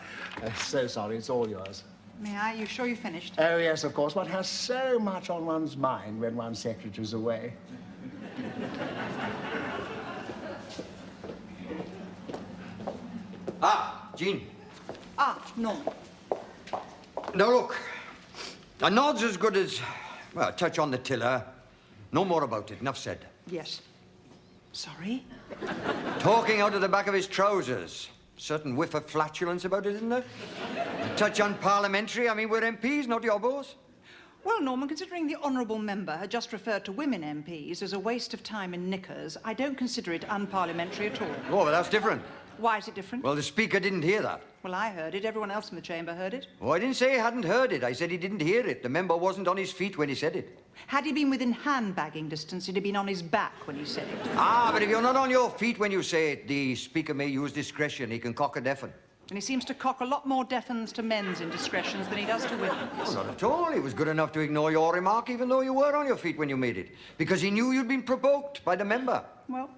So sorry, it's all yours. May I? You sure you finished? Oh, yes, of course. One has so much on one's mind when one's secretary's away. Ah, Jean. Ah, no. Now, look. A nod's as good as, well, a touch on the tiller. No more about it. Enough said. Yes. Sorry? Talking out of the back of his trousers. Certain whiff of flatulence about it, isn't there? A touch unparliamentary. I mean, we're MPs, not your boss. Well, Norman, considering the honourable member had just referred to women MPs as a waste of time in knickers, I don't consider it unparliamentary at all. Oh, but that's different. Why is it different? Well, the Speaker didn't hear that. Well, I heard it. Everyone else in the chamber heard it. Oh, I didn't say he hadn't heard it. I said he didn't hear it. The member wasn't on his feet when he said it. Had he been within handbagging distance, he'd have been on his back when he said it. Ah, but if you're not on your feet when you say it, the Speaker may use discretion. He can cock a deafen. And he seems to cock a lot more deafens to men's indiscretions than he does to women's. Oh, not at all. He was good enough to ignore your remark, even though you were on your feet when you made it, because he knew you'd been provoked by the member. Well,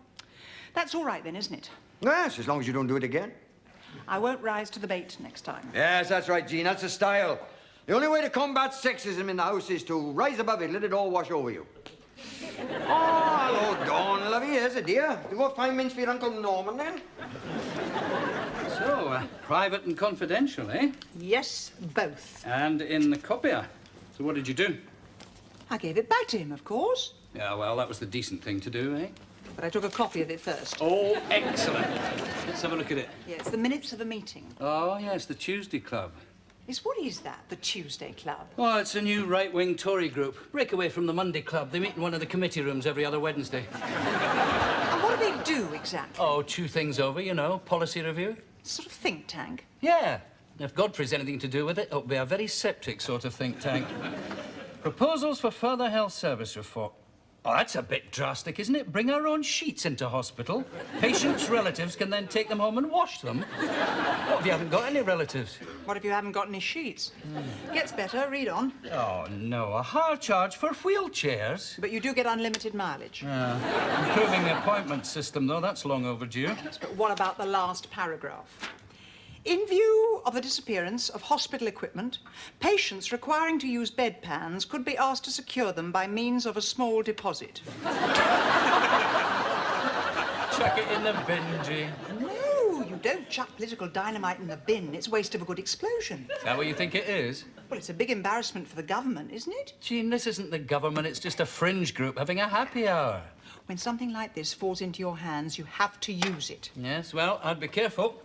that's all right then, isn't it? Yes, as long as you don't do it again. I won't rise to the bait next time. Yes, that's right, Jean. That's the style. The only way to combat sexism in the House is to rise above it, let it all wash over you. Oh, hello, Dawn, lovey. Here's a dear. You got 5 minutes for your Uncle Norman, then? So, private and confidential, eh? Yes, both. And in the copier. So what did you do? I gave it back to him, of course. Yeah, well, that was the decent thing to do, eh? But I took a copy of it first. Oh, excellent. Let's have a look at it. Yeah, it's the minutes of a meeting. Oh, yes, the Tuesday Club. What is that, the Tuesday Club? Oh, it's a new right-wing Tory group. Break away from the Monday Club. They meet in one of the committee rooms every other Wednesday. And what do they do, exactly? Oh, chew things over, you know, policy review. Sort of think tank? Yeah. If Godfrey's anything to do with it, it'll be a very septic sort of think tank. Proposals for further health service reform. Oh, that's a bit drastic, isn't it? Bring our own sheets into hospital. Patients' relatives can then take them home and wash them. What if you haven't got any relatives? What if you haven't got any sheets? Gets better, read on. Oh, no, a higher charge for wheelchairs. But you do get unlimited mileage. Improving the appointment system, though, that's long overdue. Yes, but what about the last paragraph? In view of the disappearance of hospital equipment, patients requiring to use bedpans could be asked to secure them by means of a small deposit. Chuck it in the bin, Jean. No, you don't chuck political dynamite in the bin. It's waste of a good explosion. Is that what you think it is? Well, it's a big embarrassment for the government, isn't it? Jean, this isn't the government. It's just a fringe group having a happy hour. When something like this falls into your hands, you have to use it. Yes, well, I'd be careful.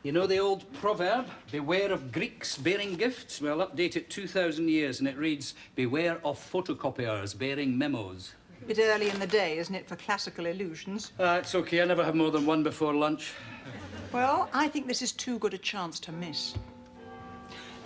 You know the old proverb, beware of Greeks bearing gifts? Well, update it 2,000 years and it reads, beware of photocopiers bearing memos. Bit early in the day, isn't it, for classical illusions? It's okay. I never have more than one before lunch. Well, I think this is too good a chance to miss.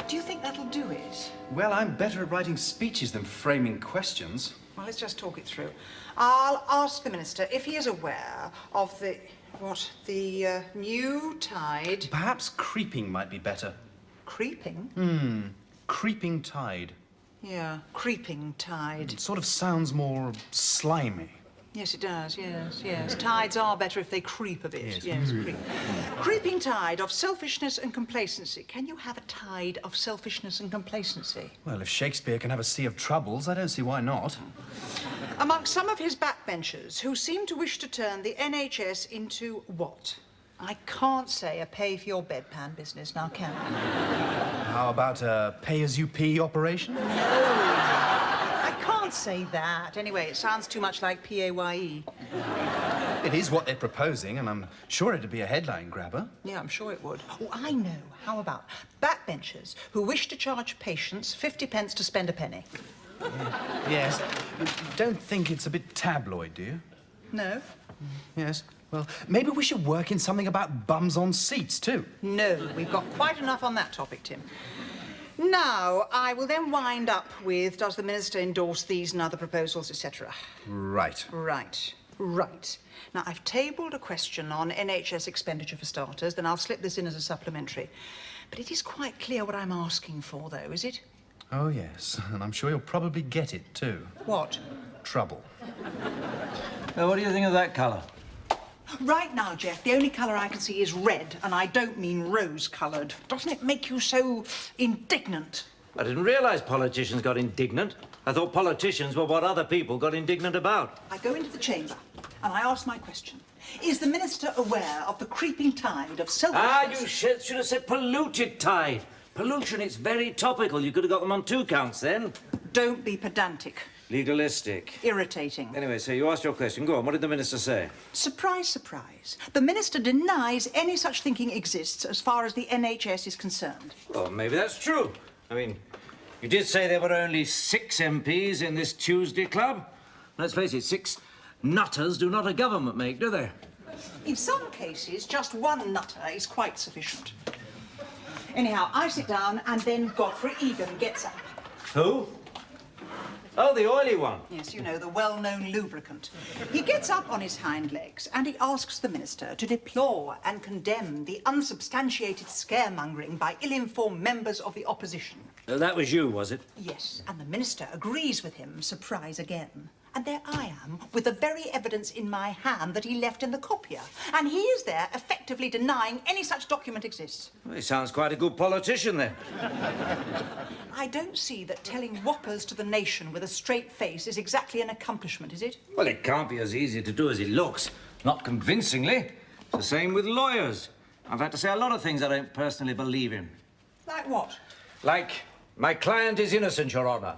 Do you think that'll do it? Well, I'm better at writing speeches than framing questions. Well, let's just talk it through. I'll ask the Minister if he is aware of the... What? The new tide... Perhaps creeping might be better. Creeping? Creeping tide. Yeah, creeping tide. It sort of sounds more slimy. Yes, it does, yes. Tides are better if they creep a bit. Yes, creep. Creeping tide of selfishness and complacency. Can you have a tide of selfishness and complacency? Well, if Shakespeare can have a sea of troubles, I don't see why not. Amongst some of his backbenchers who seem to wish to turn the NHS into what? I can't say a pay-for-your-bedpan business, now can I? How about a pay-as-you-pee operation? No, I can't say that. Anyway, it sounds too much like PAYE. It is what they're proposing, and I'm sure it'd be a headline grabber. Yeah, I'm sure it would. Oh, I know. How about backbenchers who wish to charge patients 50 pence to spend a penny? Yes. Don't think it's a bit tabloid, do you? No. Yes. Well, maybe we should work in something about bums on seats, too. No, we've got quite enough on that topic, Tim. Now, I will then wind up with, does the Minister endorse these and other proposals, etc.? Right. Right. Now, I've tabled a question on NHS expenditure for starters, then I'll slip this in as a supplementary. But it is quite clear what I'm asking for, though, is it? Oh, yes. And I'm sure you'll probably get it, too. What? Trouble. Well, what do you think of that colour? Right now, Jeff, the only colour I can see is red, and I don't mean rose-coloured. Doesn't it make you so indignant? I didn't realise politicians got indignant. I thought politicians were what other people got indignant about. I go into the chamber, and I ask my question. Is the Minister aware of the creeping tide of selfishness... You should have said polluted tide. Pollution, it's very topical. You could have got them on 2 counts then. Don't be pedantic. Legalistic. Irritating. Anyway, so you asked your question. Go on, what did the Minister say? Surprise, surprise. The Minister denies any such thinking exists as far as the NHS is concerned. Well, maybe that's true. I mean, You did say there were only 6 MPs in this Tuesday club. Let's face it, 6 nutters do not a government make, do they? In some cases, just one nutter is quite sufficient. Anyhow, I sit down and then Godfrey Egan gets up. Who? Oh, the oily one. Yes, you know, the well-known lubricant. He gets up on his hind legs and he asks the minister to deplore and condemn the unsubstantiated scaremongering by ill-informed members of the opposition. That was you, was it? Yes, and the minister agrees with him, surprise again. And there I am, with the very evidence in my hand that he left in the copier. And he is there, effectively denying any such document exists. Well, he sounds quite a good politician, then. I don't see that telling whoppers to the nation with a straight face is exactly an accomplishment, is it? Well, it can't be as easy to do as it looks. Not convincingly. It's the same with lawyers. I've had to say a lot of things I don't personally believe in. Like what? Like, my client is innocent, Your Honour.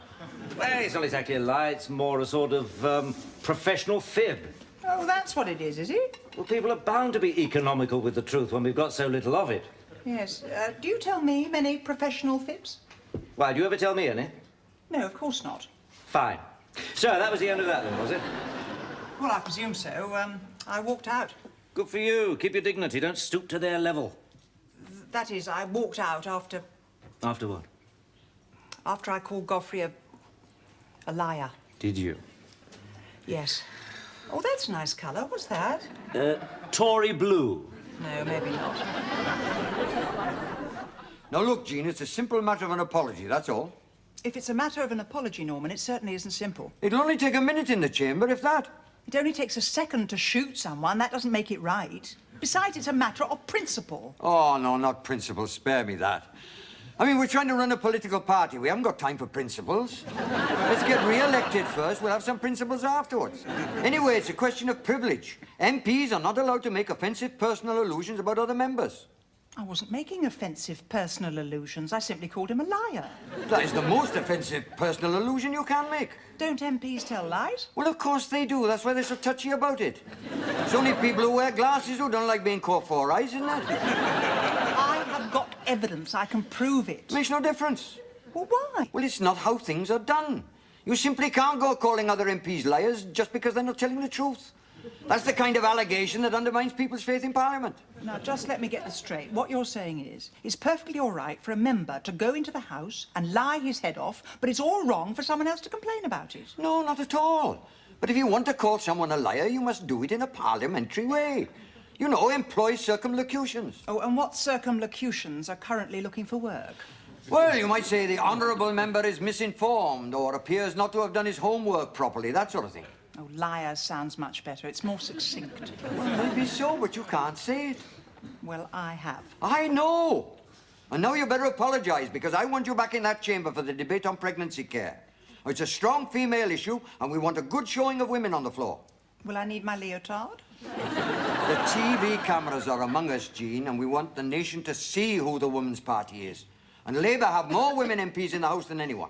Well, it's not exactly a lie, it's more a sort of, professional fib. Oh, that's what it is it? Well, people are bound to be economical with the truth when we've got so little of it. Yes. Do you tell me many professional fibs? Why, do you ever tell me any? No, of course not. Fine. So, that was the end of that, then, was it? Well, I presume so. I walked out. Good for you. Keep your dignity. Don't stoop to their level. That is, I walked out after... After what? After I called Godfrey a liar. Did you? Yes. Oh, that's a nice colour. What's that? Tory blue. No, maybe not. Now, look, Jean, it's a simple matter of an apology, that's all. If it's a matter of an apology, Norman, it certainly isn't simple. It'll only take a minute in the chamber, if that. It only takes a second to shoot someone. That doesn't make it right. Besides, it's a matter of principle. Oh, no, not principle. Spare me that. I mean, we're trying to run a political party. We haven't got time for principles. Let's get re-elected first. We'll have some principles afterwards. Anyway, it's a question of privilege. MPs are not allowed to make offensive personal allusions about other members. I wasn't making offensive personal allusions. I simply called him a liar. That is the most offensive personal allusion you can make. Don't MPs tell lies? Well, of course they do. That's why they're so touchy about it. It's only people who wear glasses who don't like being caught for eyes, isn't it? I have got evidence. I can prove it. Makes no difference. Well, why? Well, it's not how things are done. You simply can't go calling other MPs liars just because they're not telling the truth. That's the kind of allegation that undermines people's faith in Parliament. Now, just let me get this straight. What you're saying is, it's perfectly all right for a member to go into the House and lie his head off, but it's all wrong for someone else to complain about it. No, not at all. But if you want to call someone a liar, you must do it in a parliamentary way. You know, employ circumlocutions. Oh, and what circumlocutions are currently looking for work? Well, you might say the honourable member is misinformed or appears not to have done his homework properly, that sort of thing. Oh, liar sounds much better. It's more succinct. Well, maybe so, but you can't say it. Well, I have. I know. And now you better apologise, because I want you back in that chamber for the debate on pregnancy care. It's a strong female issue, and we want a good showing of women on the floor. Will I need my leotard? The TV cameras are among us, Jean, and we want the nation to see who the Women's Party is. And Labour have more women MPs in the House than anyone.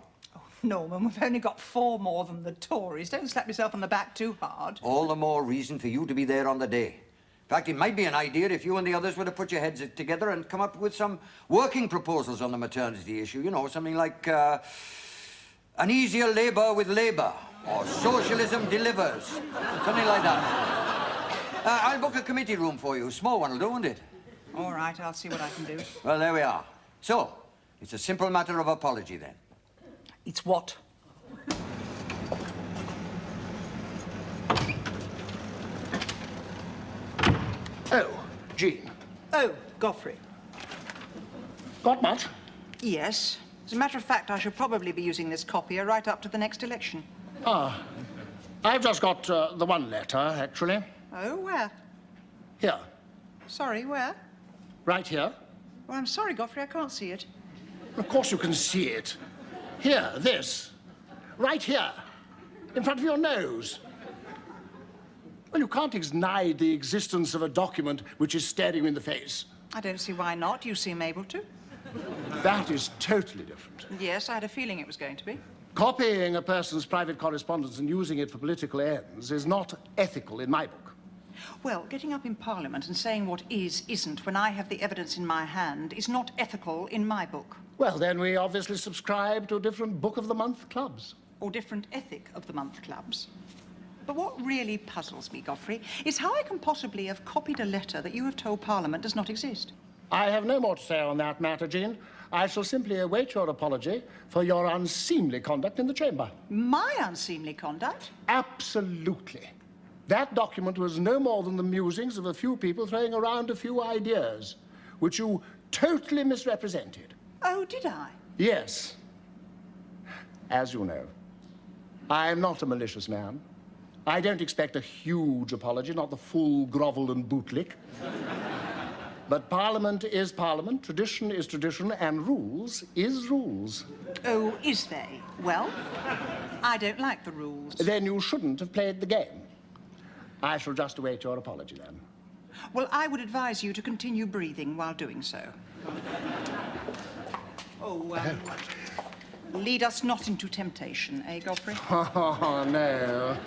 Norman, we've only got 4 more than the Tories. Don't slap yourself on the back too hard. All the more reason for you to be there on the day. In fact, it might be an idea if you and the others were to put your heads together and come up with some working proposals on the maternity issue. You know, something like an easier Labour with Labour, or socialism delivers, something like that. I'll book a committee room for you. Small one will do, won't it? All right, I'll see what I can do. Well, there we are. So, it's a simple matter of apology, then. It's what? Oh, Jean. Oh, Godfrey. Got much? Yes. As a matter of fact, I should probably be using this copier right up to the next election. Ah, I've just got the one letter, actually. Oh, where? Here. Sorry, where? Right here. Well, I'm sorry, Godfrey, I can't see it. Of course you can see it. Here, this. Right here. In front of your nose. Well, you can't deny the existence of a document which is staring you in the face. I don't see why not. You seem able to. That is totally different. Yes, I had a feeling it was going to be. Copying a person's private correspondence and using it for political ends is not ethical in my book. Well, getting up in Parliament and saying what is, isn't, when I have the evidence in my hand, is not ethical in my book. Well, then we obviously subscribe to different Book of the Month clubs. Or different Ethic of the Month clubs. But what really puzzles me, Godfrey, is how I can possibly have copied a letter that you have told Parliament does not exist. I have no more to say on that matter, Jean. I shall simply await your apology for your unseemly conduct in the chamber. My unseemly conduct? Absolutely. That document was no more than the musings of a few people throwing around a few ideas, which you totally misrepresented. Oh, did I? Yes. As you know, I am not a malicious man. I don't expect a huge apology, not the full grovel and bootlick. But Parliament is Parliament, tradition is tradition, and rules is rules. Oh, is they? Well, I don't like the rules. Then you shouldn't have played the game. I shall just await your apology, then. Well, I would advise you to continue breathing while doing so. Lead us not into temptation, eh, Godfrey? Oh, no.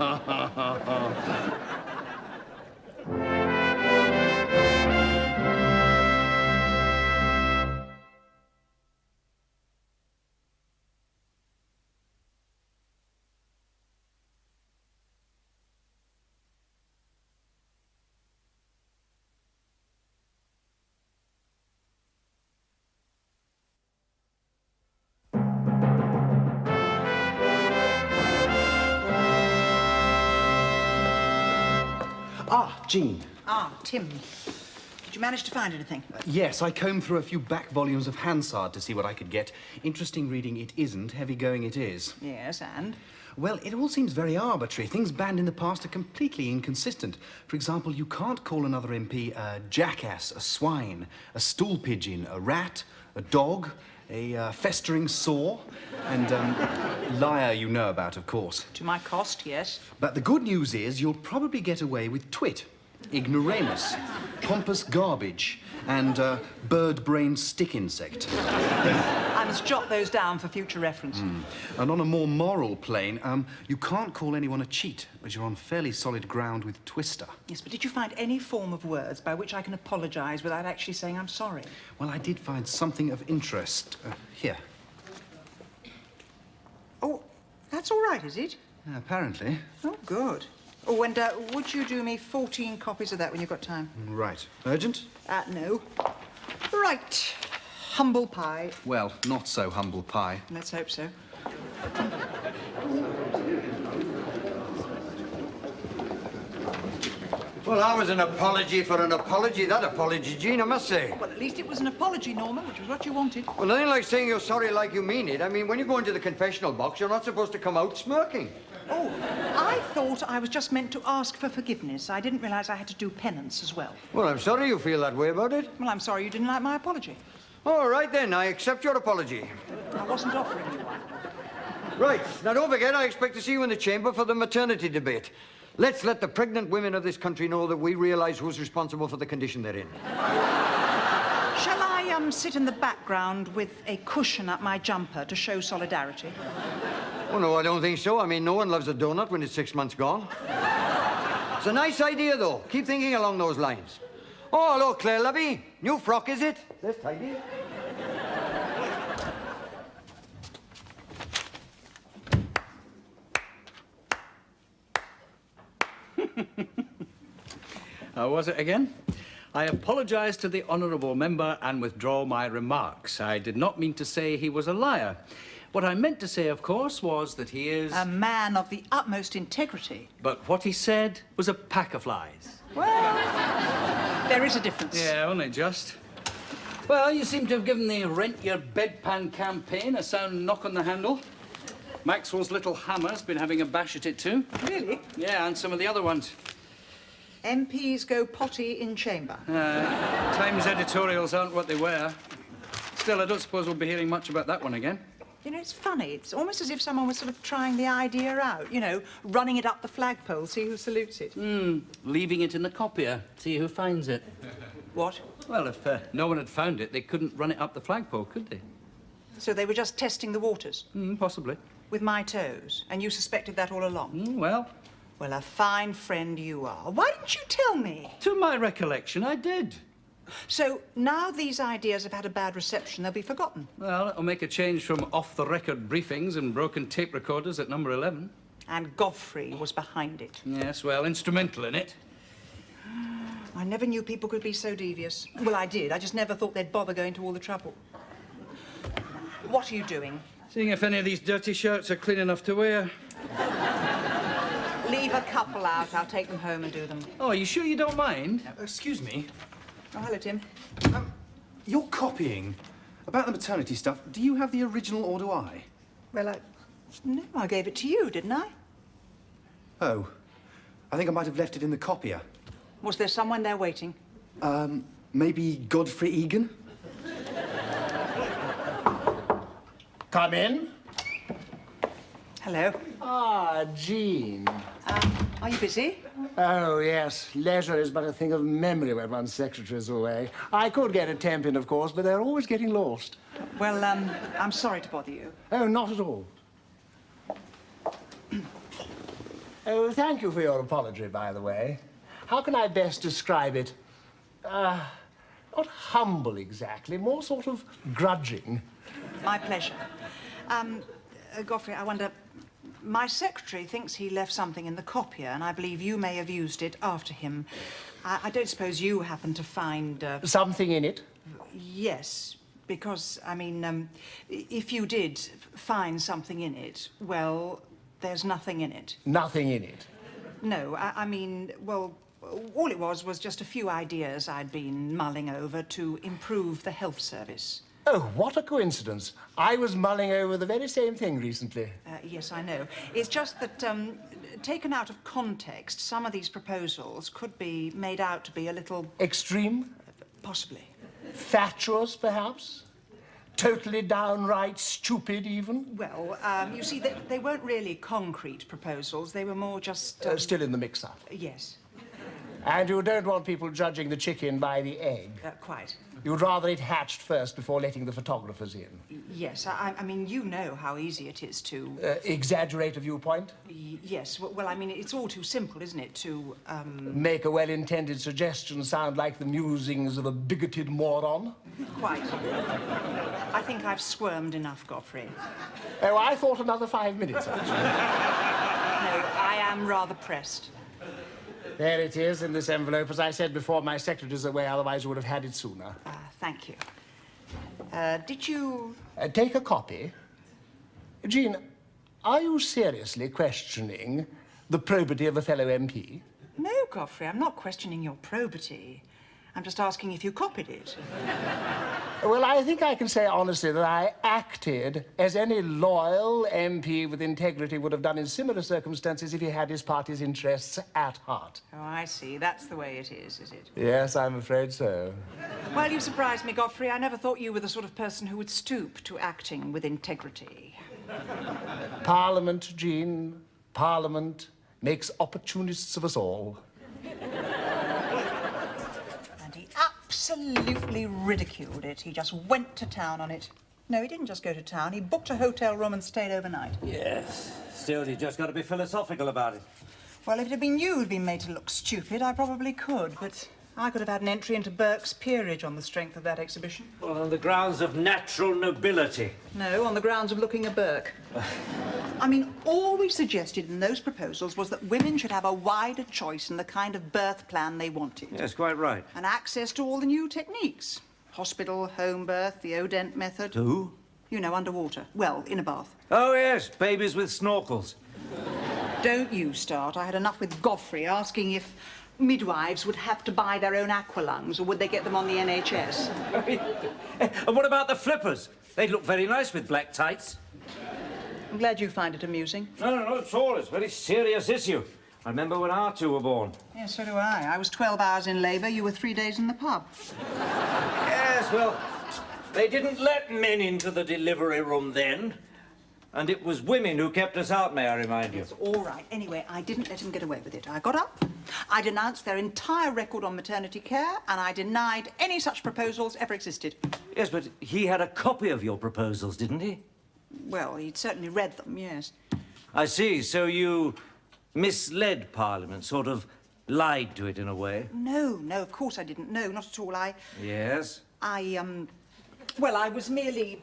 Ah, Jean. Ah, Tim. Did you manage to find anything? Yes, I combed through a few back volumes of Hansard to see what I could get. Interesting reading it isn't, heavy going it is. Yes, and? Well, it all seems very arbitrary. Things banned in the past are completely inconsistent. For example, you can't call another MP a jackass, a swine, a stool pigeon, a rat, a dog, a festering sore, and liar you know about, of course. To my cost, yes. But the good news is you'll probably get away with twit, ignoramus, pompous garbage, and bird-brained stick insect. I must jot those down for future reference. And on a more moral plane, you can't call anyone a cheat, as you're on fairly solid ground with Twister. Yes, but did you find any form of words by which I can apologise without actually saying I'm sorry? Well, I did find something of interest. Here. Oh, that's all right, is it? Apparently. Oh, good. Oh, and would you do me 14 copies of that when you've got time? Right. Urgent? No. Right. Humble pie. Well, not so humble pie. Let's hope so. Well, that was an apology for an apology, that apology, Jean, I must say. Well, at least it was an apology, Norman, which was what you wanted. Well, nothing like saying you're sorry like you mean it. I mean, when you go into the confessional box, you're not supposed to come out smirking. Oh, I thought I was just meant to ask for forgiveness. I didn't realise I had to do penance as well. Well, I'm sorry you feel that way about it. Well, I'm sorry you didn't like my apology. All right, then, I accept your apology. I wasn't offering you one. Right, now don't forget, I expect to see you in the chamber for the maternity debate. Let's let the pregnant women of this country know that we realise who's responsible for the condition they're in. Shall I sit in the background with a cushion up my jumper to show solidarity? Oh, no, I don't think so. I mean, no one loves a donut when it's 6 months gone. It's a nice idea, though. Keep thinking along those lines. Oh, hello, Claire Levy. New frock, is it? That's tidy. How was it again? I apologise to the honourable member and withdraw my remarks. I did not mean to say he was a liar. What I meant to say, of course, was that he is... a man of the utmost integrity. But what he said was a pack of lies. Well, there is a difference. Yeah, only just. Well, you seem to have given the Rent Your Bedpan campaign a sound knock on the handle. Maxwell's little hammer's been having a bash at it too. Really? Yeah, and some of the other ones. MPs go potty in chamber. Times editorials aren't what they were. Still, I don't suppose we'll be hearing much about that one again. You know, it's funny. It's almost as if someone was sort of trying the idea out. You know, running it up the flagpole, see who salutes it. Leaving it in the copier, see who finds it. What? Well, if no one had found it, they couldn't run it up the flagpole, could they? So they were just testing the waters? Possibly. With my toes? And you suspected that all along? Well, Well, a fine friend you are. Why didn't you tell me? To my recollection, I did. So now these ideas have had a bad reception, they'll be forgotten. Well, it'll make a change from off-the-record briefings and broken tape recorders at number 11. And Godfrey was behind it. Yes, well, instrumental in it. I never knew people could be so devious. Well, I did. I just never thought they'd bother going to all the trouble. What are you doing? Seeing if any of these dirty shirts are clean enough to wear. Leave a couple out. I'll take them home and do them. Oh, are you sure you don't mind? Excuse me. Oh, hello, Tim. You're copying. About the maternity stuff, do you have the original or do I? Well, no, I gave it to you, didn't I? Oh. I think I might have left it in the copier. Was there someone there waiting? Maybe Godfrey Egan? Come in. Hello. Ah, Jean. Are you busy? Oh, yes. Leisure is but a thing of memory when one's secretary's away. I could get a temp in, of course, but they're always getting lost. Well, I'm sorry to bother you. Oh, not at all. Oh, thank you for your apology, by the way. How can I best describe it? Not humble exactly, more sort of grudging. My pleasure. Godfrey, I wonder, my secretary thinks he left something in the copier, and I believe you may have used it after him. I don't suppose you happen to find... Something in it? Yes, because, I mean, if you did find something in it, well, there's nothing in it. Nothing in it? No, I mean, well, all it was just a few ideas I'd been mulling over to improve the health service. Oh, what a coincidence. I was mulling over the very same thing recently. Yes, I know. It's just that, taken out of context, some of these proposals could be made out to be a little... Extreme? Possibly. Fatuous, perhaps? Totally downright stupid, even? Well, you see, they weren't really concrete proposals. They were more just... Still in the mix-up? Yes. And you don't want people judging the chicken by the egg? Quite. You'd rather it hatched first before letting the photographers in? Yes, I mean, you know how easy it is to... exaggerate a viewpoint? Yes, well, I mean, it's all too simple, isn't it, to, Make a well-intended suggestion sound like the musings of a bigoted moron? Quite. I think I've squirmed enough, Godfrey. Oh, I thought another 5 minutes, actually. No, I am rather pressed. There it is in this envelope. As I said before, my secretary's away, otherwise you would have had it sooner. Thank you. Did you... Take a copy. Jean, are you seriously questioning the probity of a fellow MP? No, Godfrey, I'm not questioning your probity. I'm just asking if you copied it. Well, I think I can say honestly that I acted as any loyal MP with integrity would have done in similar circumstances if he had his party's interests at heart. Oh, I see. That's the way it is it? Yes, I'm afraid so. Well, you surprised me, Godfrey. I never thought you were the sort of person who would stoop to acting with integrity. Parliament, Jean, Parliament makes opportunists of us all. Absolutely ridiculed it. He just went to town on it. No, he didn't just go to town. He booked a hotel room and stayed overnight. Yes. Still, you just got to be philosophical about it. Well, if it had been you who'd been made to look stupid, I probably could, but I could have had an entry into Burke's peerage on the strength of that exhibition. Well, on the grounds of natural nobility. No, on the grounds of looking a Burke. I mean, all we suggested in those proposals was that women should have a wider choice in the kind of birth plan they wanted. Yes, quite right. And access to all the new techniques. Hospital, home birth, the Odent method. Who? You know, underwater. Well, in a bath. Oh, yes, babies with snorkels. Don't you start. I had enough with Godfrey asking if midwives would have to buy their own aqualungs, or would they get them on the NHS? And what about the flippers? They'd look very nice with black tights. I'm glad you find it amusing. No, not at all. It's a very serious issue. I remember when our two were born. Yes, so do I. I was 12 hours in labour. You were 3 days in the pub. Yes, well, they didn't let men into the delivery room then. And it was women who kept us out, may I remind you. It's all right. Anyway, I didn't let him get away with it. I got up, I denounced their entire record on maternity care, and I denied any such proposals ever existed. Yes, but he had a copy of your proposals, didn't he? Well, he'd certainly read them, yes. I see. So you misled Parliament, sort of lied to it in a way? No, no, of course I didn't. No, not at all. Yes? Well, I was merely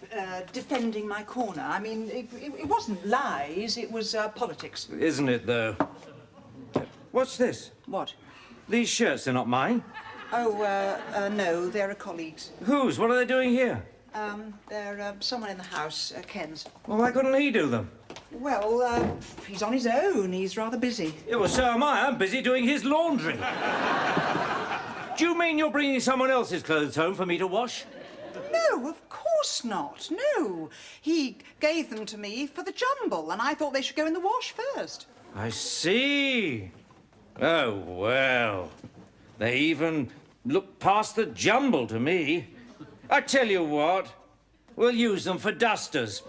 defending my corner. I mean, it wasn't lies, it was politics. Isn't it, though? What's this? What? These shirts, they're not mine. Oh, no, they're a colleague's. Whose? What are they doing here? They're someone in the house, Ken's. Well, why couldn't he do them? Well, he's on his own. He's rather busy. Yeah, well, so am I. I'm busy doing his laundry. Do you mean you're bringing someone else's clothes home for me to wash? No, of course not. No. He gave them to me for the jumble, and I thought they should go in the wash first. I see. Oh, well. They even look past the jumble to me. I tell you what, we'll use them for dusters.